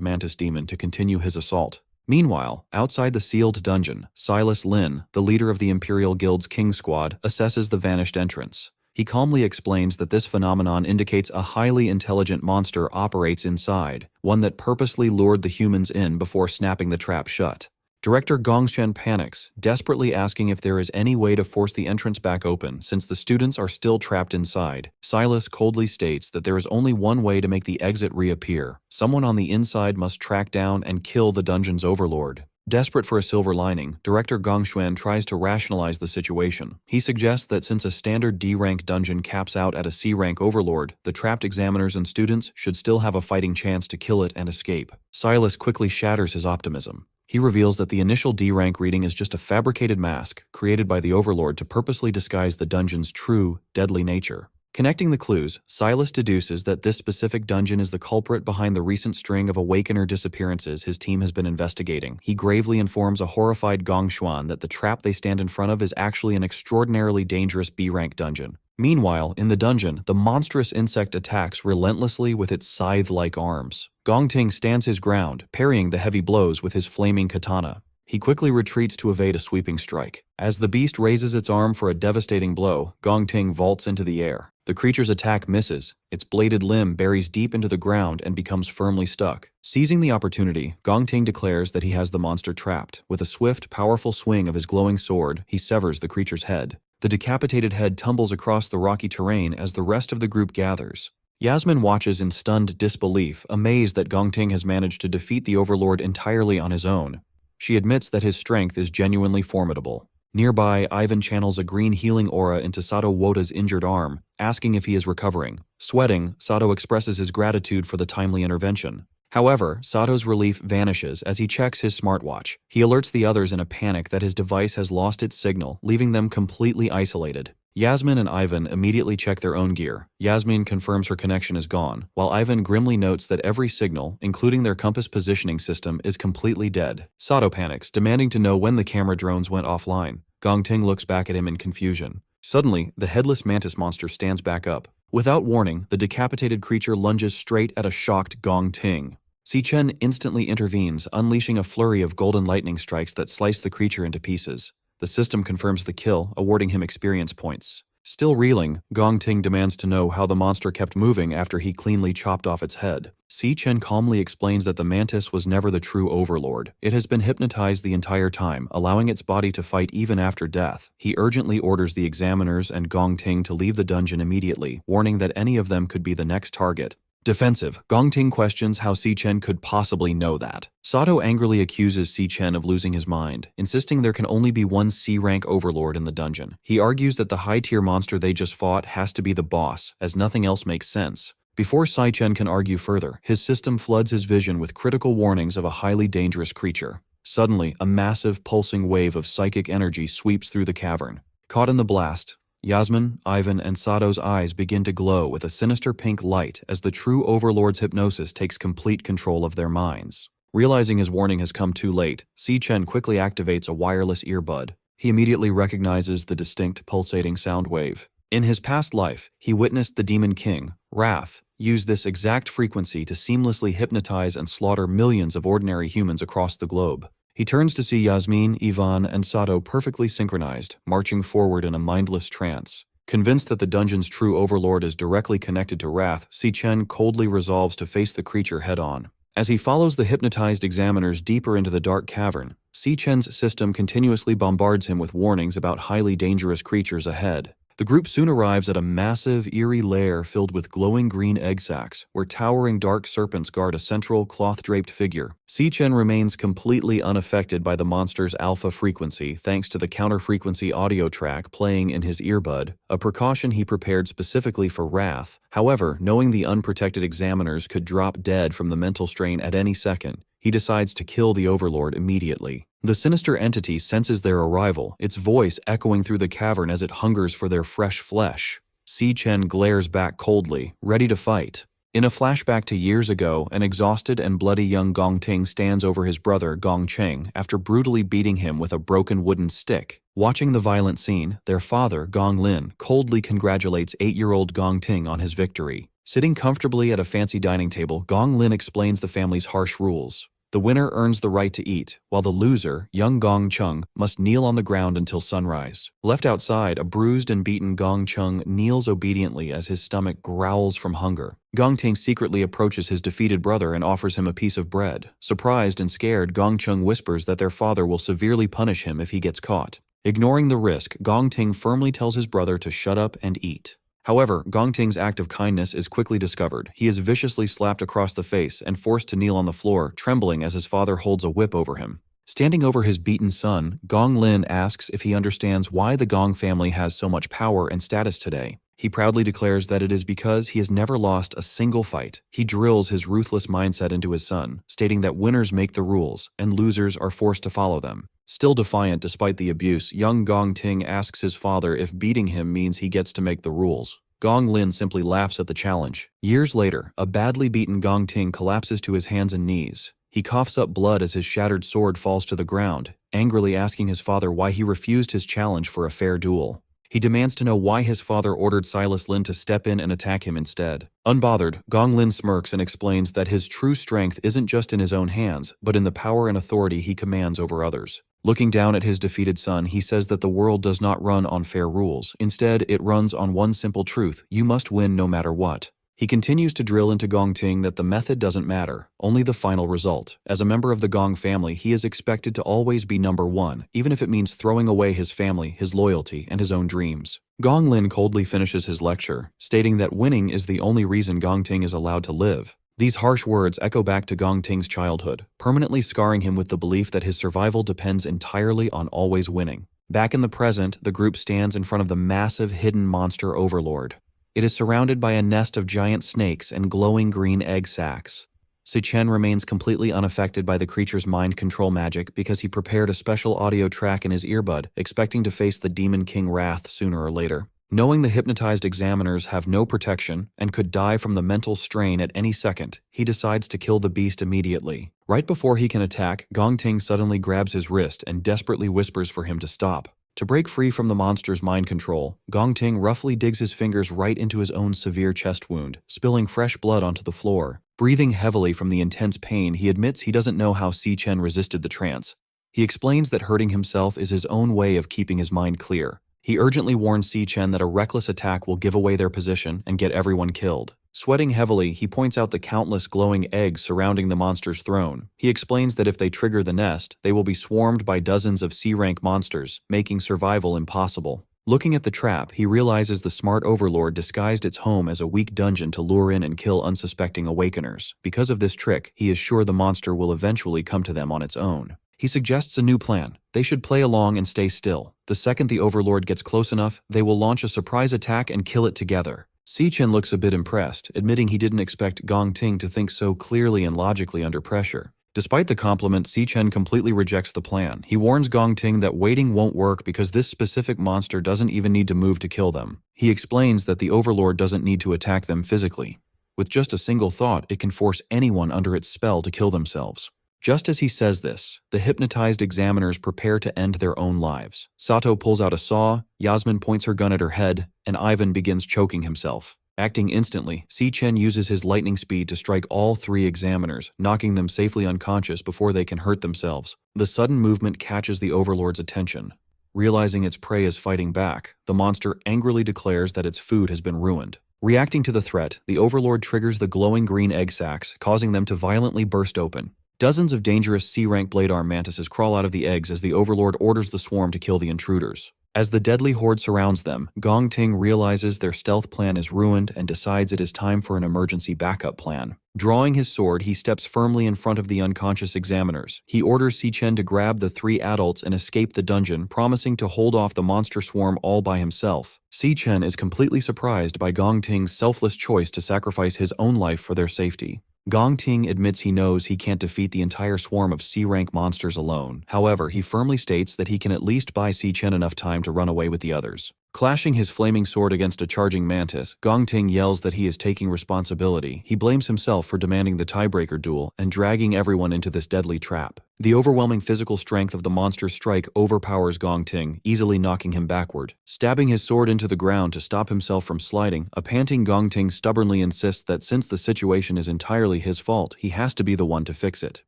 mantis demon to continue his assault. Meanwhile, outside the sealed dungeon, Silas Lin, the leader of the Imperial Guild's King Squad, assesses the vanished entrance. He calmly explains that this phenomenon indicates a highly intelligent monster operates inside, one that purposely lured the humans in before snapping the trap shut. Director Gongshen panics, desperately asking if there is any way to force the entrance back open since the students are still trapped inside. Silas coldly states that there is only one way to make the exit reappear. Someone on the inside must track down and kill the dungeon's overlord. Desperate for a silver lining, Director Gongshuan tries to rationalize the situation. He suggests that since a standard D-rank dungeon caps out at a C-rank overlord, the trapped examiners and students should still have a fighting chance to kill it and escape. Silas quickly shatters his optimism. He reveals that the initial D-rank reading is just a fabricated mask created by the Overlord to purposely disguise the dungeon's true, deadly nature. Connecting the clues, Silas deduces that this specific dungeon is the culprit behind the recent string of Awakener disappearances his team has been investigating. He gravely informs a horrified Gongshuan that the trap they stand in front of is actually an extraordinarily dangerous B-rank dungeon. Meanwhile, in the dungeon, the monstrous insect attacks relentlessly with its scythe-like arms. Gong Ting stands his ground, parrying the heavy blows with his flaming katana. He quickly retreats to evade a sweeping strike. As the beast raises its arm for a devastating blow, Gong Ting vaults into the air. The creature's attack misses. Its bladed limb buries deep into the ground and becomes firmly stuck. Seizing the opportunity, Gong Ting declares that he has the monster trapped. With a swift, powerful swing of his glowing sword, he severs the creature's head. The decapitated head tumbles across the rocky terrain as the rest of the group gathers. Yasmin watches in stunned disbelief, amazed that Gong Ting has managed to defeat the Overlord entirely on his own. She admits that his strength is genuinely formidable. Nearby, Ivan channels a green healing aura into Sato Wota's injured arm, asking if he is recovering. Sweating, Sato expresses his gratitude for the timely intervention. However, Sato's relief vanishes as he checks his smartwatch. He alerts the others in a panic that his device has lost its signal, leaving them completely isolated. Yasmin and Ivan immediately check their own gear. Yasmin confirms her connection is gone, while Ivan grimly notes that every signal, including their compass positioning system, is completely dead. Sato panics, demanding to know when the camera drones went offline. Gong Ting looks back at him in confusion. Suddenly, the headless mantis monster stands back up. Without warning, the decapitated creature lunges straight at a shocked Gong Ting. Si Chen instantly intervenes, unleashing a flurry of golden lightning strikes that slice the creature into pieces. The system confirms the kill, awarding him experience points. Still reeling, Gong Ting demands to know how the monster kept moving after he cleanly chopped off its head. Si Chen calmly explains that the mantis was never the true overlord. It has been hypnotized the entire time, allowing its body to fight even after death. He urgently orders the examiners and Gong Ting to leave the dungeon immediately, warning that any of them could be the next target. Defensive, Gong Ting questions how Si Chen could possibly know that. Sato angrily accuses Si Chen of losing his mind, insisting there can only be one C-rank overlord in the dungeon. He argues that the high-tier monster they just fought has to be the boss, as nothing else makes sense. Before Si Chen can argue further, his system floods his vision with critical warnings of a highly dangerous creature. Suddenly, a massive, pulsing wave of psychic energy sweeps through the cavern. Caught in the blast, Yasmin, Ivan, and Sato's eyes begin to glow with a sinister pink light as the true Overlord's hypnosis takes complete control of their minds. Realizing his warning has come too late, Si Chen quickly activates a wireless earbud. He immediately recognizes the distinct pulsating sound wave. In his past life, he witnessed the Demon King, Wrath, use this exact frequency to seamlessly hypnotize and slaughter millions of ordinary humans across the globe. He turns to see Yasmin, Ivan, and Sato perfectly synchronized, marching forward in a mindless trance. Convinced that the dungeon's true overlord is directly connected to Wrath, Si-Chen coldly resolves to face the creature head-on. As he follows the hypnotized examiners deeper into the dark cavern, Si-Chen's system continuously bombards him with warnings about highly dangerous creatures ahead. The group soon arrives at a massive, eerie lair filled with glowing green egg sacs, where towering dark serpents guard a central, cloth-draped figure. Si-Chen remains completely unaffected by the monster's alpha frequency thanks to the counter-frequency audio track playing in his earbud, a precaution he prepared specifically for Wrath. However, knowing the unprotected examiners could drop dead from the mental strain at any second, he decides to kill the overlord immediately. The sinister entity senses their arrival, its voice echoing through the cavern as it hungers for their fresh flesh. Si-Chen glares back coldly, ready to fight. In a flashback to years ago, an exhausted and bloody young Gong Ting stands over his brother Gong Cheng after brutally beating him with a broken wooden stick. Watching the violent scene, their father, Gong Lin, coldly congratulates 8-year-old Gong Ting on his victory. Sitting comfortably at a fancy dining table, Gong Lin explains the family's harsh rules. The winner earns the right to eat, while the loser, young Gong Chung, must kneel on the ground until sunrise. Left outside, a bruised and beaten Gong Chung kneels obediently as his stomach growls from hunger. Gong Ting secretly approaches his defeated brother and offers him a piece of bread. Surprised and scared, Gong Chung whispers that their father will severely punish him if he gets caught. Ignoring the risk, Gong Ting firmly tells his brother to shut up and eat. However, Gong Ting's act of kindness is quickly discovered. He is viciously slapped across the face and forced to kneel on the floor, trembling as his father holds a whip over him. Standing over his beaten son, Gong Lin asks if he understands why the Gong family has so much power and status today. He proudly declares that it is because he has never lost a single fight. He drills his ruthless mindset into his son, stating that winners make the rules and losers are forced to follow them. Still defiant despite the abuse, young Gong Ting asks his father if beating him means he gets to make the rules. Gong Lin simply laughs at the challenge. Years later, a badly beaten Gong Ting collapses to his hands and knees. He coughs up blood as his shattered sword falls to the ground, angrily asking his father why he refused his challenge for a fair duel. He demands to know why his father ordered Silas Lin to step in and attack him instead. Unbothered, Gong Lin smirks and explains that his true strength isn't just in his own hands, but in the power and authority he commands over others. Looking down at his defeated son, he says that the world does not run on fair rules. Instead, it runs on one simple truth: you must win no matter what. He continues to drill into Gong Ting that the method doesn't matter, only the final result. As a member of the Gong family, he is expected to always be number one, even if it means throwing away his family, his loyalty, and his own dreams. Gong Lin coldly finishes his lecture, stating that winning is the only reason Gong Ting is allowed to live. These harsh words echo back to Gong Ting's childhood, permanently scarring him with the belief that his survival depends entirely on always winning. Back in the present, the group stands in front of the massive hidden monster overlord. It is surrounded by a nest of giant snakes and glowing green egg sacs. Si-Chen remains completely unaffected by the creature's mind control magic because he prepared a special audio track in his earbud, expecting to face the Demon King Wrath sooner or later. Knowing the hypnotized examiners have no protection and could die from the mental strain at any second, he decides to kill the beast immediately. Right before he can attack, Gong Ting suddenly grabs his wrist and desperately whispers for him to stop. To break free from the monster's mind control, Gong Ting roughly digs his fingers right into his own severe chest wound, spilling fresh blood onto the floor. Breathing heavily from the intense pain, he admits he doesn't know how Si-Chen resisted the trance. He explains that hurting himself is his own way of keeping his mind clear. He urgently warns Si-Chen that a reckless attack will give away their position and get everyone killed. Sweating heavily, he points out the countless glowing eggs surrounding the monster's throne. He explains that if they trigger the nest, they will be swarmed by dozens of C-rank monsters, making survival impossible. Looking at the trap, he realizes the smart overlord disguised its home as a weak dungeon to lure in and kill unsuspecting awakeners. Because of this trick, he is sure the monster will eventually come to them on its own. He suggests a new plan. They should play along and stay still. The second the overlord gets close enough, they will launch a surprise attack and kill it together. Si-Chen looks a bit impressed, admitting he didn't expect Gong Ting to think so clearly and logically under pressure. Despite the compliment, Si-Chen completely rejects the plan. He warns Gong Ting that waiting won't work because this specific monster doesn't even need to move to kill them. He explains that the overlord doesn't need to attack them physically. With just a single thought, it can force anyone under its spell to kill themselves. Just as he says this, the hypnotized examiners prepare to end their own lives. Sato pulls out a saw, Yasmin points her gun at her head, and Ivan begins choking himself. Acting instantly, Si-Chen uses his lightning speed to strike all 3 examiners, knocking them safely unconscious before they can hurt themselves. The sudden movement catches the Overlord's attention. Realizing its prey is fighting back, the monster angrily declares that its food has been ruined. Reacting to the threat, the Overlord triggers the glowing green egg sacs, causing them to violently burst open. Dozens of dangerous C-rank blade arm mantises crawl out of the eggs as the Overlord orders the swarm to kill the intruders. As the deadly horde surrounds them, Gong Ting realizes their stealth plan is ruined and decides it is time for an emergency backup plan. Drawing his sword, he steps firmly in front of the unconscious examiners. He orders Si-Chen to grab the 3 adults and escape the dungeon, promising to hold off the monster swarm all by himself. Si-Chen is completely surprised by Gong Ting's selfless choice to sacrifice his own life for their safety. Gong Ting admits he knows he can't defeat the entire swarm of C-rank monsters alone. However, he firmly states that he can at least buy Si-Chen enough time to run away with the others. Clashing his flaming sword against a charging mantis, Gong Ting yells that he is taking responsibility. He blames himself for demanding the tiebreaker duel and dragging everyone into this deadly trap. The overwhelming physical strength of the monster's strike overpowers Gong Ting, easily knocking him backward. Stabbing his sword into the ground to stop himself from sliding, a panting Gong Ting stubbornly insists that since the situation is entirely his fault, he has to be the one to fix it.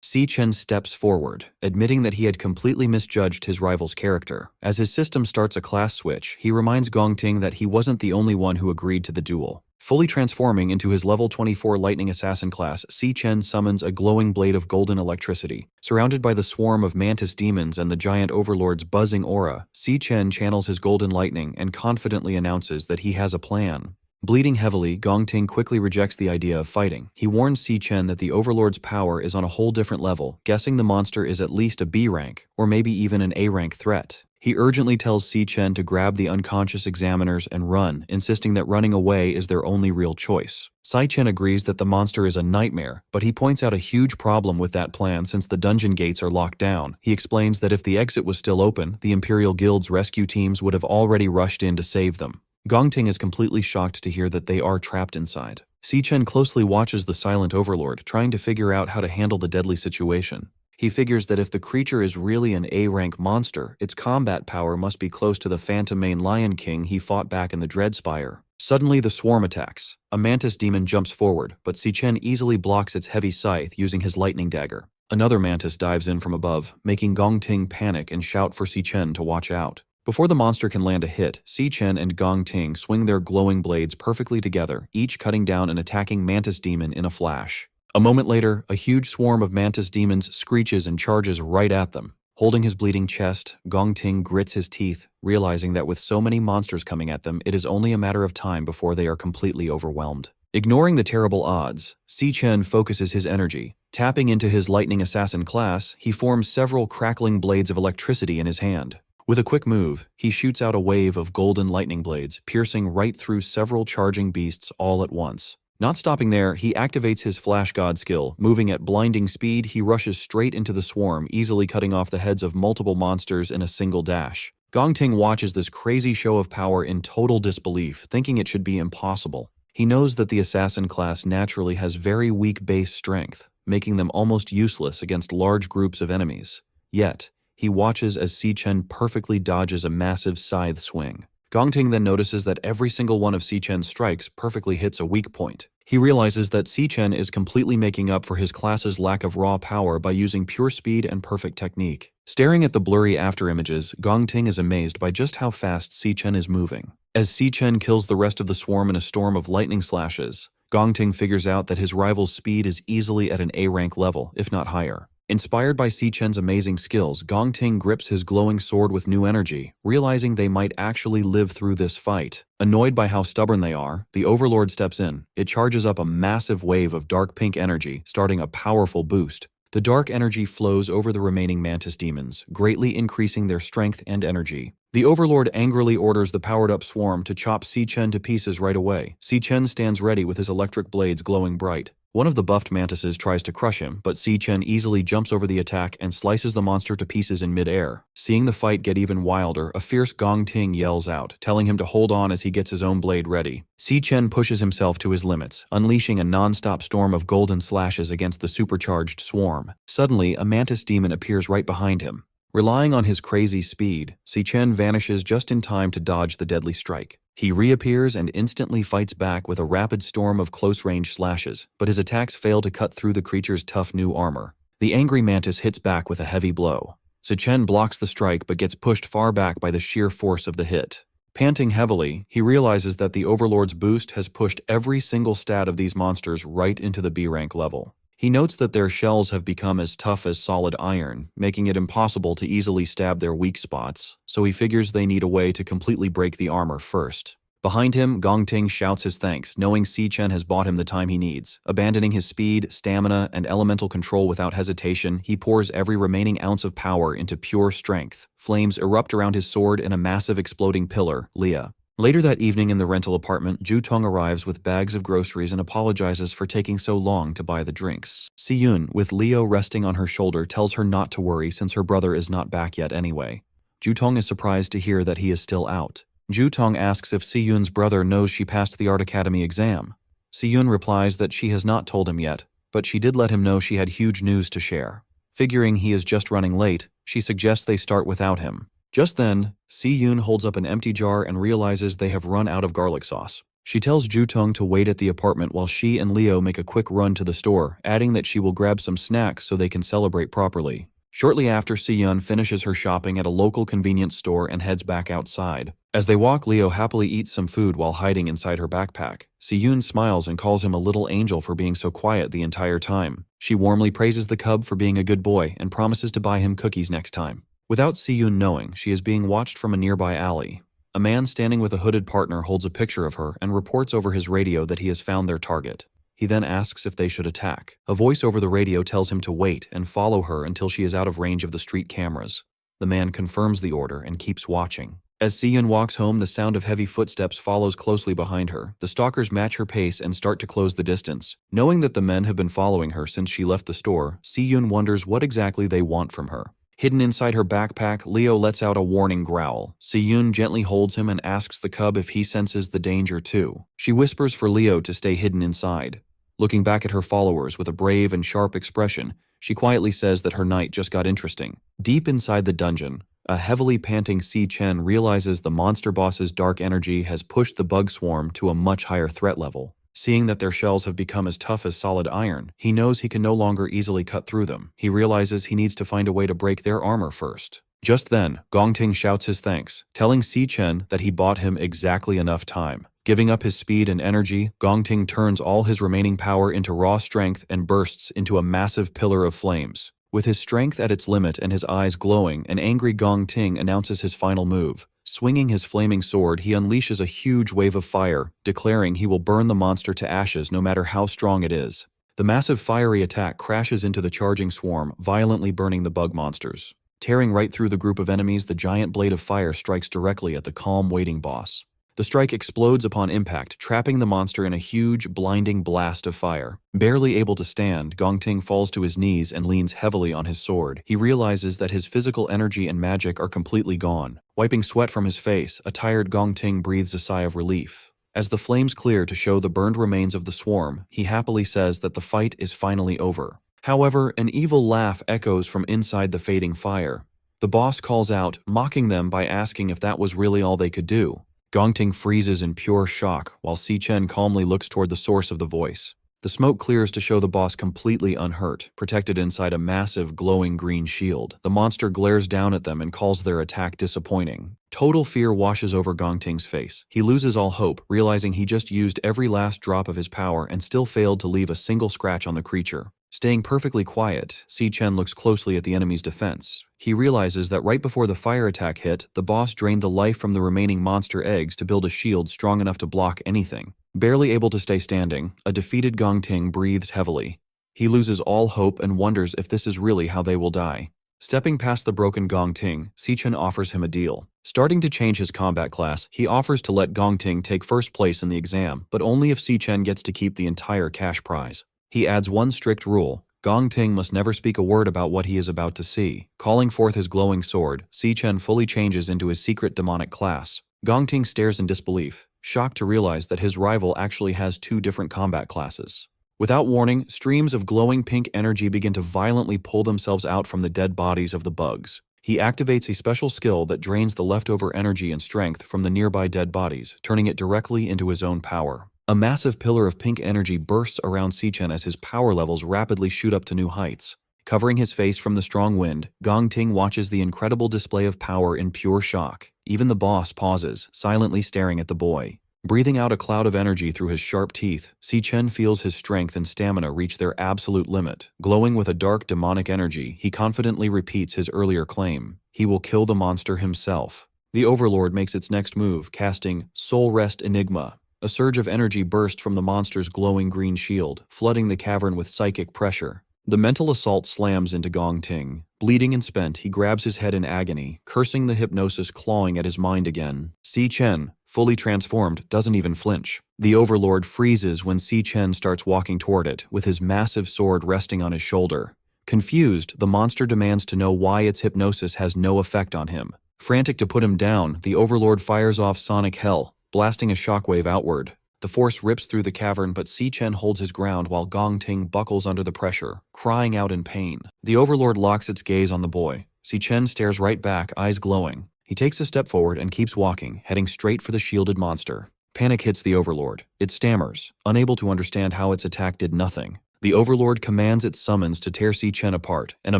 Si-Chen steps forward, admitting that he had completely misjudged his rival's character. As his system starts a class switch, he reminds Gong Ting that he wasn't the only one who agreed to the duel. Fully transforming into his level 24 Lightning Assassin class, Si-Chen summons a glowing blade of golden electricity. Surrounded by the swarm of mantis demons and the giant overlord's buzzing aura, Si-Chen channels his golden lightning and confidently announces that he has a plan. Bleeding heavily, Gong Ting quickly rejects the idea of fighting. He warns Si-Chen that the Overlord's power is on a whole different level, guessing the monster is at least a B rank, or maybe even an A rank threat. He urgently tells Si-Chen to grab the unconscious examiners and run, insisting that running away is their only real choice. Si-Chen agrees that the monster is a nightmare, but he points out a huge problem with that plan since the dungeon gates are locked down. He explains that if the exit was still open, the Imperial Guild's rescue teams would have already rushed in to save them. Gong Ting is completely shocked to hear that they are trapped inside. Si-Chen closely watches the silent overlord, trying to figure out how to handle the deadly situation. He figures that if the creature is really an A-rank monster, its combat power must be close to the Phantom Mane Lion King he fought back in the Dreadspire. Suddenly, the swarm attacks. A mantis demon jumps forward, but Si-Chen easily blocks its heavy scythe using his lightning dagger. Another mantis dives in from above, making Gong Ting panic and shout for Si-Chen to watch out. Before the monster can land a hit, Si-Chen and Gong Ting swing their glowing blades perfectly together, each cutting down an attacking mantis demon in a flash. A moment later, a huge swarm of mantis demons screeches and charges right at them. Holding his bleeding chest, Gong Ting grits his teeth, realizing that with so many monsters coming at them, it is only a matter of time before they are completely overwhelmed. Ignoring the terrible odds, Si-Chen focuses his energy. Tapping into his Lightning Assassin class, he forms several crackling blades of electricity in his hand. With a quick move, he shoots out a wave of golden lightning blades, piercing right through several charging beasts all at once. Not stopping there, he activates his Flash God skill. Moving at blinding speed, he rushes straight into the swarm, easily cutting off the heads of multiple monsters in a single dash. Gong Ting watches this crazy show of power in total disbelief, thinking it should be impossible. He knows that the assassin class naturally has very weak base strength, making them almost useless against large groups of enemies. Yet, he watches as Si-Chen perfectly dodges a massive scythe swing. Gong Ting then notices that every single one of Si-Chen's strikes perfectly hits a weak point. He realizes that Si-Chen is completely making up for his class's lack of raw power by using pure speed and perfect technique. Staring at the blurry afterimages, Gong Ting is amazed by just how fast Si-Chen is moving. As Si-Chen kills the rest of the swarm in a storm of lightning slashes, Gong Ting figures out that his rival's speed is easily at an A-rank level, if not higher. Inspired by Si-Chen's amazing skills, Gong Ting grips his glowing sword with new energy, realizing they might actually live through this fight. Annoyed by how stubborn they are, the Overlord steps in. It charges up a massive wave of dark pink energy, starting a powerful boost. The dark energy flows over the remaining mantis demons, greatly increasing their strength and energy. The Overlord angrily orders the powered-up swarm to chop Si-Chen to pieces right away. Si-Chen stands ready with his electric blades glowing bright. One of the buffed mantises tries to crush him, but Si Chen easily jumps over the attack and slices the monster to pieces in midair. Seeing the fight get even wilder, a fierce Gong Ting yells out, telling him to hold on as he gets his own blade ready. Si Chen pushes himself to his limits, unleashing a non-stop storm of golden slashes against the supercharged swarm. Suddenly, a mantis demon appears right behind him. Relying on his crazy speed, Si Chen vanishes just in time to dodge the deadly strike. He reappears and instantly fights back with a rapid storm of close-range slashes, but his attacks fail to cut through the creature's tough new armor. The angry mantis hits back with a heavy blow. Si Chen blocks the strike but gets pushed far back by the sheer force of the hit. Panting heavily, he realizes that the Overlord's boost has pushed every single stat of these monsters right into the B-rank level. He notes that their shells have become as tough as solid iron, making it impossible to easily stab their weak spots, so he figures they need a way to completely break the armor first. Behind him, Gong Ting shouts his thanks, knowing Si Chen has bought him the time he needs. Abandoning his speed, stamina, and elemental control without hesitation, he pours every remaining ounce of power into pure strength. Flames erupt around his sword in a massive exploding pillar, Leah. Later that evening in the rental apartment, Ju Tong arrives with bags of groceries and apologizes for taking so long to buy the drinks. Si Yun, with Leo resting on her shoulder, tells her not to worry since her brother is not back yet anyway. Ju Tong is surprised to hear that he is still out. Ju Tong asks if Si Yun's brother knows she passed the Art Academy exam. Si Yun replies that she has not told him yet, but she did let him know she had huge news to share. Figuring he is just running late, she suggests they start without him. Just then, Si Yun holds up an empty jar and realizes they have run out of garlic sauce. She tells Ju Tong to wait at the apartment while she and Leo make a quick run to the store, adding that she will grab some snacks so they can celebrate properly. Shortly after, Si Yun finishes her shopping at a local convenience store and heads back outside. As they walk, Leo happily eats some food while hiding inside her backpack. Si Yun smiles and calls him a little angel for being so quiet the entire time. She warmly praises the cub for being a good boy and promises to buy him cookies next time. Without Si Yun knowing, she is being watched from a nearby alley. A man standing with a hooded partner holds a picture of her and reports over his radio that he has found their target. He then asks if they should attack. A voice over the radio tells him to wait and follow her until she is out of range of the street cameras. The man confirms the order and keeps watching. As Si Yun walks home, the sound of heavy footsteps follows closely behind her. The stalkers match her pace and start to close the distance. Knowing that the men have been following her since she left the store, Si Yun wonders what exactly they want from her. Hidden inside her backpack, Leo lets out a warning growl. Si Yun gently holds him and asks the cub if he senses the danger too. She whispers for Leo to stay hidden inside. Looking back at her followers with a brave and sharp expression, she quietly says that her night just got interesting. Deep inside the dungeon, a heavily panting Si Chen realizes the monster boss's dark energy has pushed the bug swarm to a much higher threat level. Seeing that their shells have become as tough as solid iron, he knows he can no longer easily cut through them. He realizes he needs to find a way to break their armor first. Just then, Gong Ting shouts his thanks, telling Si Chen that he bought him exactly enough time. Giving up his speed and energy, Gong Ting turns all his remaining power into raw strength and bursts into a massive pillar of flames. With his strength at its limit and his eyes glowing, an angry Gong Ting announces his final move. Swinging his flaming sword, he unleashes a huge wave of fire, declaring he will burn the monster to ashes no matter how strong it is. The massive fiery attack crashes into the charging swarm, violently burning the bug monsters. Tearing right through the group of enemies, the giant blade of fire strikes directly at the calm waiting boss. The strike explodes upon impact, trapping the monster in a huge, blinding blast of fire. Barely able to stand, Gong Ting falls to his knees and leans heavily on his sword. He realizes that his physical energy and magic are completely gone. Wiping sweat from his face, a tired Gong Ting breathes a sigh of relief. As the flames clear to show the burned remains of the swarm, he happily says that the fight is finally over. However, an evil laugh echoes from inside the fading fire. The boss calls out, mocking them by asking if that was really all they could do. Gong Ting freezes in pure shock, while Si Chen calmly looks toward the source of the voice. The smoke clears to show the boss completely unhurt, protected inside a massive, glowing green shield. The monster glares down at them and calls their attack disappointing. Total fear washes over Gong Ting's face. He loses all hope, realizing he just used every last drop of his power and still failed to leave a single scratch on the creature. Staying perfectly quiet, Si Chen looks closely at the enemy's defense. He realizes that right before the fire attack hit, the boss drained the life from the remaining monster eggs to build a shield strong enough to block anything. Barely able to stay standing, a defeated Gong Ting breathes heavily. He loses all hope and wonders if this is really how they will die. Stepping past the broken Gong Ting, Si Chen offers him a deal. Starting to change his combat class, he offers to let Gong Ting take first place in the exam, but only if Si Chen gets to keep the entire cash prize. He adds one strict rule: Gong Ting must never speak a word about what he is about to see. Calling forth his glowing sword, Si Chen fully changes into his secret demonic class. Gong Ting stares in disbelief, shocked to realize that his rival actually has two different combat classes. Without warning, streams of glowing pink energy begin to violently pull themselves out from the dead bodies of the bugs. He activates a special skill that drains the leftover energy and strength from the nearby dead bodies, turning it directly into his own power. A massive pillar of pink energy bursts around Si Chen as his power levels rapidly shoot up to new heights. Covering his face from the strong wind, Gong Ting watches the incredible display of power in pure shock. Even the boss pauses, silently staring at the boy. Breathing out a cloud of energy through his sharp teeth, Si Chen feels his strength and stamina reach their absolute limit. Glowing with a dark demonic energy, he confidently repeats his earlier claim. He will kill the monster himself. The Overlord makes its next move, casting Soul Rest Enigma. A surge of energy burst from the monster's glowing green shield, flooding the cavern with psychic pressure. The mental assault slams into Gong Ting. Bleeding and spent, he grabs his head in agony, cursing the hypnosis clawing at his mind again. Si Chen, fully transformed, doesn't even flinch. The Overlord freezes when Si Chen starts walking toward it, with his massive sword resting on his shoulder. Confused, the monster demands to know why its hypnosis has no effect on him. Frantic to put him down, the Overlord fires off Sonic Hell, blasting a shockwave outward. The force rips through the cavern, but Si Chen holds his ground while Gong Ting buckles under the pressure, crying out in pain. The Overlord locks its gaze on the boy. Si Chen stares right back, eyes glowing. He takes a step forward and keeps walking, heading straight for the shielded monster. Panic hits the Overlord. It stammers, unable to understand how its attack did nothing. The Overlord commands its summons to tear Si Chen apart, and a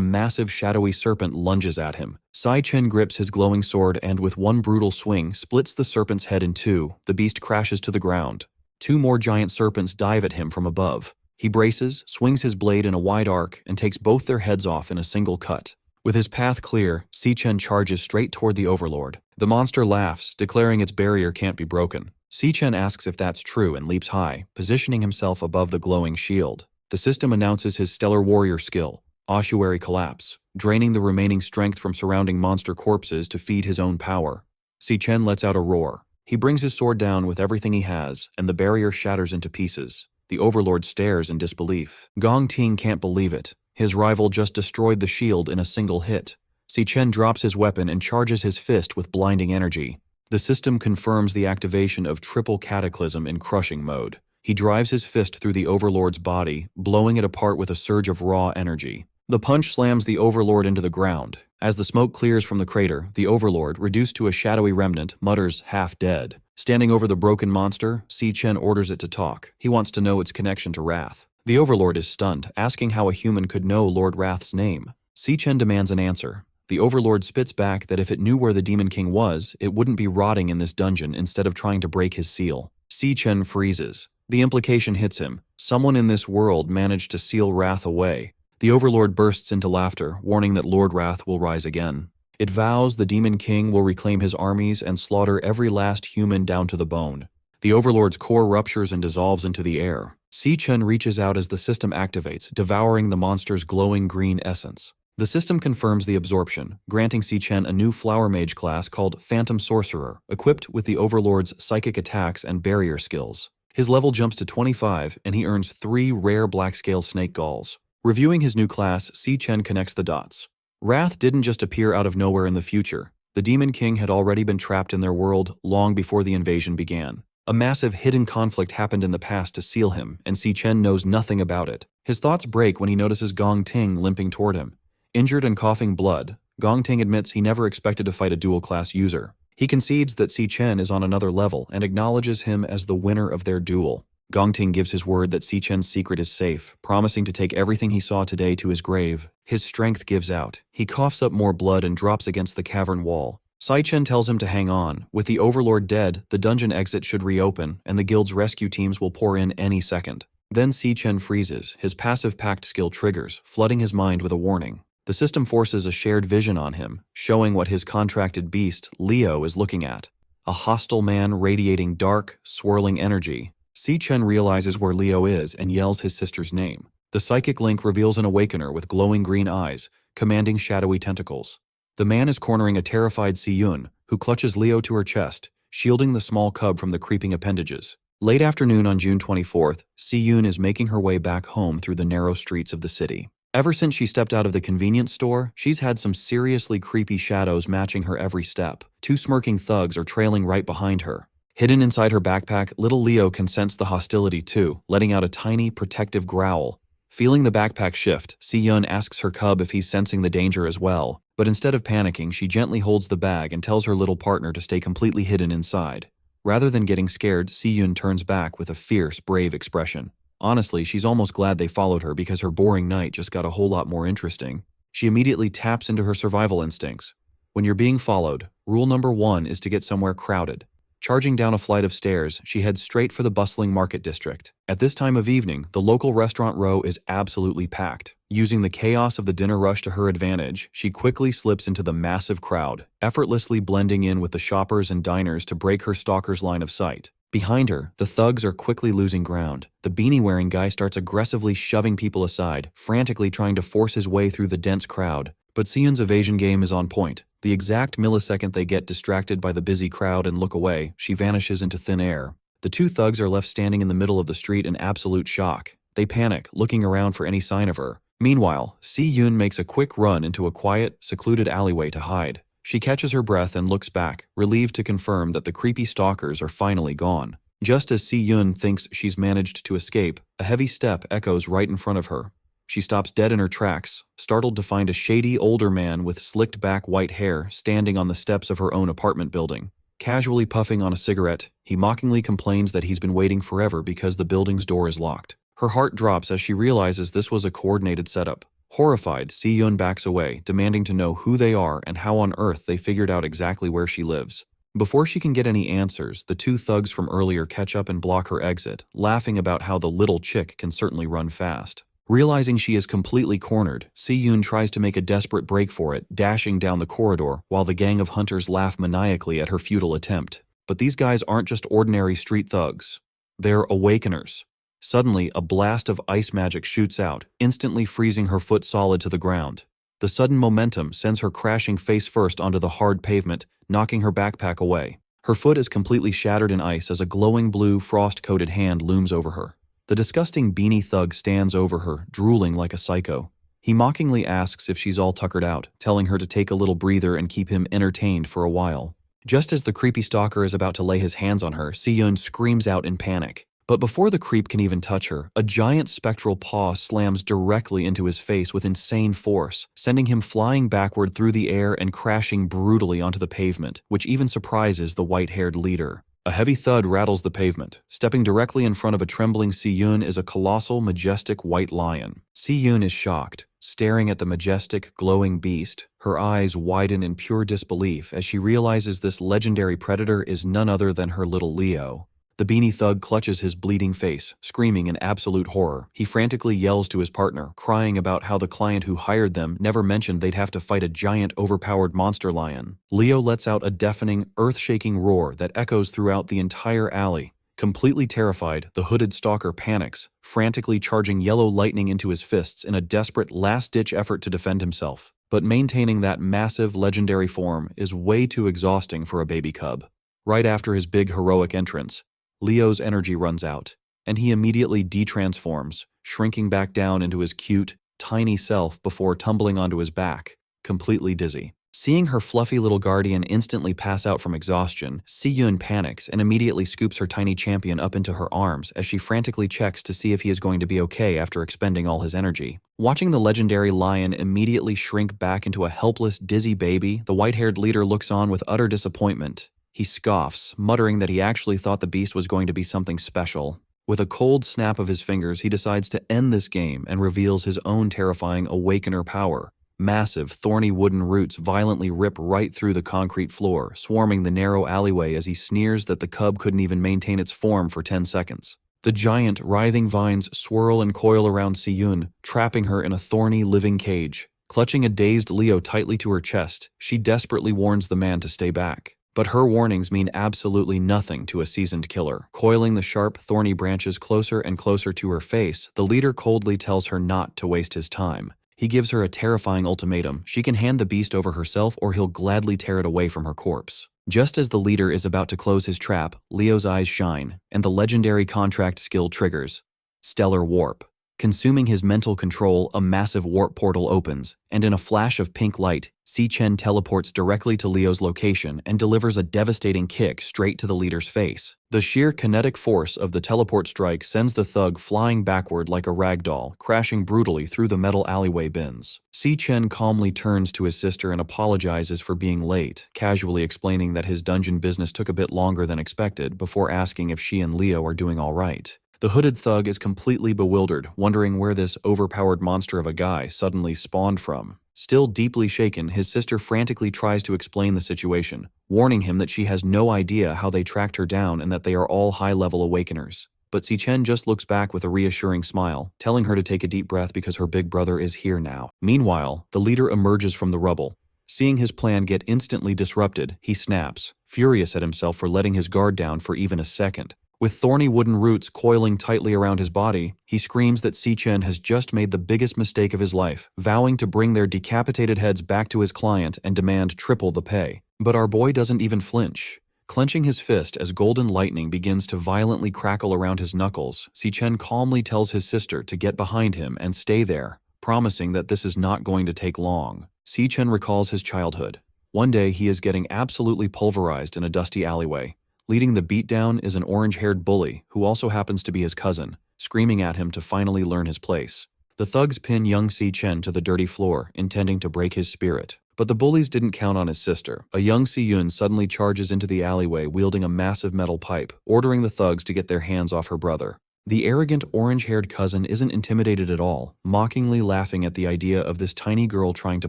massive shadowy serpent lunges at him. Si Chen grips his glowing sword and with one brutal swing splits the serpent's head in two. The beast crashes to the ground. Two more giant serpents dive at him from above. He braces, swings his blade in a wide arc, and takes both their heads off in a single cut. With his path clear, Si Chen charges straight toward the Overlord. The monster laughs, declaring its barrier can't be broken. Si Chen asks if that's true and leaps high, positioning himself above the glowing shield. The system announces his stellar warrior skill, Ossuary Collapse, draining the remaining strength from surrounding monster corpses to feed his own power. Si Chen lets out a roar. He brings his sword down with everything he has, and the barrier shatters into pieces. The Overlord stares in disbelief. Gong Ting can't believe it. His rival just destroyed the shield in a single hit. Si Chen drops his weapon and charges his fist with blinding energy. The system confirms the activation of Triple Cataclysm in crushing mode. He drives his fist through the Overlord's body, blowing it apart with a surge of raw energy. The punch slams the Overlord into the ground. As the smoke clears from the crater, the Overlord, reduced to a shadowy remnant, mutters, half dead. Standing over the broken monster, Si Chen orders it to talk. He wants to know its connection to Wrath. The Overlord is stunned, asking how a human could know Lord Wrath's name. Si Chen demands an answer. The Overlord spits back that if it knew where the Demon King was, it wouldn't be rotting in this dungeon instead of trying to break his seal. Si Chen freezes. The implication hits him. Someone in this world managed to seal Wrath away. The Overlord bursts into laughter, warning that Lord Wrath will rise again. It vows the Demon King will reclaim his armies and slaughter every last human down to the bone. The Overlord's core ruptures and dissolves into the air. Si Chen reaches out as the system activates, devouring the monster's glowing green essence. The system confirms the absorption, granting Si Chen a new Flower Mage class called Phantom Sorcerer, equipped with the Overlord's psychic attacks and barrier skills. His level jumps to 25, and he earns 3 rare black-scale snake galls. Reviewing his new class, Si Chen connects the dots. Wrath didn't just appear out of nowhere in the future. The Demon King had already been trapped in their world long before the invasion began. A massive hidden conflict happened in the past to seal him, and Si Chen knows nothing about it. His thoughts break when he notices Gong Ting limping toward him. Injured and coughing blood, Gong Ting admits he never expected to fight a dual-class user. He concedes that Si Chen is on another level and acknowledges him as the winner of their duel. Gong Ting gives his word that Si Chen's secret is safe, promising to take everything he saw today to his grave. His strength gives out. He coughs up more blood and drops against the cavern wall. Si Chen tells him to hang on. With the Overlord dead, the dungeon exit should reopen, and the guild's rescue teams will pour in any second. Then Si Chen freezes. His passive pact skill triggers, flooding his mind with a warning. The system forces a shared vision on him, showing what his contracted beast, Leo, is looking at. A hostile man radiating dark, swirling energy. Si Chen realizes where Leo is and yells his sister's name. The psychic link reveals an awakener with glowing green eyes, commanding shadowy tentacles. The man is cornering a terrified Si Yun, who clutches Leo to her chest, shielding the small cub from the creeping appendages. Late afternoon on June 24th, Si-yoon is making her way back home through the narrow streets of the city. Ever since she stepped out of the convenience store, she's had some seriously creepy shadows matching her every step. Two smirking thugs are trailing right behind her. Hidden inside her backpack, little Leo can sense the hostility too, letting out a tiny, protective growl. Feeling the backpack shift, Si-yoon asks her cub if he's sensing the danger as well. But instead of panicking, she gently holds the bag and tells her little partner to stay completely hidden inside. Rather than getting scared, Si-yoon turns back with a fierce, brave expression. Honestly, she's almost glad they followed her because her boring night just got a whole lot more interesting. She immediately taps into her survival instincts. When you're being followed, rule number 1 is to get somewhere crowded. Charging down a flight of stairs, she heads straight for the bustling market district. At this time of evening, the local restaurant row is absolutely packed. Using the chaos of the dinner rush to her advantage, she quickly slips into the massive crowd, effortlessly blending in with the shoppers and diners to break her stalker's line of sight. Behind her, the thugs are quickly losing ground. The beanie-wearing guy starts aggressively shoving people aside, frantically trying to force his way through the dense crowd. But Si-yoon's evasion game is on point. The exact millisecond they get distracted by the busy crowd and look away, she vanishes into thin air. The two thugs are left standing in the middle of the street in absolute shock. They panic, looking around for any sign of her. Meanwhile, Si-yoon makes a quick run into a quiet, secluded alleyway to hide. She catches her breath and looks back, relieved to confirm that the creepy stalkers are finally gone. Just as Si-yoon thinks she's managed to escape, a heavy step echoes right in front of her. She stops dead in her tracks, startled to find a shady older man with slicked back white hair standing on the steps of her own apartment building. Casually puffing on a cigarette, he mockingly complains that he's been waiting forever because the building's door is locked. Her heart drops as she realizes this was a coordinated setup. Horrified, Si-yoon backs away, demanding to know who they are and how on earth they figured out exactly where she lives. Before she can get any answers, the two thugs from earlier catch up and block her exit, laughing about how the little chick can certainly run fast. Realizing she is completely cornered, Si-yoon tries to make a desperate break for it, dashing down the corridor, while the gang of hunters laugh maniacally at her futile attempt. But these guys aren't just ordinary street thugs. They're awakeners. Suddenly, a blast of ice magic shoots out, instantly freezing her foot solid to the ground. The sudden momentum sends her crashing face first onto the hard pavement, knocking her backpack away. Her foot is completely shattered in ice as a glowing blue, frost-coated hand looms over her. The disgusting beanie thug stands over her, drooling like a psycho. He mockingly asks if she's all tuckered out, telling her to take a little breather and keep him entertained for a while. Just as the creepy stalker is about to lay his hands on her, Si-yoon screams out in panic. But before the creep can even touch her, a giant spectral paw slams directly into his face with insane force, sending him flying backward through the air and crashing brutally onto the pavement, which even surprises the white-haired leader. A heavy thud rattles the pavement. Stepping directly in front of a trembling Si-yoon is a colossal, majestic white lion. Si-yoon is shocked, staring at the majestic, glowing beast. Her eyes widen in pure disbelief as she realizes this legendary predator is none other than her little Leo. The beanie thug clutches his bleeding face, screaming in absolute horror. He frantically yells to his partner, crying about how the client who hired them never mentioned they'd have to fight a giant, overpowered monster lion. Leo lets out a deafening, earth-shaking roar that echoes throughout the entire alley. Completely terrified, the hooded stalker panics, frantically charging yellow lightning into his fists in a desperate, last-ditch effort to defend himself. But maintaining that massive, legendary form is way too exhausting for a baby cub. Right after his big, heroic entrance, Leo's energy runs out, and he immediately de-transforms, shrinking back down into his cute, tiny self before tumbling onto his back, completely dizzy. Seeing her fluffy little guardian instantly pass out from exhaustion, Si-yoon panics and immediately scoops her tiny champion up into her arms as she frantically checks to see if he is going to be okay after expending all his energy. Watching the legendary lion immediately shrink back into a helpless, dizzy baby, the white-haired leader looks on with utter disappointment. He scoffs, muttering that he actually thought the beast was going to be something special. With a cold snap of his fingers, he decides to end this game and reveals his own terrifying awakener power. Massive, thorny wooden roots violently rip right through the concrete floor, swarming the narrow alleyway as he sneers that the cub couldn't even maintain its form for 10 seconds. The giant, writhing vines swirl and coil around Si-yoon, trapping her in a thorny, living cage. Clutching a dazed Leo tightly to her chest, she desperately warns the man to stay back. But her warnings mean absolutely nothing to a seasoned killer. Coiling the sharp, thorny branches closer and closer to her face, the leader coldly tells her not to waste his time. He gives her a terrifying ultimatum. She can hand the beast over herself or he'll gladly tear it away from her corpse. Just as the leader is about to close his trap, Leo's eyes shine, and the legendary contract skill triggers. Stellar Warp. Consuming his mental control, a massive warp portal opens, and in a flash of pink light, Si-Chen teleports directly to Leo's location and delivers a devastating kick straight to the leader's face. The sheer kinetic force of the teleport strike sends the thug flying backward like a ragdoll, crashing brutally through the metal alleyway bins. Si-Chen calmly turns to his sister and apologizes for being late, casually explaining that his dungeon business took a bit longer than expected before asking if she and Leo are doing all right. The hooded thug is completely bewildered, wondering where this overpowered monster of a guy suddenly spawned from. Still deeply shaken, his sister frantically tries to explain the situation, warning him that she has no idea how they tracked her down and that they are all high-level awakeners. But Si-Chen just looks back with a reassuring smile, telling her to take a deep breath because her big brother is here now. Meanwhile, the leader emerges from the rubble. Seeing his plan get instantly disrupted, he snaps, furious at himself for letting his guard down for even a second. With thorny wooden roots coiling tightly around his body, he screams that Si-Chen has just made the biggest mistake of his life, vowing to bring their decapitated heads back to his client and demand triple the pay. But our boy doesn't even flinch. Clenching his fist as golden lightning begins to violently crackle around his knuckles, Si-Chen calmly tells his sister to get behind him and stay there, promising that this is not going to take long. Si-Chen recalls his childhood. One day he is getting absolutely pulverized in a dusty alleyway. Leading the beatdown is an orange-haired bully who also happens to be his cousin, screaming at him to finally learn his place. The thugs pin young Si-Chen to the dirty floor, intending to break his spirit. But the bullies didn't count on his sister. A young Si-Yun suddenly charges into the alleyway wielding a massive metal pipe, ordering the thugs to get their hands off her brother. The arrogant orange-haired cousin isn't intimidated at all, mockingly laughing at the idea of this tiny girl trying to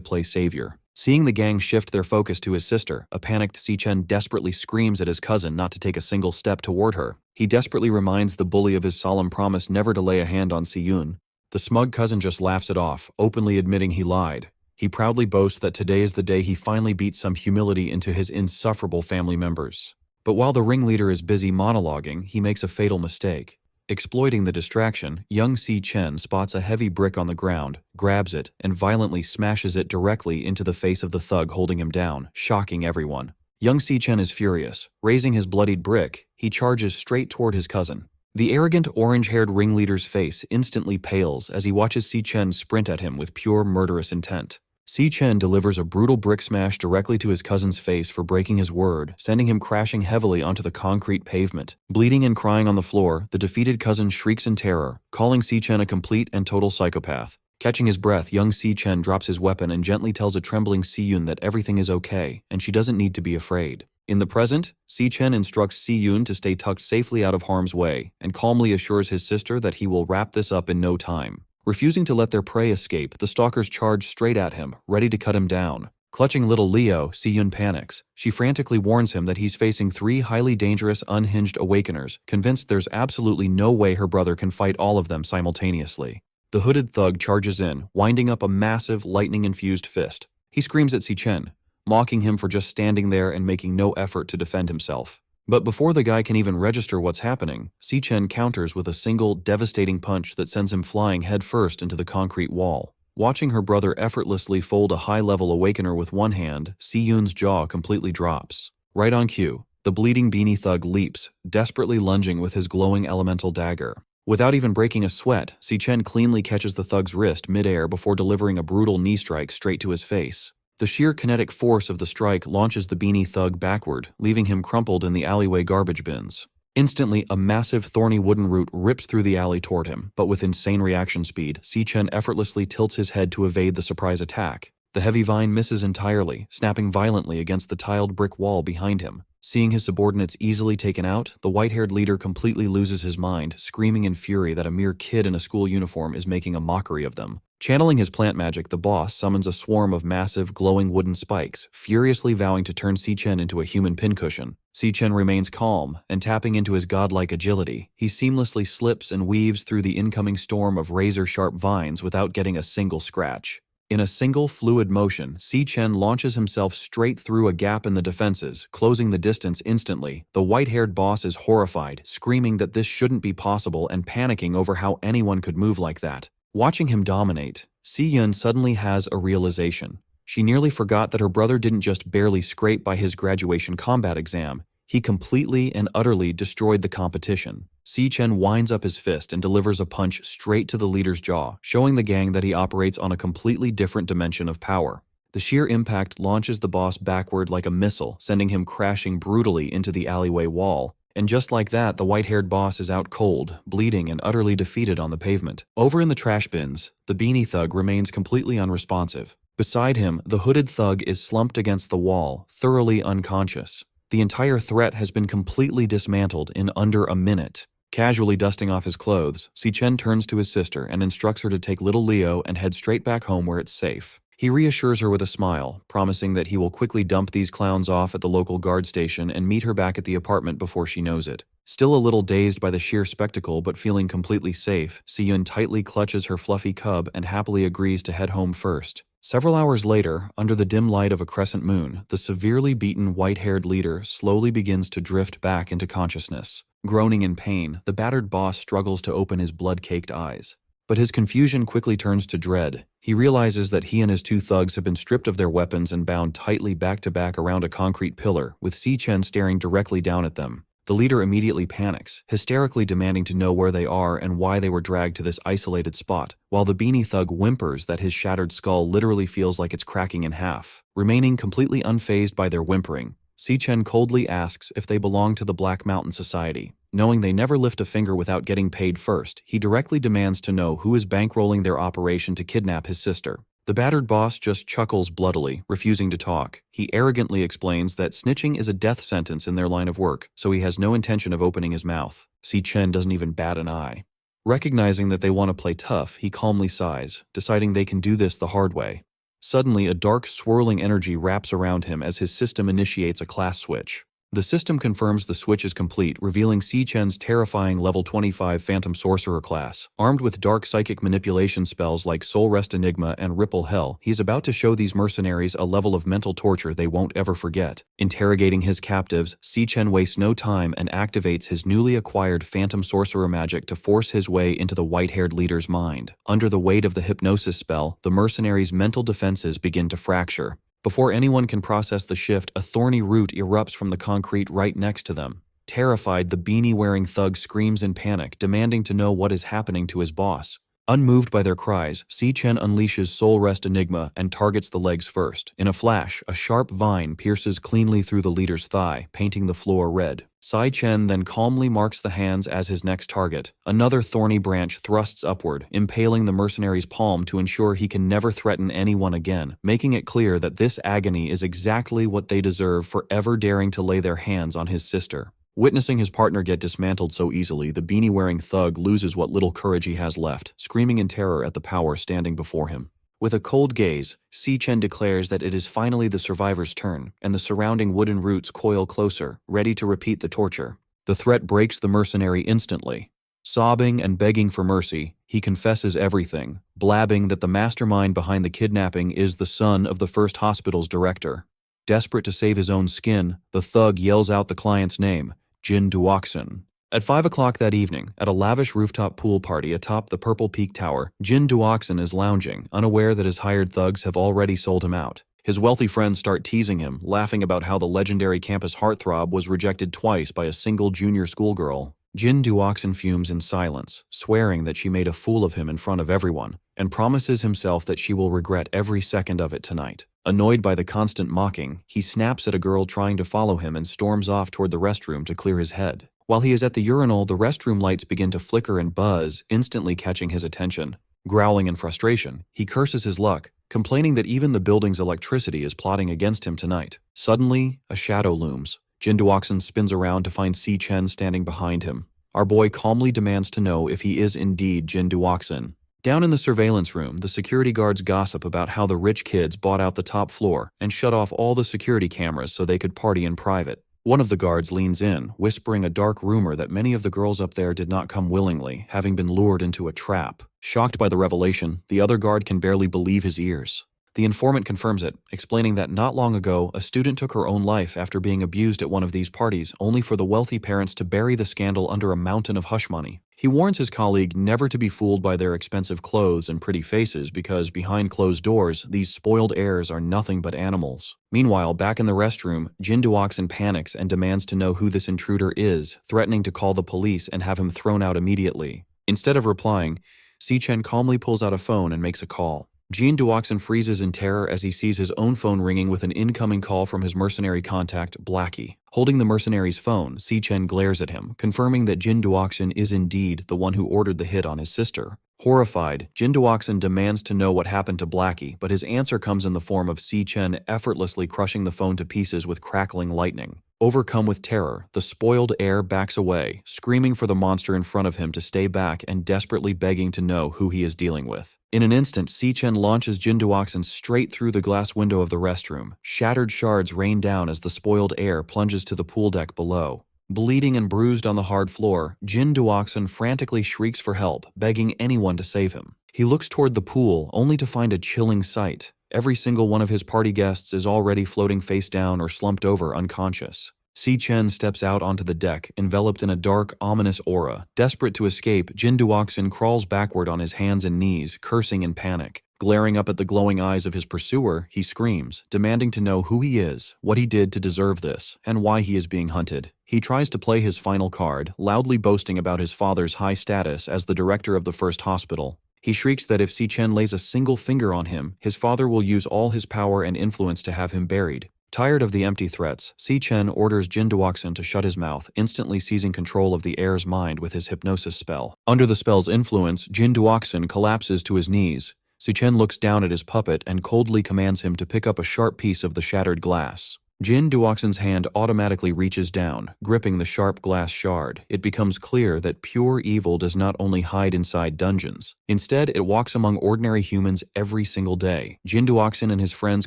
play savior. Seeing the gang shift their focus to his sister, a panicked Si-Chen desperately screams at his cousin not to take a single step toward her. He desperately reminds the bully of his solemn promise never to lay a hand on Si-Yun. The smug cousin just laughs it off, openly admitting he lied. He proudly boasts that today is the day he finally beats some humility into his insufferable family members. But while the ringleader is busy monologuing, he makes a fatal mistake. Exploiting the distraction, young Si-Chen spots a heavy brick on the ground, grabs it, and violently smashes it directly into the face of the thug holding him down, shocking everyone. Young Si-Chen is furious. Raising his bloodied brick, he charges straight toward his cousin. The arrogant orange-haired ringleader's face instantly pales as he watches Si-Chen sprint at him with pure murderous intent. Si-Chen delivers a brutal brick smash directly to his cousin's face for breaking his word, sending him crashing heavily onto the concrete pavement. Bleeding and crying on the floor, the defeated cousin shrieks in terror, calling Si-Chen a complete and total psychopath. Catching his breath, young Si-Chen drops his weapon and gently tells a trembling Si-Yun that everything is okay, and she doesn't need to be afraid. In the present, Si-Chen instructs Si-Yun to stay tucked safely out of harm's way, and calmly assures his sister that he will wrap this up in no time. Refusing to let their prey escape, the stalkers charge straight at him, ready to cut him down. Clutching little Leo, Si-Yun panics. She frantically warns him that he's facing 3 highly dangerous, unhinged awakeners, convinced there's absolutely no way her brother can fight all of them simultaneously. The hooded thug charges in, winding up a massive, lightning-infused fist. He screams at Si-Chen, mocking him for just standing there and making no effort to defend himself. But before the guy can even register what's happening, Si-Chen counters with a single, devastating punch that sends him flying headfirst into the concrete wall. Watching her brother effortlessly fold a high-level awakener with one hand, Si-Yun's jaw completely drops. Right on cue, the bleeding beanie thug leaps, desperately lunging with his glowing elemental dagger. Without even breaking a sweat, Si-Chen cleanly catches the thug's wrist mid-air before delivering a brutal knee strike straight to his face. The sheer kinetic force of the strike launches the beanie thug backward, leaving him crumpled in the alleyway garbage bins. Instantly, a massive thorny wooden root rips through the alley toward him, but with insane reaction speed, Si-Chen effortlessly tilts his head to evade the surprise attack. The heavy vine misses entirely, snapping violently against the tiled brick wall behind him. Seeing his subordinates easily taken out, the white-haired leader completely loses his mind, screaming in fury that a mere kid in a school uniform is making a mockery of them. Channeling his plant magic, the boss summons a swarm of massive, glowing wooden spikes, furiously vowing to turn Si-Chen into a human pincushion. Si-Chen remains calm, and tapping into his godlike agility, he seamlessly slips and weaves through the incoming storm of razor-sharp vines without getting a single scratch. In a single fluid motion, Si-Chen launches himself straight through a gap in the defenses, closing the distance instantly. The white-haired boss is horrified, screaming that this shouldn't be possible and panicking over how anyone could move like that. Watching him dominate, Si-Yun suddenly has a realization. She nearly forgot that her brother didn't just barely scrape by his graduation combat exam, he completely and utterly destroyed the competition. Si Chen winds up his fist and delivers a punch straight to the leader's jaw, showing the gang that he operates on a completely different dimension of power. The sheer impact launches the boss backward like a missile, sending him crashing brutally into the alleyway wall. And just like that, the white-haired boss is out cold, bleeding and utterly defeated on the pavement. Over in the trash bins, the beanie thug remains completely unresponsive. Beside him, the hooded thug is slumped against the wall, thoroughly unconscious. The entire threat has been completely dismantled in under a minute. Casually dusting off his clothes, Si Chen turns to his sister and instructs her to take little Leo and head straight back home where it's safe. He reassures her with a smile, promising that he will quickly dump these clowns off at the local guard station and meet her back at the apartment before she knows it. Still a little dazed by the sheer spectacle but feeling completely safe, Si-yun tightly clutches her fluffy cub and happily agrees to head home first. Several hours later, under the dim light of a crescent moon, the severely beaten white-haired leader slowly begins to drift back into consciousness. Groaning in pain, the battered boss struggles to open his blood-caked eyes. But his confusion quickly turns to dread. He realizes that he and his two thugs have been stripped of their weapons and bound tightly back-to-back around a concrete pillar, with Si Chen staring directly down at them. The leader immediately panics, hysterically demanding to know where they are and why they were dragged to this isolated spot, while the beanie thug whimpers that his shattered skull literally feels like it's cracking in half. Remaining completely unfazed by their whimpering, Si Chen coldly asks if they belong to the Black Mountain Society. Knowing they never lift a finger without getting paid first, he directly demands to know who is bankrolling their operation to kidnap his sister. The battered boss just chuckles bloodily, refusing to talk. He arrogantly explains that snitching is a death sentence in their line of work, so he has no intention of opening his mouth. Si Chen doesn't even bat an eye. Recognizing that they want to play tough, he calmly sighs, deciding they can do this the hard way. Suddenly, a dark, swirling energy wraps around him as his system initiates a class switch. The system confirms the switch is complete, revealing Si Chen's terrifying level 25 Phantom Sorcerer class. Armed with dark psychic manipulation spells like Soul Rest Enigma and Ripple Hell, he's about to show these mercenaries a level of mental torture they won't ever forget. Interrogating his captives, Si Chen wastes no time and activates his newly acquired Phantom Sorcerer magic to force his way into the white-haired leader's mind. Under the weight of the hypnosis spell, the mercenaries' mental defenses begin to fracture. Before anyone can process the shift, a thorny root erupts from the concrete right next to them. Terrified, the beanie-wearing thug screams in panic, demanding to know what is happening to his boss. Unmoved by their cries, Si Chen unleashes Soul Rest Enigma and targets the legs first. In a flash, a sharp vine pierces cleanly through the leader's thigh, painting the floor red. Si Chen then calmly marks the hands as his next target. Another thorny branch thrusts upward, impaling the mercenary's palm to ensure he can never threaten anyone again, making it clear that this agony is exactly what they deserve for ever daring to lay their hands on his sister. Witnessing his partner get dismantled so easily, the beanie-wearing thug loses what little courage he has left, screaming in terror at the power standing before him. With a cold gaze, Si Chen declares that it is finally the survivor's turn, and the surrounding wooden roots coil closer, ready to repeat the torture. The threat breaks the mercenary instantly. Sobbing and begging for mercy, he confesses everything, blabbing that the mastermind behind the kidnapping is the son of the first hospital's director. Desperate to save his own skin, the thug yells out the client's name, Jin Duoxin. At 5 o'clock that evening, at a lavish rooftop pool party atop the Purple Peak Tower, Jin Duoxin is lounging, unaware that his hired thugs have already sold him out. His wealthy friends start teasing him, laughing about how the legendary campus heartthrob was rejected twice by a single junior schoolgirl. Jin Duoxin fumes in silence, swearing that she made a fool of him in front of everyone, and promises himself that she will regret every second of it tonight. Annoyed by the constant mocking, he snaps at a girl trying to follow him and storms off toward the restroom to clear his head. While he is at the urinal, the restroom lights begin to flicker and buzz, instantly catching his attention. Growling in frustration, he curses his luck, complaining that even the building's electricity is plotting against him tonight. Suddenly, a shadow looms. Jin Duoxin spins around to find Si Chen standing behind him. Our boy calmly demands to know if he is indeed Jin Duoxin. Down in the surveillance room, the security guards gossip about how the rich kids bought out the top floor and shut off all the security cameras so they could party in private. One of the guards leans in, whispering a dark rumor that many of the girls up there did not come willingly, having been lured into a trap. Shocked by the revelation, the other guard can barely believe his ears. The informant confirms it, explaining that not long ago, a student took her own life after being abused at one of these parties, only for the wealthy parents to bury the scandal under a mountain of hush money. He warns his colleague never to be fooled by their expensive clothes and pretty faces because behind closed doors, these spoiled heirs are nothing but animals. Meanwhile, back in the restroom, Jin Duoxin panics and demands to know who this intruder is, threatening to call the police and have him thrown out immediately. Instead of replying, Si Chen calmly pulls out a phone and makes a call. Jin Duoxin freezes in terror as he sees his own phone ringing with an incoming call from his mercenary contact, Blackie. Holding the mercenary's phone, Si Chen glares at him, confirming that Jin Duoxin is indeed the one who ordered the hit on his sister. Horrified, Jin Duoxin demands to know what happened to Blackie, but his answer comes in the form of Si Chen effortlessly crushing the phone to pieces with crackling lightning. Overcome with terror, the spoiled heir backs away, screaming for the monster in front of him to stay back and desperately begging to know who he is dealing with. In an instant, Si Chen launches Jin Duoxin straight through the glass window of the restroom. Shattered shards rain down as the spoiled heir plunges to the pool deck below. Bleeding and bruised on the hard floor, Jin Duoxin frantically shrieks for help, begging anyone to save him. He looks toward the pool, only to find a chilling sight. Every single one of his party guests is already floating face down or slumped over unconscious. Si Chen steps out onto the deck, enveloped in a dark, ominous aura. Desperate to escape, Jin Duoxin crawls backward on his hands and knees, cursing in panic. Glaring up at the glowing eyes of his pursuer, he screams, demanding to know who he is, what he did to deserve this, and why he is being hunted. He tries to play his final card, loudly boasting about his father's high status as the director of the first hospital. He shrieks that if Si Chen lays a single finger on him, his father will use all his power and influence to have him buried. Tired of the empty threats, Si Chen orders Jin Duoxin to shut his mouth, instantly seizing control of the heir's mind with his hypnosis spell. Under the spell's influence, Jin Duoxin collapses to his knees. Si Chen looks down at his puppet and coldly commands him to pick up a sharp piece of the shattered glass. Jin Duoxin's hand automatically reaches down, gripping the sharp glass shard. It becomes clear that pure evil does not only hide inside dungeons. Instead, it walks among ordinary humans every single day. Jin Duoxin and his friends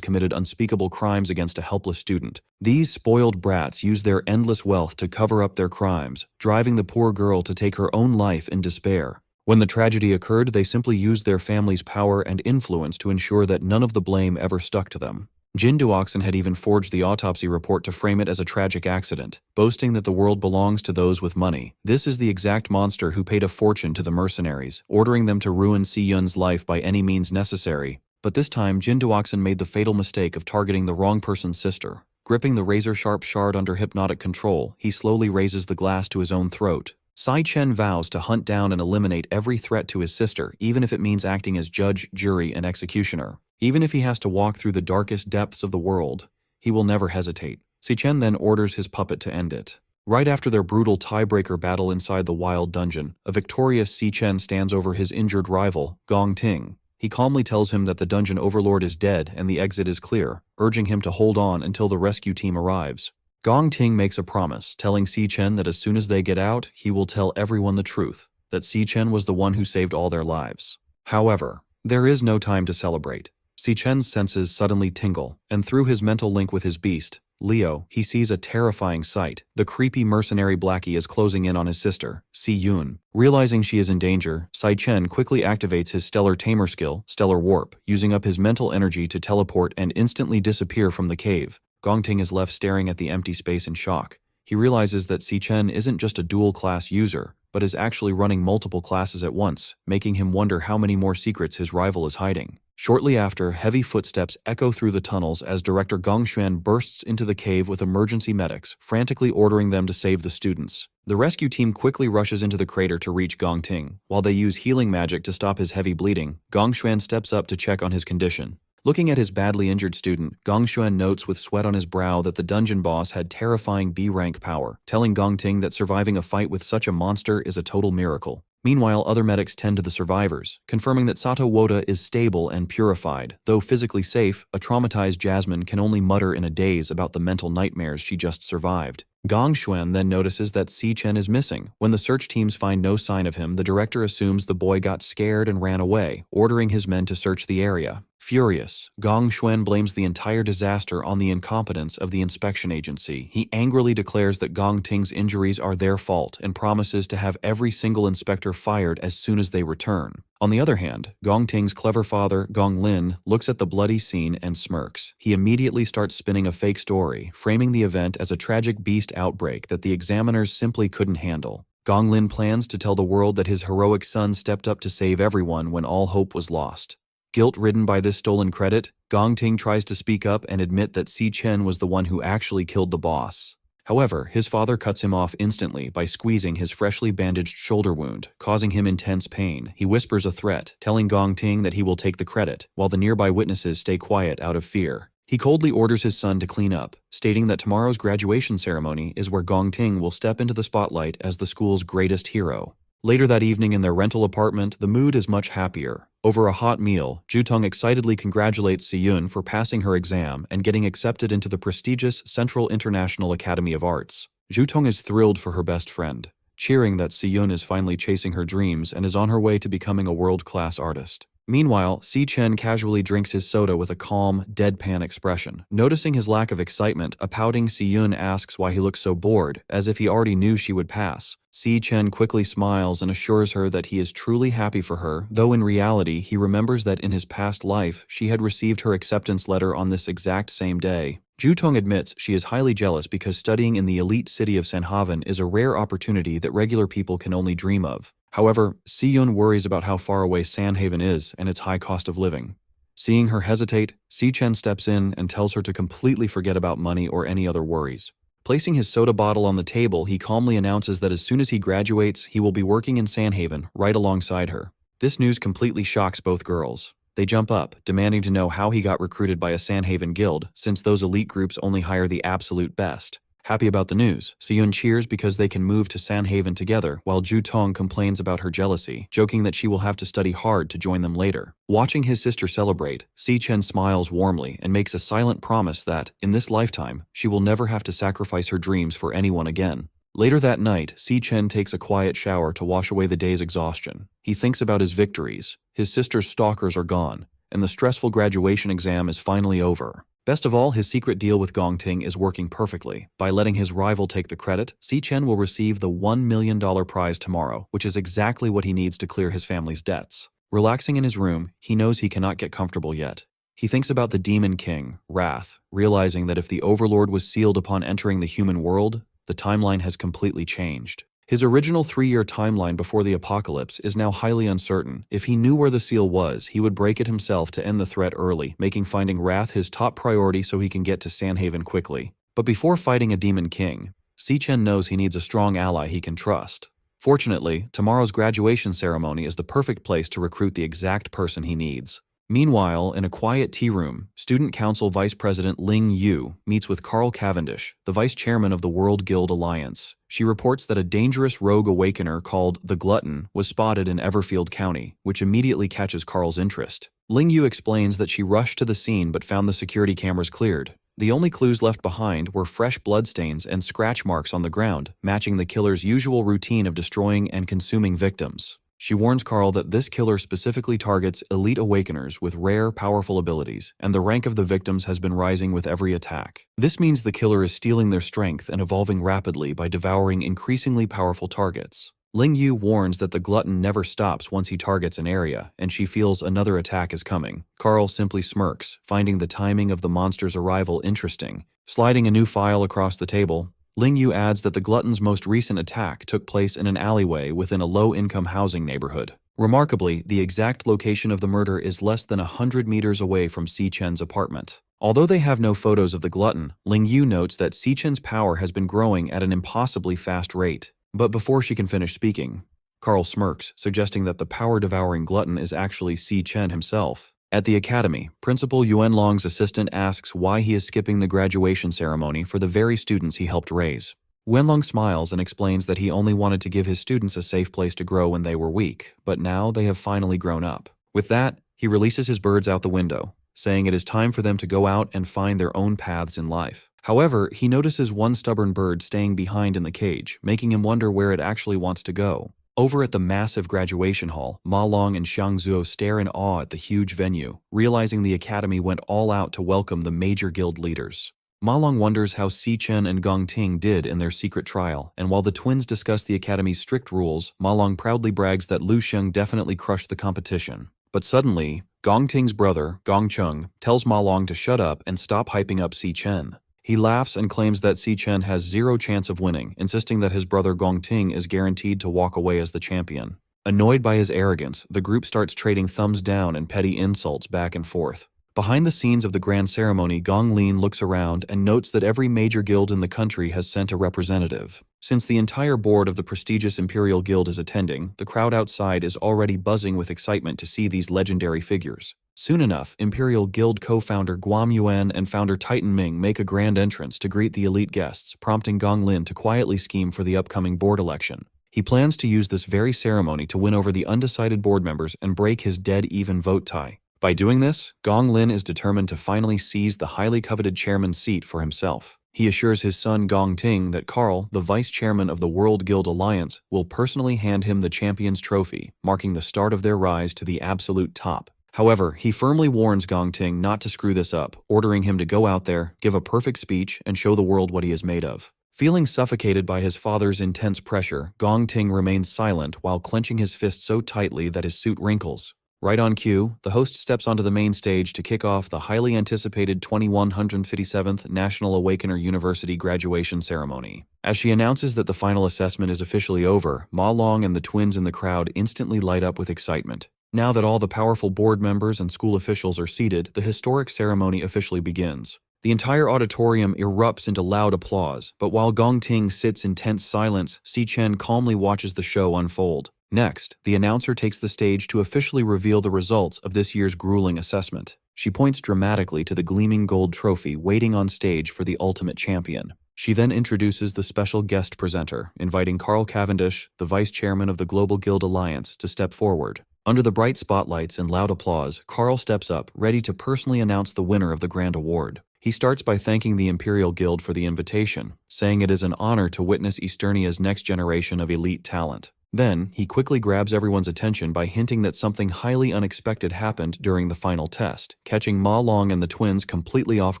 committed unspeakable crimes against a helpless student. These spoiled brats use their endless wealth to cover up their crimes, driving the poor girl to take her own life in despair. When the tragedy occurred, they simply used their family's power and influence to ensure that none of the blame ever stuck to them. Jin Duoxin had even forged the autopsy report to frame it as a tragic accident, boasting that the world belongs to those with money. This is the exact monster who paid a fortune to the mercenaries, ordering them to ruin Si Yun's life by any means necessary. But this time, Jin Duoxin made the fatal mistake of targeting the wrong person's sister. Gripping the razor-sharp shard under hypnotic control, he slowly raises the glass to his own throat. Si Chen vows to hunt down and eliminate every threat to his sister, even if it means acting as judge, jury, and executioner. Even if he has to walk through the darkest depths of the world, he will never hesitate. Si Chen then orders his puppet to end it. Right after their brutal tiebreaker battle inside the wild dungeon, a victorious Si Chen stands over his injured rival, Gong Ting. He calmly tells him that the dungeon overlord is dead and the exit is clear, urging him to hold on until the rescue team arrives. Gong Ting makes a promise, telling Si Chen that as soon as they get out, he will tell everyone the truth, that Si Chen was the one who saved all their lives. However, there is no time to celebrate. Si Chen's senses suddenly tingle, and through his mental link with his beast, Leo, he sees a terrifying sight. The creepy mercenary Blackie is closing in on his sister, Si Yun. Realizing she is in danger, Si Chen quickly activates his Stellar Tamer skill, Stellar Warp, using up his mental energy to teleport and instantly disappear from the cave. Gong Ting is left staring at the empty space in shock. He realizes that Si Chen isn't just a dual-class user, but is actually running multiple classes at once, making him wonder how many more secrets his rival is hiding. Shortly after, heavy footsteps echo through the tunnels as Director Gong Xuan bursts into the cave with emergency medics, frantically ordering them to save the students. The rescue team quickly rushes into the crater to reach Gong Ting. While they use healing magic to stop his heavy bleeding, Gong Xuan steps up to check on his condition. Looking at his badly injured student, Gong Xuan notes with sweat on his brow that the dungeon boss had terrifying B-rank power, telling Gong Ting that surviving a fight with such a monster is a total miracle. Meanwhile, other medics tend to the survivors, confirming that Sato Woda is stable and purified. Though physically safe, a traumatized Jasmine can only mutter in a daze about the mental nightmares she just survived. Gong Xuan then notices that Si Chen is missing. When the search teams find no sign of him, the director assumes the boy got scared and ran away, ordering his men to search the area. Furious, Gong Xuan blames the entire disaster on the incompetence of the inspection agency. He angrily declares that Gong Ting's injuries are their fault and promises to have every single inspector fired as soon as they return. On the other hand, Gong Ting's clever father, Gong Lin, looks at the bloody scene and smirks. He immediately starts spinning a fake story, framing the event as a tragic beast outbreak that the examiners simply couldn't handle. Gong Lin plans to tell the world that his heroic son stepped up to save everyone when all hope was lost. Guilt-ridden by this stolen credit, Gong Ting tries to speak up and admit that Si Chen was the one who actually killed the boss. However, his father cuts him off instantly by squeezing his freshly bandaged shoulder wound, causing him intense pain. He whispers a threat, telling Gong Ting that he will take the credit, while the nearby witnesses stay quiet out of fear. He coldly orders his son to clean up, stating that tomorrow's graduation ceremony is where Gong Ting will step into the spotlight as the school's greatest hero. Later that evening in their rental apartment, the mood is much happier. Over a hot meal, Jutong excitedly congratulates Si-yun for passing her exam and getting accepted into the prestigious Central International Academy of Arts. Jutong is thrilled for her best friend, cheering that Si-yun is finally chasing her dreams and is on her way to becoming a world-class artist. Meanwhile, Si Chen casually drinks his soda with a calm, deadpan expression. Noticing his lack of excitement, a pouting Si-yun asks why he looks so bored, as if he already knew she would pass. Si Chen quickly smiles and assures her that he is truly happy for her, though in reality he remembers that in his past life she had received her acceptance letter on this exact same day. Jutong admits she is highly jealous because studying in the elite city of Sanhaven is a rare opportunity that regular people can only dream of. However, Si-yun worries about how far away Sanhaven is and its high cost of living. Seeing her hesitate, Si Chen steps in and tells her to completely forget about money or any other worries. Placing his soda bottle on the table, he calmly announces that as soon as he graduates, he will be working in Sanhaven right alongside her. This news completely shocks both girls. They jump up, demanding to know how he got recruited by a Sanhaven guild, since those elite groups only hire the absolute best. Happy about the news, Si-yun cheers because they can move to Sanhaven together, while Jutong complains about her jealousy, joking that she will have to study hard to join them later. Watching his sister celebrate, Si Chen smiles warmly and makes a silent promise that, in this lifetime, she will never have to sacrifice her dreams for anyone again. Later that night, Si Chen takes a quiet shower to wash away the day's exhaustion. He thinks about his victories. His sister's stalkers are gone, and the stressful graduation exam is finally over. Best of all, his secret deal with Gong Ting is working perfectly. By letting his rival take the credit, Si Chen will receive the $1 million prize tomorrow, which is exactly what he needs to clear his family's debts. Relaxing in his room, he knows he cannot get comfortable yet. He thinks about the Demon King, Wrath, realizing that if the Overlord was sealed upon entering the human world, the timeline has completely changed. His original 3-year timeline before the apocalypse is now highly uncertain. If he knew where the seal was, he would break it himself to end the threat early, making finding Wrath his top priority so he can get to Sanhaven quickly. But before fighting a Demon King, Si Chen knows he needs a strong ally he can trust. Fortunately, tomorrow's graduation ceremony is the perfect place to recruit the exact person he needs. Meanwhile, in a quiet tea room, Student Council Vice President Ling Yu meets with Carl Cavendish, the Vice Chairman of the World Guild Alliance. She reports that a dangerous rogue awakener called the Glutton was spotted in Everfield County, which immediately catches Carl's interest. Ling Yu explains that she rushed to the scene but found the security cameras cleared. The only clues left behind were fresh bloodstains and scratch marks on the ground, matching the killer's usual routine of destroying and consuming victims. She warns Carl that this killer specifically targets elite awakeners with rare, powerful abilities, and the rank of the victims has been rising with every attack. This means the killer is stealing their strength and evolving rapidly by devouring increasingly powerful targets. Ling Yu warns that the glutton never stops once he targets an area, and she feels another attack is coming. Carl simply smirks, finding the timing of the monster's arrival interesting. Sliding a new file across the table, Ling Yu adds that the glutton's most recent attack took place in an alleyway within a low-income housing neighborhood. Remarkably, the exact location of the murder is less than 100 meters away from Si Chen's apartment. Although they have no photos of the glutton, Ling Yu notes that Si Chen's power has been growing at an impossibly fast rate. But before she can finish speaking, Carl smirks, suggesting that the power-devouring glutton is actually Si Chen himself. At the academy, Principal Yuan Long's assistant asks why he is skipping the graduation ceremony for the very students he helped raise. Wenlong smiles and explains that he only wanted to give his students a safe place to grow when they were weak, but now they have finally grown up. With that, he releases his birds out the window, saying it is time for them to go out and find their own paths in life. However, he notices one stubborn bird staying behind in the cage, making him wonder where it actually wants to go. Over at the massive graduation hall, Ma Long and Xiang Zuo stare in awe at the huge venue, realizing the academy went all out to welcome the major guild leaders. Ma Long wonders how Si Chen and Gong Ting did in their secret trial, and while the twins discuss the academy's strict rules, Ma Long proudly brags that Lu Sheng definitely crushed the competition. But suddenly, Gong Ting's brother, Gong Chung, tells Ma Long to shut up and stop hyping up Si Chen. He laughs and claims that Si Chen has zero chance of winning, insisting that his brother Gong Ting is guaranteed to walk away as the champion. Annoyed by his arrogance, the group starts trading thumbs down and petty insults back and forth. Behind the scenes of the grand ceremony, Gong Lin looks around and notes that every major guild in the country has sent a representative. Since the entire board of the prestigious Imperial Guild is attending, the crowd outside is already buzzing with excitement to see these legendary figures. Soon enough, Imperial Guild co-founder Guam Yuan and founder Titan Ming make a grand entrance to greet the elite guests, prompting Gong Lin to quietly scheme for the upcoming board election. He plans to use this very ceremony to win over the undecided board members and break his dead-even vote tie. By doing this, Gong Lin is determined to finally seize the highly coveted chairman's seat for himself. He assures his son Gong Ting that Carl, the vice chairman of the World Guild Alliance, will personally hand him the champion's trophy, marking the start of their rise to the absolute top. However, he firmly warns Gong Ting not to screw this up, ordering him to go out there, give a perfect speech, and show the world what he is made of. Feeling suffocated by his father's intense pressure, Gong Ting remains silent while clenching his fist so tightly that his suit wrinkles. Right on cue, the host steps onto the main stage to kick off the highly anticipated 2157th National Awakener University graduation ceremony. As she announces that the final assessment is officially over, Ma Long and the twins in the crowd instantly light up with excitement. Now that all the powerful board members and school officials are seated, the historic ceremony officially begins. The entire auditorium erupts into loud applause, but while Gong Ting sits in tense silence, Si Chen calmly watches the show unfold. Next, the announcer takes the stage to officially reveal the results of this year's grueling assessment. She points dramatically to the gleaming gold trophy waiting on stage for the ultimate champion. She then introduces the special guest presenter, inviting Carl Cavendish, the vice chairman of the Global Guild Alliance, to step forward. Under the bright spotlights and loud applause, Carl steps up, ready to personally announce the winner of the grand award. He starts by thanking the Imperial Guild for the invitation, saying it is an honor to witness Easternia's next generation of elite talent. Then, he quickly grabs everyone's attention by hinting that something highly unexpected happened during the final test, catching Ma Long and the twins completely off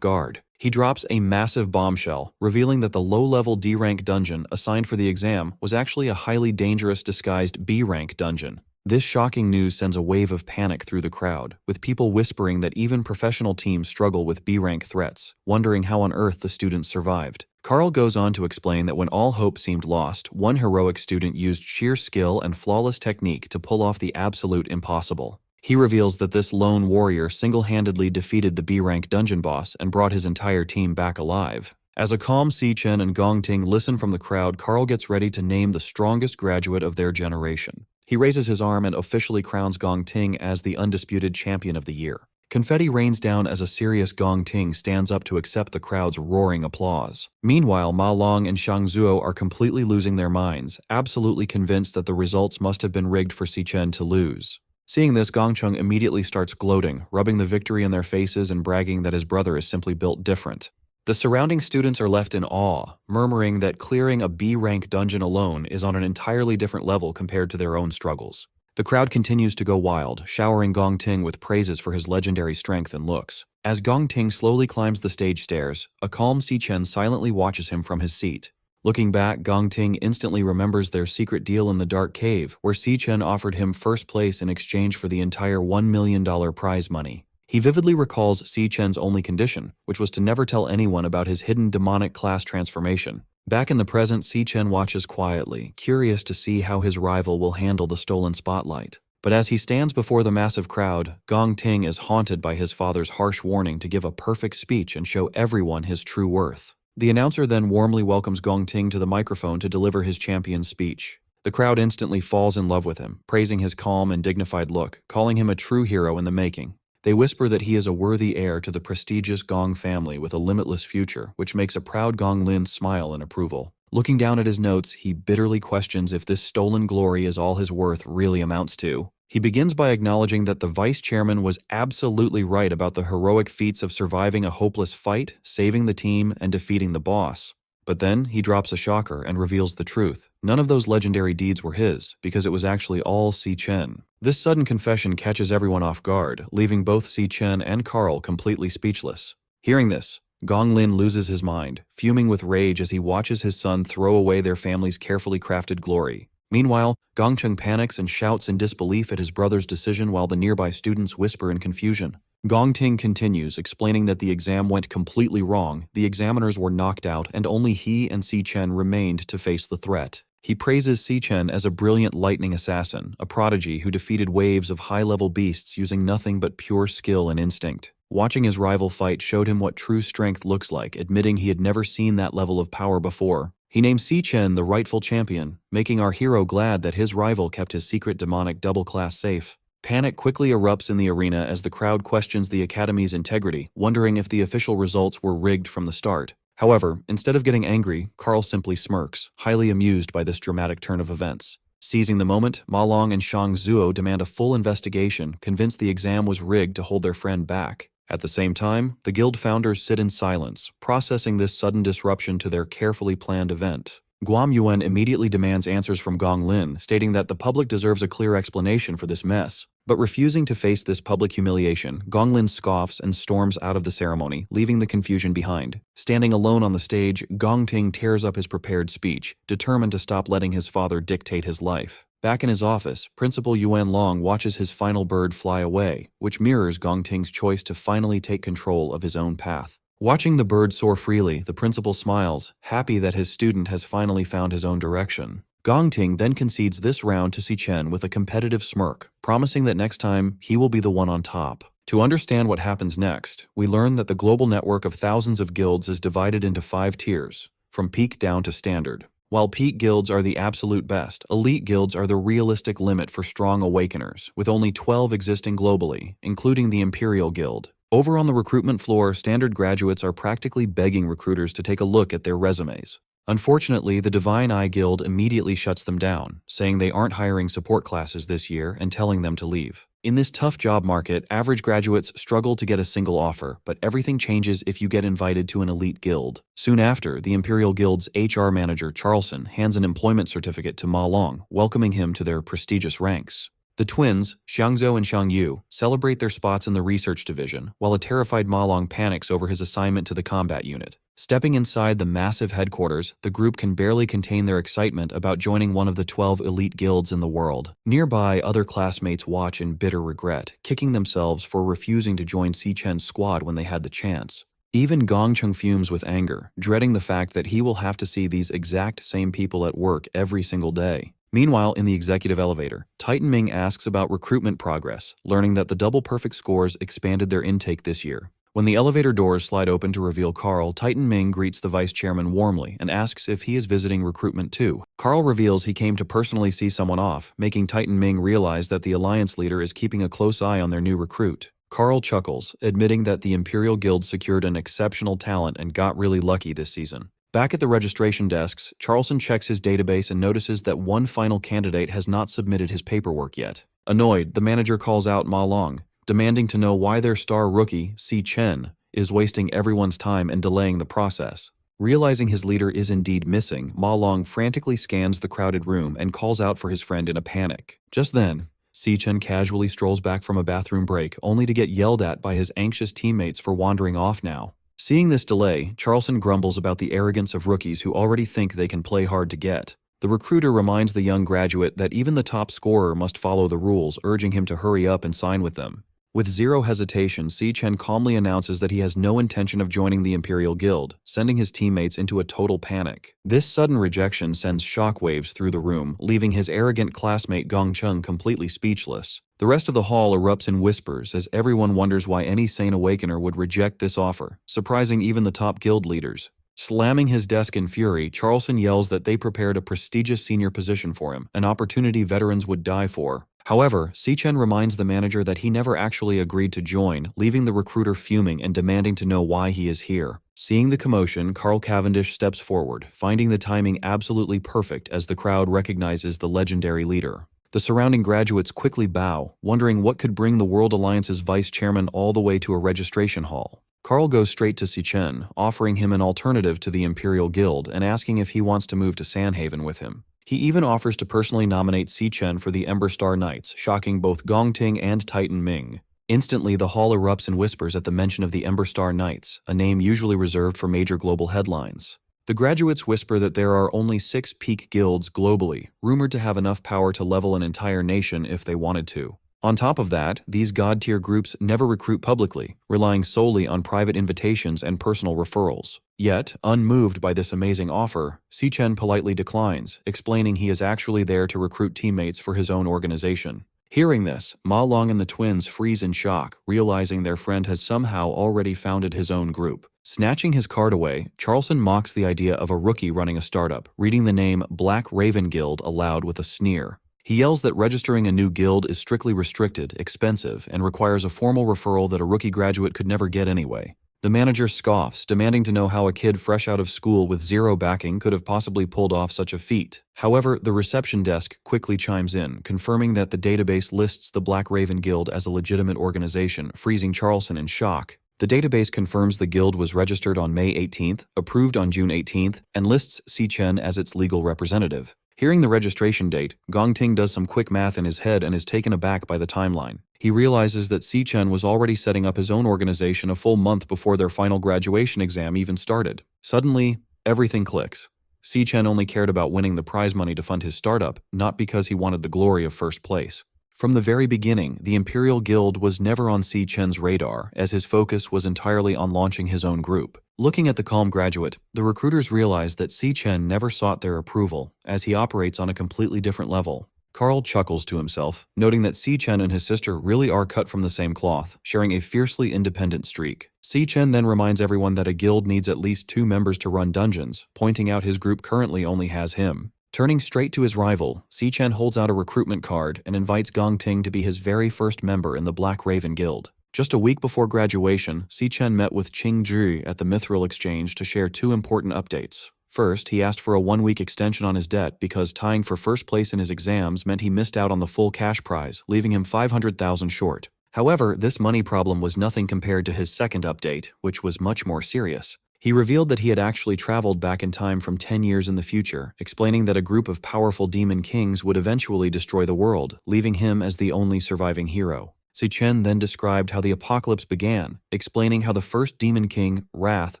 guard. He drops a massive bombshell, revealing that the low-level D-rank dungeon assigned for the exam was actually a highly dangerous disguised B-rank dungeon. This shocking news sends a wave of panic through the crowd, with people whispering that even professional teams struggle with B-rank threats, wondering how on earth the students survived. Carl goes on to explain that when all hope seemed lost, one heroic student used sheer skill and flawless technique to pull off the absolute impossible. He reveals that this lone warrior single-handedly defeated the B-rank dungeon boss and brought his entire team back alive. As a calm Si Chen and Gong Ting listen from the crowd, Carl gets ready to name the strongest graduate of their generation. He raises his arm and officially crowns Gong Ting as the undisputed champion of the year. Confetti rains down as a serious Gong Ting stands up to accept the crowd's roaring applause. Meanwhile, Ma Long and Xiang Zuo are completely losing their minds, absolutely convinced that the results must have been rigged for Si Chen to lose. Seeing this, Gong Chung immediately starts gloating, rubbing the victory in their faces and bragging that his brother is simply built different. The surrounding students are left in awe, murmuring that clearing a B-rank dungeon alone is on an entirely different level compared to their own struggles. The crowd continues to go wild, showering Gong Ting with praises for his legendary strength and looks. As Gong Ting slowly climbs the stage stairs, a calm Si Chen silently watches him from his seat. Looking back, Gong Ting instantly remembers their secret deal in the dark cave, where Si Chen offered him first place in exchange for the entire $1 million prize money. He vividly recalls Si Chen's only condition, which was to never tell anyone about his hidden demonic class transformation. Back in the present, Si Chen watches quietly, curious to see how his rival will handle the stolen spotlight. But as he stands before the massive crowd, Gong Ting is haunted by his father's harsh warning to give a perfect speech and show everyone his true worth. The announcer then warmly welcomes Gong Ting to the microphone to deliver his champion's speech. The crowd instantly falls in love with him, praising his calm and dignified look, calling him a true hero in the making. They whisper that he is a worthy heir to the prestigious Gong family with a limitless future, which makes a proud Gong Lin smile in approval. Looking down at his notes, he bitterly questions if this stolen glory is all his worth really amounts to. He begins by acknowledging that the vice chairman was absolutely right about the heroic feats of surviving a hopeless fight, saving the team, and defeating the boss. But then he drops a shocker and reveals the truth. None of those legendary deeds were his, because it was actually all Si Chen. This sudden confession catches everyone off guard, leaving both Si Chen and Carl completely speechless. Hearing this, Gong Lin loses his mind, fuming with rage as he watches his son throw away their family's carefully crafted glory. Meanwhile, Gongcheng panics and shouts in disbelief at his brother's decision while the nearby students whisper in confusion. Gongting continues, explaining that the exam went completely wrong, the examiners were knocked out, and only he and Si Chen remained to face the threat. He praises Si Chen as a brilliant lightning assassin, a prodigy who defeated waves of high-level beasts using nothing but pure skill and instinct. Watching his rival fight showed him what true strength looks like, admitting he had never seen that level of power before. He named Si Chen the rightful champion, making our hero glad that his rival kept his secret demonic double-class safe. Panic quickly erupts in the arena as the crowd questions the Academy's integrity, wondering if the official results were rigged from the start. However, instead of getting angry, Carl simply smirks, highly amused by this dramatic turn of events. Seizing the moment, Ma Long and Shang Zuo demand a full investigation, convinced the exam was rigged to hold their friend back. At the same time, the guild founders sit in silence, processing this sudden disruption to their carefully planned event. Guam Yuan immediately demands answers from Gong Lin, stating that the public deserves a clear explanation for this mess. But refusing to face this public humiliation, Gong Lin scoffs and storms out of the ceremony, leaving the confusion behind. Standing alone on the stage, Gong Ting tears up his prepared speech, determined to stop letting his father dictate his life. Back in his office, Principal Yuan Long watches his final bird fly away, which mirrors Gong Ting's choice to finally take control of his own path. Watching the bird soar freely, the principal smiles, happy that his student has finally found his own direction. Gong Ting then concedes this round to Si Chen with a competitive smirk, promising that next time he will be the one on top. To understand what happens next, we learn that the global network of thousands of guilds is divided into 5 tiers, from peak down to standard. While peak guilds are the absolute best, elite guilds are the realistic limit for strong awakeners, with only 12 existing globally, including the Imperial Guild. Over on the recruitment floor, standard graduates are practically begging recruiters to take a look at their resumes. Unfortunately, the Divine Eye Guild immediately shuts them down, saying they aren't hiring support classes this year and telling them to leave. In this tough job market, average graduates struggle to get a single offer, but everything changes if you get invited to an elite guild. Soon after, the Imperial Guild's HR manager, Charlson, hands an employment certificate to Ma Long, welcoming him to their prestigious ranks. The twins, Xiangzhou and Xiangyu, celebrate their spots in the research division, while a terrified Ma Long panics over his assignment to the combat unit. Stepping inside the massive headquarters, the group can barely contain their excitement about joining one of the 12 elite guilds in the world. Nearby, other classmates watch in bitter regret, kicking themselves for refusing to join Si Chen's squad when they had the chance. Even Gongcheng fumes with anger, dreading the fact that he will have to see these exact same people at work every single day. Meanwhile, in the executive elevator, Titan Ming asks about recruitment progress, learning that the double perfect scores expanded their intake this year. When the elevator doors slide open to reveal Carl, Titan Ming greets the vice chairman warmly and asks if he is visiting recruitment too. Carl reveals he came to personally see someone off, making Titan Ming realize that the alliance leader is keeping a close eye on their new recruit. Carl chuckles, admitting that the Imperial Guild secured an exceptional talent and got really lucky this season. Back at the registration desks, Charlson checks his database and notices that one final candidate has not submitted his paperwork yet. Annoyed, the manager calls out Ma Long, demanding to know why their star rookie, Si Chen, is wasting everyone's time and delaying the process. Realizing his leader is indeed missing, Ma Long frantically scans the crowded room and calls out for his friend in a panic. Just then, Si Chen casually strolls back from a bathroom break, only to get yelled at by his anxious teammates for wandering off now. Seeing this delay, Charlson grumbles about the arrogance of rookies who already think they can play hard to get. The recruiter reminds the young graduate that even the top scorer must follow the rules, urging him to hurry up and sign with them. With zero hesitation, Si Chen calmly announces that he has no intention of joining the Imperial Guild, sending his teammates into a total panic. This sudden rejection sends shockwaves through the room, leaving his arrogant classmate Gongcheng completely speechless. The rest of the hall erupts in whispers as everyone wonders why any sane awakener would reject this offer, surprising even the top guild leaders. Slamming his desk in fury, Charlson yells that they prepared a prestigious senior position for him, an opportunity veterans would die for. However, Si Chen reminds the manager that he never actually agreed to join, leaving the recruiter fuming and demanding to know why he is here. Seeing the commotion, Carl Cavendish steps forward, finding the timing absolutely perfect as the crowd recognizes the legendary leader. The surrounding graduates quickly bow, wondering what could bring the World Alliance's vice chairman all the way to a registration hall. Carl goes straight to Si-chen, offering him an alternative to the Imperial Guild and asking if he wants to move to Sanhaven with him. He even offers to personally nominate Si-chen for the Ember Star Knights, shocking both Gongting and Titan Ming. Instantly, the hall erupts in whispers at the mention of the Ember Star Knights, a name usually reserved for major global headlines. The graduates whisper that there are only 6 peak guilds globally, rumored to have enough power to level an entire nation if they wanted to. On top of that, these god-tier groups never recruit publicly, relying solely on private invitations and personal referrals. Yet, unmoved by this amazing offer, Si-chen politely declines, explaining he is actually there to recruit teammates for his own organization. Hearing this, Ma Long and the twins freeze in shock, realizing their friend has somehow already founded his own group. Snatching his card away, Charleston mocks the idea of a rookie running a startup, reading the name Black Raven Guild aloud with a sneer. He yells that registering a new guild is strictly restricted, expensive, and requires a formal referral that a rookie graduate could never get anyway. The manager scoffs, demanding to know how a kid fresh out of school with zero backing could have possibly pulled off such a feat. However, the reception desk quickly chimes in, confirming that the database lists the Black Raven Guild as a legitimate organization, freezing Charleston in shock. The database confirms the guild was registered on May 18th, approved on June 18th, and lists Si-chen as its legal representative. Hearing the registration date, Gongting does some quick math in his head and is taken aback by the timeline. He realizes that Si-chen was already setting up his own organization a full month before their final graduation exam even started. Suddenly, everything clicks. Si-chen only cared about winning the prize money to fund his startup, not because he wanted the glory of first place. From the very beginning, the Imperial Guild was never on Si-chen's radar, as his focus was entirely on launching his own group. Looking at the calm graduate, the recruiters realize that Si-chen never sought their approval, as he operates on a completely different level. Carl chuckles to himself, noting that Si-chen and his sister really are cut from the same cloth, sharing a fiercely independent streak. Si-chen then reminds everyone that a guild needs at least 2 members to run dungeons, pointing out his group currently only has him. Turning straight to his rival, Si-chen holds out a recruitment card and invites Gongting to be his very first member in the Black Raven Guild. Just a week before graduation, Si-chen met with Qing-Zhi at the Mithril Exchange to share 2 important updates. First, he asked for a 1-week extension on his debt because tying for first place in his exams meant he missed out on the full cash prize, leaving him 500,000 short. However, this money problem was nothing compared to his second update, which was much more serious. He revealed that he had actually traveled back in time from 10 years in the future, explaining that a group of powerful demon kings would eventually destroy the world, leaving him as the only surviving hero. Si-chen then described how the apocalypse began, explaining how the first demon king, Wrath,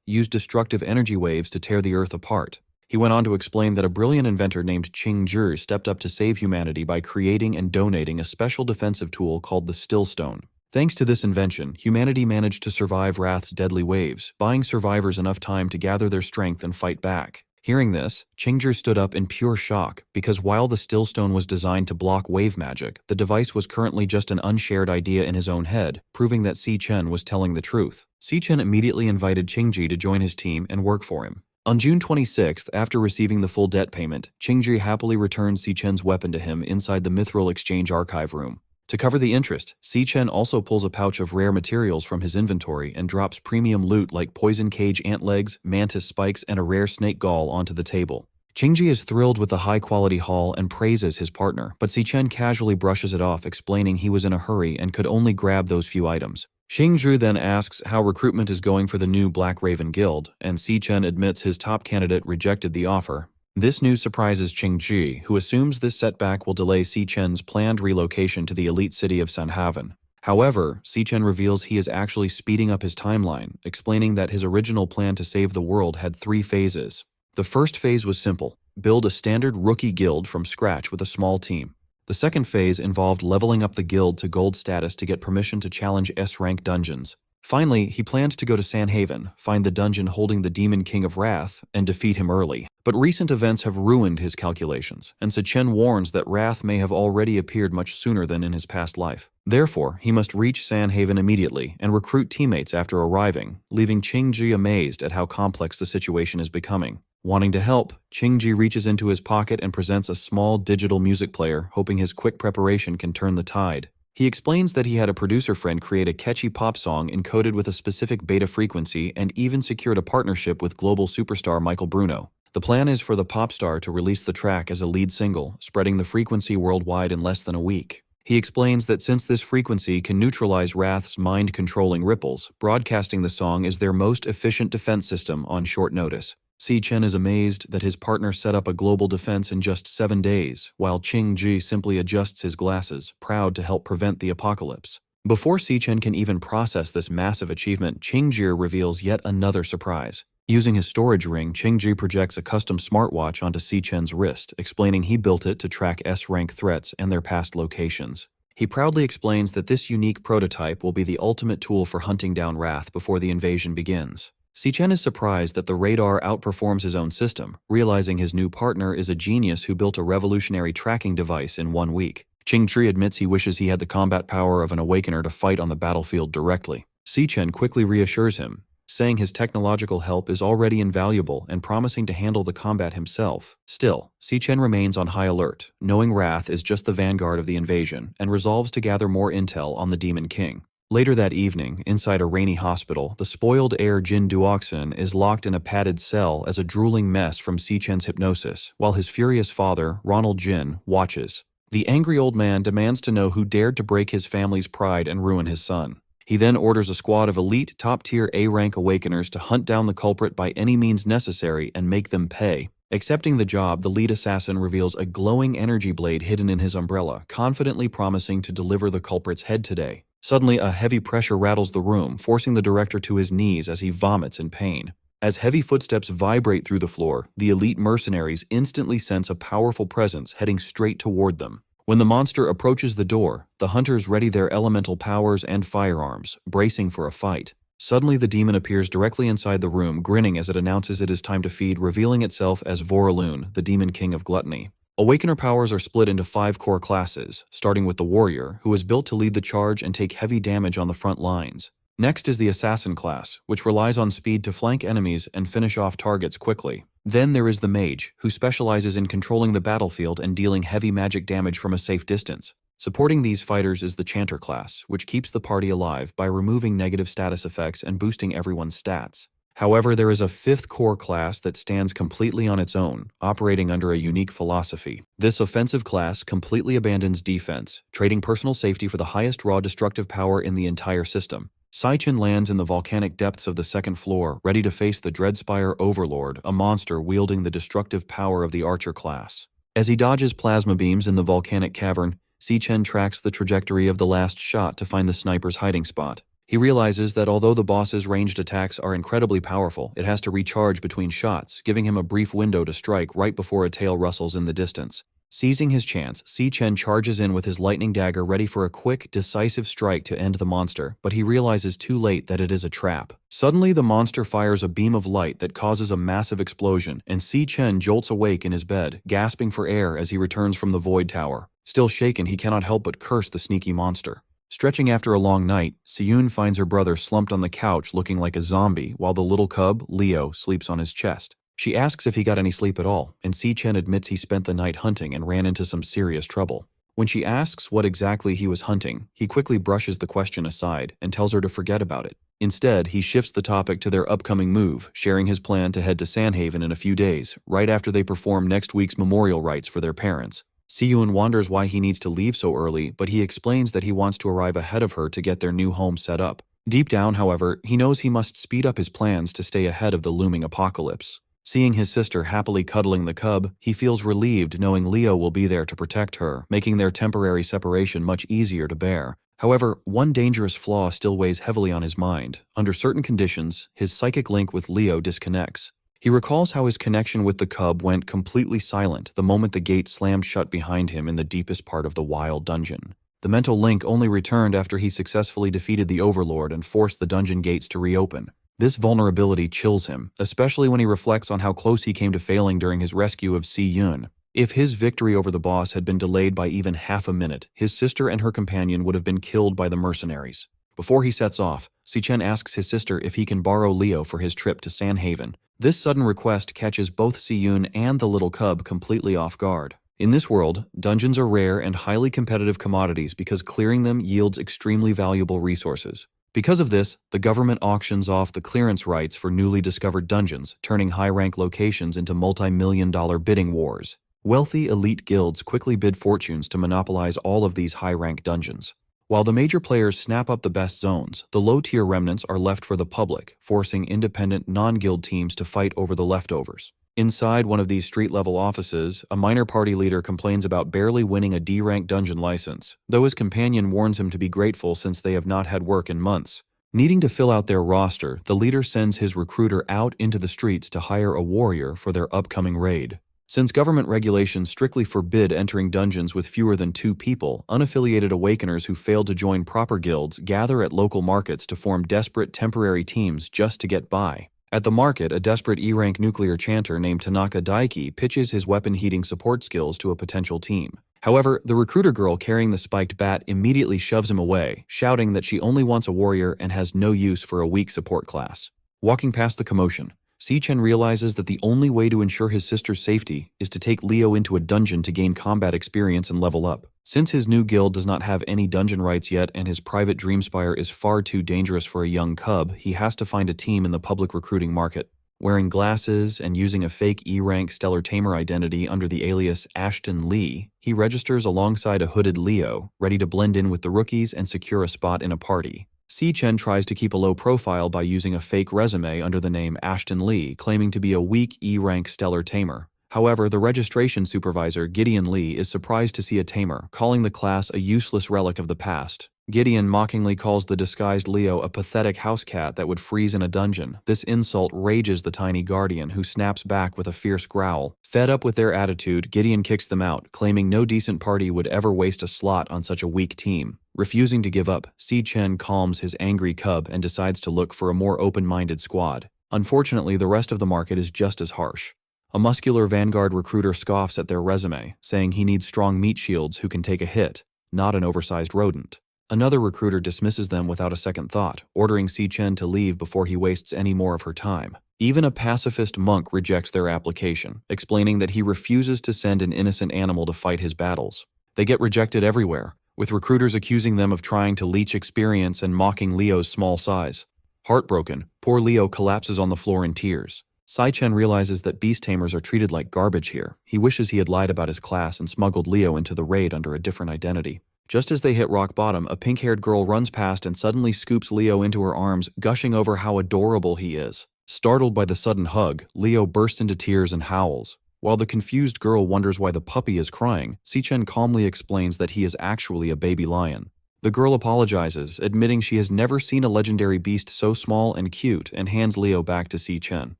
used destructive energy waves to tear the earth apart. He went on to explain that a brilliant inventor named Qing-Zhi stepped up to save humanity by creating and donating a special defensive tool called the Stillstone. Thanks to this invention, humanity managed to survive Wrath's deadly waves, buying survivors enough time to gather their strength and fight back. Hearing this, Qing-Zhi stood up in pure shock, because while the Stillstone was designed to block wave magic, the device was currently just an unshared idea in his own head, proving that Si-chen was telling the truth. Si-chen immediately invited Qing-Zhi to join his team and work for him. On June 26th, after receiving the full debt payment, Qing-Zhi happily returned Si-chen's weapon to him inside the Mithril Exchange archive room. To cover the interest, Si-chen also pulls a pouch of rare materials from his inventory and drops premium loot like poison cage ant legs, mantis spikes, and a rare snake gall onto the table. Qing-Zhi is thrilled with the high-quality haul and praises his partner, but Si-chen casually brushes it off, explaining he was in a hurry and could only grab those few items. Qing-Zhi then asks how recruitment is going for the new Black Raven Guild, and Si-chen admits his top candidate rejected the offer. This news surprises Qing-Zhi, who assumes this setback will delay Si-chen's planned relocation to the elite city of Sanhaven. However, Si-chen reveals he is actually speeding up his timeline, explaining that his original plan to save the world had 3 phases. The first phase was simple: build a standard rookie guild from scratch with a small team. The second phase involved leveling up the guild to gold status to get permission to challenge S-rank dungeons. Finally, he planned to go to Sanhaven, find the dungeon holding the Demon King of Wrath, and defeat him early. But recent events have ruined his calculations, and Si-chen warns that Wrath may have already appeared much sooner than in his past life. Therefore, he must reach Sanhaven immediately and recruit teammates after arriving, leaving Qing-Zhi amazed at how complex the situation is becoming. Wanting to help, Qing-Zhi reaches into his pocket and presents a small digital music player, hoping his quick preparation can turn the tide. He explains that he had a producer friend create a catchy pop song encoded with a specific beta frequency and even secured a partnership with global superstar Michael Bruno. The plan is for the pop star to release the track as a lead single, spreading the frequency worldwide in less than a week. He explains that since this frequency can neutralize Wrath's mind-controlling ripples, broadcasting the song is their most efficient defense system on short notice. Si Chen is amazed that his partner set up a global defense in just 7 days, while Qing Ji simply adjusts his glasses, proud to help prevent the apocalypse. Before Si Chen can even process this massive achievement, Qing Ji reveals yet another surprise. Using his storage ring, Qing Ji projects a custom smartwatch onto Si Chen's wrist, explaining he built it to track S-rank threats and their past locations. He proudly explains that this unique prototype will be the ultimate tool for hunting down Wrath before the invasion begins. Si Chen is surprised that the radar outperforms his own system, realizing his new partner is a genius who built a revolutionary tracking device in 1 week. Qing Ji admits he wishes he had the combat power of an awakener to fight on the battlefield directly. Si Chen quickly reassures him, saying his technological help is already invaluable and promising to handle the combat himself. Still, Si Chen remains on high alert, knowing Wrath is just the vanguard of the invasion, and resolves to gather more intel on the Demon King. Later that evening, inside a rainy hospital, the spoiled heir Jin Duoxin is locked in a padded cell as a drooling mess from Si Chen's hypnosis, while his furious father, Ronald Jin, watches. The angry old man demands to know who dared to break his family's pride and ruin his son. He then orders a squad of elite, top-tier A-rank awakeners to hunt down the culprit by any means necessary and make them pay. Accepting the job, the lead assassin reveals a glowing energy blade hidden in his umbrella, confidently promising to deliver the culprit's head today. Suddenly, a heavy pressure rattles the room, forcing the director to his knees as he vomits in pain. As heavy footsteps vibrate through the floor, the elite mercenaries instantly sense a powerful presence heading straight toward them. When the monster approaches the door, the hunters ready their elemental powers and firearms, bracing for a fight. Suddenly the demon appears directly inside the room, grinning as it announces it is time to feed, revealing itself as Voraloon, the demon king of gluttony. Awakener powers are split into 5 core classes, starting with the warrior, who is built to lead the charge and take heavy damage on the front lines. Next is the assassin class, which relies on speed to flank enemies and finish off targets quickly. Then there is the mage, who specializes in controlling the battlefield and dealing heavy magic damage from a safe distance. Supporting these fighters is the chanter class, which keeps the party alive by removing negative status effects and boosting everyone's stats. However, there is a 5th core class that stands completely on its own, operating under a unique philosophy. This offensive class completely abandons defense, trading personal safety for the highest raw destructive power in the entire system. Si Chen lands in the volcanic depths of the 2nd floor, ready to face the Dreadspire Overlord, a monster wielding the destructive power of the Archer class. As he dodges plasma beams in the volcanic cavern, Si Chen tracks the trajectory of the last shot to find the sniper's hiding spot. He realizes that although the boss's ranged attacks are incredibly powerful, it has to recharge between shots, giving him a brief window to strike right before a tail rustles in the distance. Seizing his chance, Si Chen charges in with his lightning dagger ready for a quick, decisive strike to end the monster, but he realizes too late that it is a trap. Suddenly, the monster fires a beam of light that causes a massive explosion, and Si Chen jolts awake in his bed, gasping for air as he returns from the Void Tower. Still shaken, he cannot help but curse the sneaky monster. Stretching after a long night, Siyun finds her brother slumped on the couch looking like a zombie, while the little cub, Leo, sleeps on his chest. She asks if he got any sleep at all, and Si Chen admits he spent the night hunting and ran into some serious trouble. When she asks what exactly he was hunting, he quickly brushes the question aside and tells her to forget about it. Instead, he shifts the topic to their upcoming move, sharing his plan to head to Sandhaven in a few days, right after they perform next week's memorial rites for their parents. Siyun wonders why he needs to leave so early, but he explains that he wants to arrive ahead of her to get their new home set up. Deep down, however, he knows he must speed up his plans to stay ahead of the looming apocalypse. Seeing his sister happily cuddling the cub, he feels relieved knowing Leo will be there to protect her, making their temporary separation much easier to bear. However, one dangerous flaw still weighs heavily on his mind. Under certain conditions, his psychic link with Leo disconnects. He recalls how his connection with the cub went completely silent the moment the gate slammed shut behind him in the deepest part of the wild dungeon. The mental link only returned after he successfully defeated the Overlord and forced the dungeon gates to reopen. This vulnerability chills him, especially when he reflects on how close he came to failing during his rescue of Si Yun. If his victory over the boss had been delayed by even half a minute, his sister and her companion would have been killed by the mercenaries. Before he sets off, Si Chen asks his sister if he can borrow Leo for his trip to Sandhaven. This sudden request catches both Si Yun and the little cub completely off guard. In this world, dungeons are rare and highly competitive commodities because clearing them yields extremely valuable resources. Because of this, the government auctions off the clearance rights for newly discovered dungeons, turning high-rank locations into multi-million-dollar bidding wars. Wealthy elite guilds quickly bid fortunes to monopolize all of these high-rank dungeons. While the major players snap up the best zones, the low-tier remnants are left for the public, forcing independent non-guild teams to fight over the leftovers. Inside one of these street-level offices, a minor party leader complains about barely winning a D-rank dungeon license, though his companion warns him to be grateful since they have not had work in months. Needing to fill out their roster, the leader sends his recruiter out into the streets to hire a warrior for their upcoming raid. Since government regulations strictly forbid entering dungeons with fewer than 2 people, unaffiliated awakeners who fail to join proper guilds gather at local markets to form desperate temporary teams just to get by. At the market, a desperate E-rank nuclear chanter named Tanaka Daiki pitches his weapon-heating support skills to a potential team. However, the recruiter girl carrying the spiked bat immediately shoves him away, shouting that she only wants a warrior and has no use for a weak support class. Walking past the commotion, Si-Chen realizes that the only way to ensure his sister's safety is to take Leo into a dungeon to gain combat experience and level up. Since his new guild does not have any dungeon rights yet and his private Dreamspire is far too dangerous for a young cub, he has to find a team in the public recruiting market. Wearing glasses and using a fake E-rank Stellar Tamer identity under the alias Ashton Lee, he registers alongside a hooded Leo, ready to blend in with the rookies and secure a spot in a party. Si-Chen tries to keep a low profile by using a fake resume under the name Ashton Lee, claiming to be a weak E-rank Stellar Tamer. However, the registration supervisor, Gideon Lee, is surprised to see a tamer, calling the class a useless relic of the past. Gideon mockingly calls the disguised Leo a pathetic house cat that would freeze in a dungeon. This insult rages the tiny guardian, who snaps back with a fierce growl. Fed up with their attitude, Gideon kicks them out, claiming no decent party would ever waste a slot on such a weak team. Refusing to give up, Si-Chen calms his angry cub and decides to look for a more open-minded squad. Unfortunately, the rest of the market is just as harsh. A muscular Vanguard recruiter scoffs at their resume, saying he needs strong meat shields who can take a hit, not an oversized rodent. Another recruiter dismisses them without a second thought, ordering Si-Chen to leave before he wastes any more of her time. Even a pacifist monk rejects their application, explaining that he refuses to send an innocent animal to fight his battles. They get rejected everywhere, with recruiters accusing them of trying to leech experience and mocking Leo's small size. Heartbroken, poor Leo collapses on the floor in tears. Si-Chen realizes that beast tamers are treated like garbage here. He wishes he had lied about his class and smuggled Leo into the raid under a different identity. Just as they hit rock bottom, a pink-haired girl runs past and suddenly scoops Leo into her arms, gushing over how adorable he is. Startled by the sudden hug, Leo bursts into tears and howls. While the confused girl wonders why the puppy is crying, Si-Chen calmly explains that he is actually a baby lion. The girl apologizes, admitting she has never seen a legendary beast so small and cute, and hands Leo back to Si-Chen.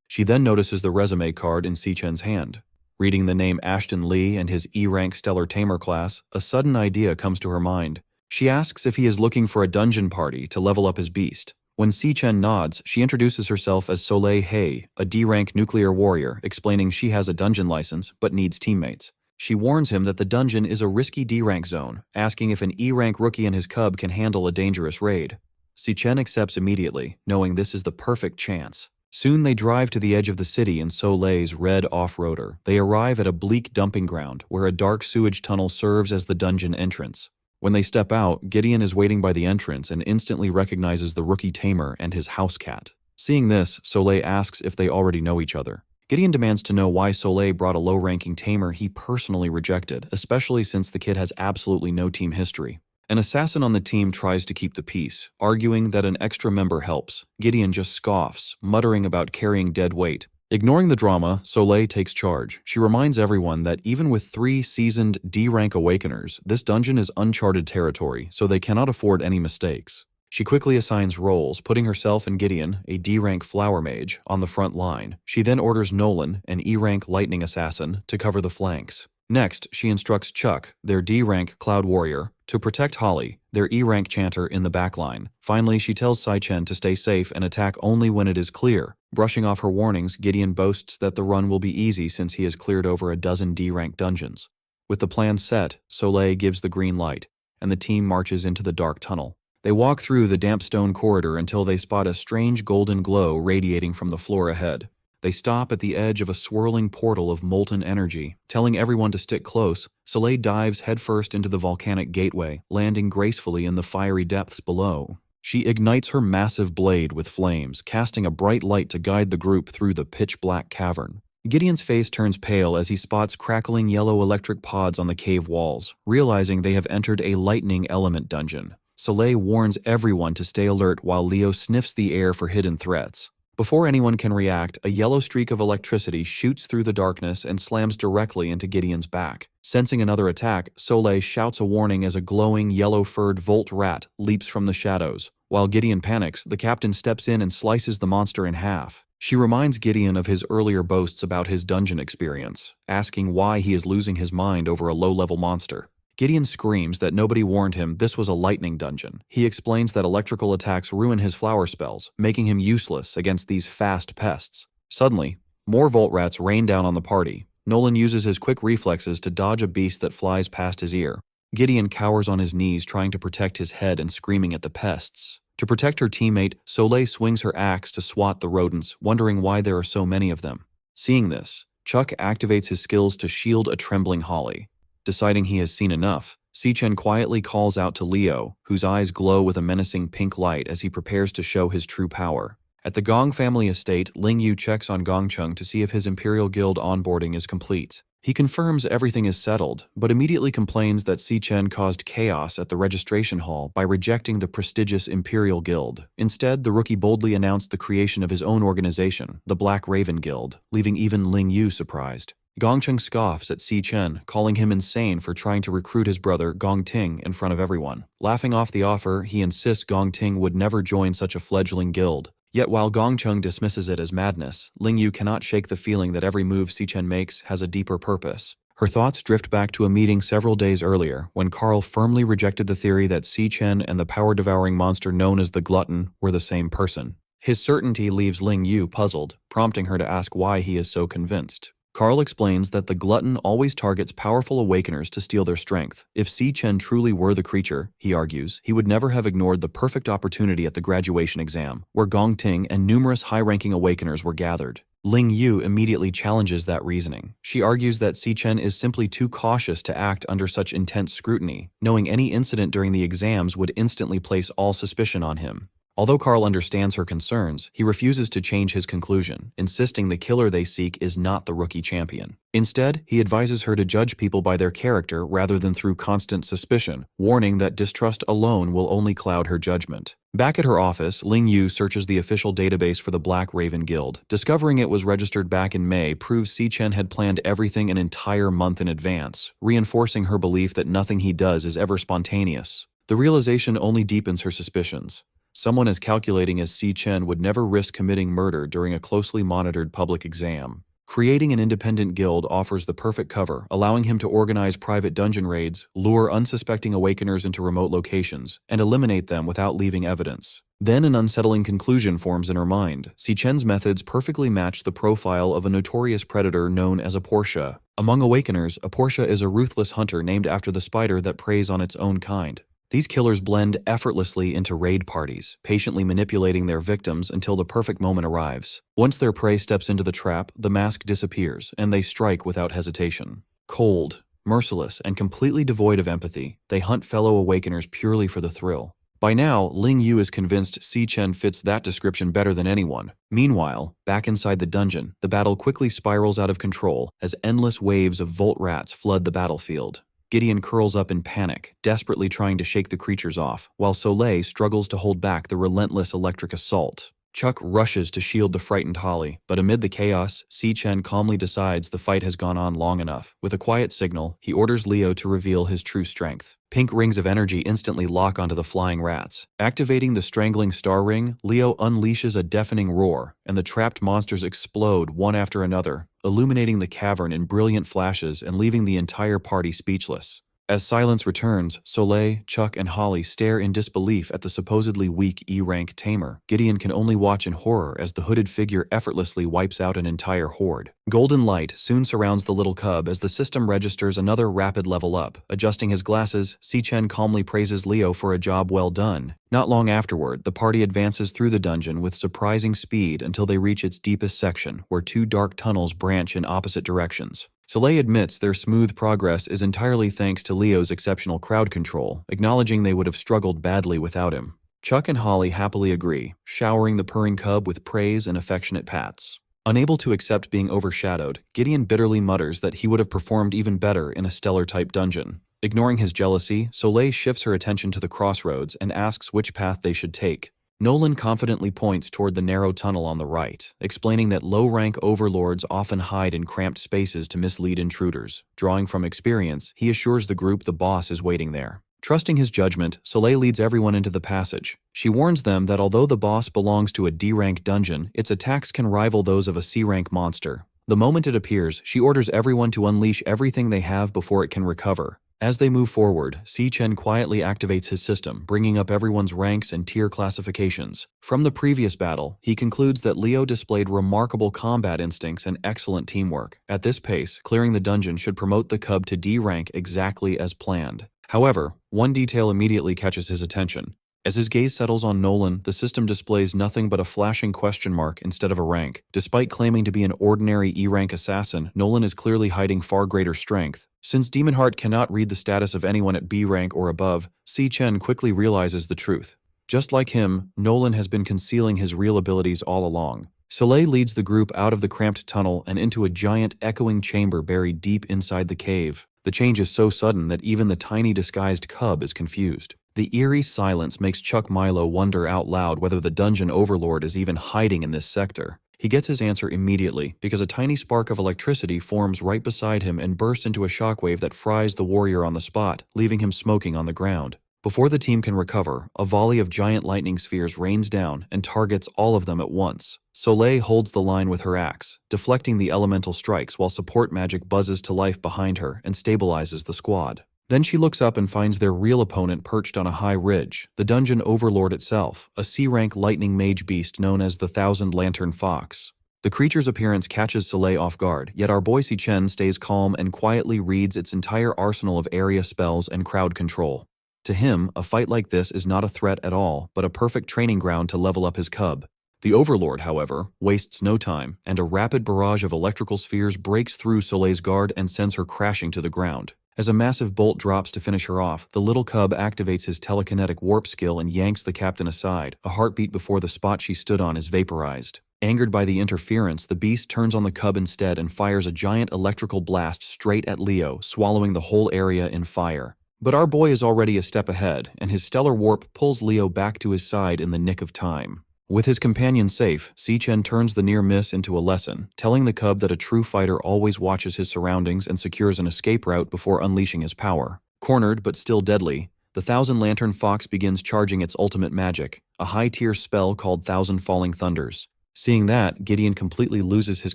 She then notices the resume card in Si-Chen's hand. Reading the name Ashton Lee and his E-rank Stellar Tamer class, a sudden idea comes to her mind. She asks if he is looking for a dungeon party to level up his beast. When Si-Chen nods, she introduces herself as Soleil Hei, a D-rank nuclear warrior, explaining she has a dungeon license but needs teammates. She warns him that the dungeon is a risky D-rank zone, asking if an E-rank rookie and his cub can handle a dangerous raid. Si-Chen accepts immediately, knowing this is the perfect chance. Soon they drive to the edge of the city in Soleil's red off-roader. They arrive at a bleak dumping ground, where a dark sewage tunnel serves as the dungeon entrance. When they step out, Gideon is waiting by the entrance and instantly recognizes the rookie tamer and his house cat. Seeing this, Soleil asks if they already know each other. Gideon demands to know why Soleil brought a low-ranking tamer he personally rejected, especially since the kid has absolutely no team history. An assassin on the team tries to keep the peace, arguing that an extra member helps. Gideon just scoffs, muttering about carrying dead weight. Ignoring the drama, Soleil takes charge. She reminds everyone that even with 3 seasoned D-rank awakeners, this dungeon is uncharted territory, so they cannot afford any mistakes. She quickly assigns roles, putting herself and Gideon, a D-rank flower mage, on the front line. She then orders Nolan, an E-rank lightning assassin, to cover the flanks. Next, she instructs Chuck, their D-rank cloud warrior, to protect Holly, their E-rank chanter, in the backline. Finally, she tells Si-Chen to stay safe and attack only when it is clear. Brushing off her warnings, Gideon boasts that the run will be easy since he has cleared over a dozen D-rank dungeons. With the plan set, Soleil gives the green light, and the team marches into the dark tunnel. They walk through the damp stone corridor until they spot a strange golden glow radiating from the floor ahead. They stop at the edge of a swirling portal of molten energy. Telling everyone to stick close, Soleil dives headfirst into the volcanic gateway, landing gracefully in the fiery depths below. She ignites her massive blade with flames, casting a bright light to guide the group through the pitch-black cavern. Gideon's face turns pale as he spots crackling yellow electric pods on the cave walls, realizing they have entered a lightning element dungeon. Soleil warns everyone to stay alert while Leo sniffs the air for hidden threats. Before anyone can react, a yellow streak of electricity shoots through the darkness and slams directly into Gideon's back. Sensing another attack, Soleil shouts a warning as a glowing, yellow-furred Volt rat leaps from the shadows. While Gideon panics, the captain steps in and slices the monster in half. She reminds Gideon of his earlier boasts about his dungeon experience, asking why he is losing his mind over a low-level monster. Gideon screams that nobody warned him this was a lightning dungeon. He explains that electrical attacks ruin his flower spells, making him useless against these fast pests. Suddenly, more Volt rats rain down on the party. Nolan uses his quick reflexes to dodge a beast that flies past his ear. Gideon cowers on his knees trying to protect his head and screaming at the pests. To protect her teammate, Soleil swings her axe to swat the rodents, wondering why there are so many of them. Seeing this, Chuck activates his skills to shield a trembling Holly. Deciding he has seen enough, Si-Chen quietly calls out to Leo, whose eyes glow with a menacing pink light as he prepares to show his true power. At the Gong family estate, Ling Yu checks on Gongcheng to see if his Imperial Guild onboarding is complete. He confirms everything is settled, but immediately complains that Si-Chen caused chaos at the registration hall by rejecting the prestigious Imperial Guild. Instead, the rookie boldly announced the creation of his own organization, the Black Raven Guild, leaving even Ling Yu surprised. Gongcheng scoffs at Si-Chen, calling him insane for trying to recruit his brother Gong Ting in front of everyone. Laughing off the offer, he insists Gong Ting would never join such a fledgling guild. Yet while Gongcheng dismisses it as madness, Ling Yu cannot shake the feeling that every move Si-Chen makes has a deeper purpose. Her thoughts drift back to a meeting several days earlier when Carl firmly rejected the theory that Si-Chen and the power-devouring monster known as the Glutton were the same person. His certainty leaves Ling Yu puzzled, prompting her to ask why he is so convinced. Carl explains that the Glutton always targets powerful awakeners to steal their strength. If Si-Chen truly were the creature, he argues, he would never have ignored the perfect opportunity at the graduation exam, where Gong Ting and numerous high-ranking awakeners were gathered. Ling Yu immediately challenges that reasoning. She argues that Si-Chen is simply too cautious to act under such intense scrutiny, knowing any incident during the exams would instantly place all suspicion on him. Although Carl understands her concerns, he refuses to change his conclusion, insisting the killer they seek is not the rookie champion. Instead, he advises her to judge people by their character rather than through constant suspicion, warning that distrust alone will only cloud her judgment. Back at her office, Ling Yu searches the official database for the Black Raven Guild. Discovering it was registered back in May proves Si-Chen had planned everything an entire month in advance, reinforcing her belief that nothing he does is ever spontaneous. The realization only deepens her suspicions. Someone as calculating as Si-Chen would never risk committing murder during a closely monitored public exam. Creating an independent guild offers the perfect cover, allowing him to organize private dungeon raids, lure unsuspecting awakeners into remote locations, and eliminate them without leaving evidence. Then an unsettling conclusion forms in her mind. Si-Chen's methods perfectly match the profile of a notorious predator known as a Portia. Among awakeners, a Portia is a ruthless hunter named after the spider that preys on its own kind. These killers blend effortlessly into raid parties, patiently manipulating their victims until the perfect moment arrives. Once their prey steps into the trap, the mask disappears, and they strike without hesitation. Cold, merciless, and completely devoid of empathy, they hunt fellow awakeners purely for the thrill. By now, Ling Yu is convinced Si-Chen fits that description better than anyone. Meanwhile, back inside the dungeon, the battle quickly spirals out of control as endless waves of Volt rats flood the battlefield. Gideon curls up in panic, desperately trying to shake the creatures off, while Soleil struggles to hold back the relentless electric assault. Chuck rushes to shield the frightened Holly, but amid the chaos, Si-Chen calmly decides the fight has gone on long enough. With a quiet signal, he orders Leo to reveal his true strength. Pink rings of energy instantly lock onto the flying rats. Activating the strangling star ring, Leo unleashes a deafening roar, and the trapped monsters explode one after another, illuminating the cavern in brilliant flashes and leaving the entire party speechless. As silence returns, Soleil, Chuck, and Holly stare in disbelief at the supposedly weak E-rank tamer. Gideon can only watch in horror as the hooded figure effortlessly wipes out an entire horde. Golden light soon surrounds the little cub as the system registers another rapid level up. Adjusting his glasses, Si-Chen calmly praises Leo for a job well done. Not long afterward, the party advances through the dungeon with surprising speed until they reach its deepest section, where two dark tunnels branch in opposite directions. Soleil admits their smooth progress is entirely thanks to Leo's exceptional crowd control, acknowledging they would have struggled badly without him. Chuck and Holly happily agree, showering the purring cub with praise and affectionate pats. Unable to accept being overshadowed, Gideon bitterly mutters that he would have performed even better in a stellar-type dungeon. Ignoring his jealousy, Soleil shifts her attention to the crossroads and asks which path they should take. Nolan confidently points toward the narrow tunnel on the right, explaining that low-rank overlords often hide in cramped spaces to mislead intruders. Drawing from experience, he assures the group the boss is waiting there. Trusting his judgment, Soleil leads everyone into the passage. She warns them that although the boss belongs to a D-rank dungeon, its attacks can rival those of a C-rank monster. The moment it appears, she orders everyone to unleash everything they have before it can recover. As they move forward, Si-Chen quietly activates his system, bringing up everyone's ranks and tier classifications. From the previous battle, he concludes that Leo displayed remarkable combat instincts and excellent teamwork. At this pace, clearing the dungeon should promote the cub to D rank exactly as planned. However, one detail immediately catches his attention. As his gaze settles on Nolan, the system displays nothing but a flashing question mark instead of a rank. Despite claiming to be an ordinary E-rank assassin, Nolan is clearly hiding far greater strength. Since Demon Heart cannot read the status of anyone at B rank or above, Si-Chen quickly realizes the truth. Just like him, Nolan has been concealing his real abilities all along. Soleil leads the group out of the cramped tunnel and into a giant echoing chamber buried deep inside the cave. The change is so sudden that even the tiny disguised cub is confused. The eerie silence makes Chuck Milo wonder out loud whether the dungeon overlord is even hiding in this sector. He gets his answer immediately, because a tiny spark of electricity forms right beside him and bursts into a shockwave that fries the warrior on the spot, leaving him smoking on the ground. Before the team can recover, a volley of giant lightning spheres rains down and targets all of them at once. Soleil holds the line with her axe, deflecting the elemental strikes while support magic buzzes to life behind her and stabilizes the squad. Then she looks up and finds their real opponent perched on a high ridge, the dungeon overlord itself, a C-rank lightning mage beast known as the Thousand Lantern Fox. The creature's appearance catches Soleil off guard, yet our boy Si-Chen stays calm and quietly reads its entire arsenal of area spells and crowd control. To him, a fight like this is not a threat at all, but a perfect training ground to level up his cub. The Overlord, however, wastes no time, and a rapid barrage of electrical spheres breaks through Soleil's guard and sends her crashing to the ground. As a massive bolt drops to finish her off, the little cub activates his telekinetic warp skill and yanks the captain aside, a heartbeat before the spot she stood on is vaporized. Angered by the interference, the beast turns on the cub instead and fires a giant electrical blast straight at Leo, swallowing the whole area in fire. But our boy is already a step ahead, and his stellar warp pulls Leo back to his side in the nick of time. With his companion safe, Si-Chen turns the near miss into a lesson, telling the cub that a true fighter always watches his surroundings and secures an escape route before unleashing his power. Cornered but still deadly, the Thousand Lantern Fox begins charging its ultimate magic, a high-tier spell called Thousand Falling Thunders. Seeing that, Gideon completely loses his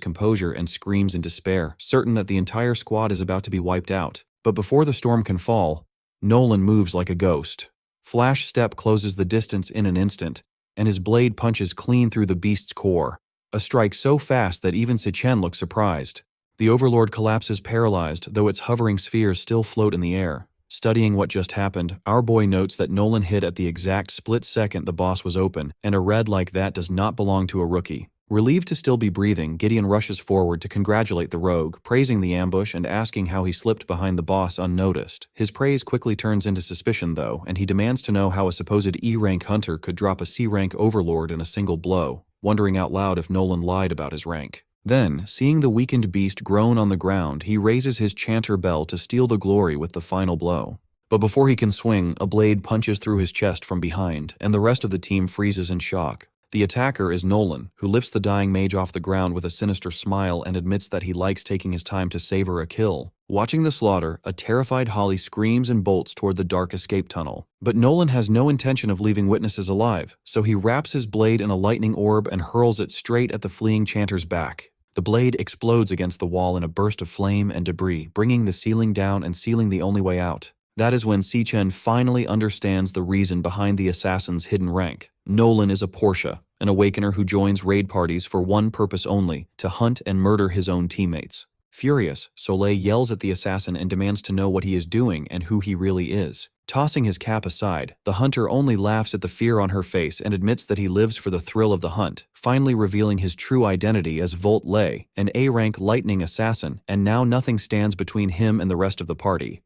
composure and screams in despair, certain that the entire squad is about to be wiped out. But before the storm can fall, Nolan moves like a ghost. Flash Step closes the distance in an instant, and his blade punches clean through the beast's core. A strike so fast that even Si-Chen looks surprised. The Overlord collapses paralyzed, though its hovering spheres still float in the air. Studying what just happened, our boy notes that Nolan hit at the exact split second the boss was open, and a red like that does not belong to a rookie. Relieved to still be breathing, Gideon rushes forward to congratulate the rogue, praising the ambush and asking how he slipped behind the boss unnoticed. His praise quickly turns into suspicion though, and he demands to know how a supposed E-rank hunter could drop a C-rank overlord in a single blow, wondering out loud if Nolan lied about his rank. Then, seeing the weakened beast groan on the ground, he raises his chanter bell to steal the glory with the final blow. But before he can swing, a blade punches through his chest from behind, and the rest of the team freezes in shock. The attacker is Nolan, who lifts the dying mage off the ground with a sinister smile and admits that he likes taking his time to savor a kill. Watching the slaughter, a terrified Holly screams and bolts toward the dark escape tunnel. But Nolan has no intention of leaving witnesses alive, so he wraps his blade in a lightning orb and hurls it straight at the fleeing chanter's back. The blade explodes against the wall in a burst of flame and debris, bringing the ceiling down and sealing the only way out. That is when Si-Chen finally understands the reason behind the assassin's hidden rank. Nolan is a Portia, an awakener who joins raid parties for one purpose only, to hunt and murder his own teammates. Furious, Soleil yells at the assassin and demands to know what he is doing and who he really is. Tossing his cap aside, the hunter only laughs at the fear on her face and admits that he lives for the thrill of the hunt, finally revealing his true identity as Volt Lei, an A-rank lightning assassin, and now nothing stands between him and the rest of the party.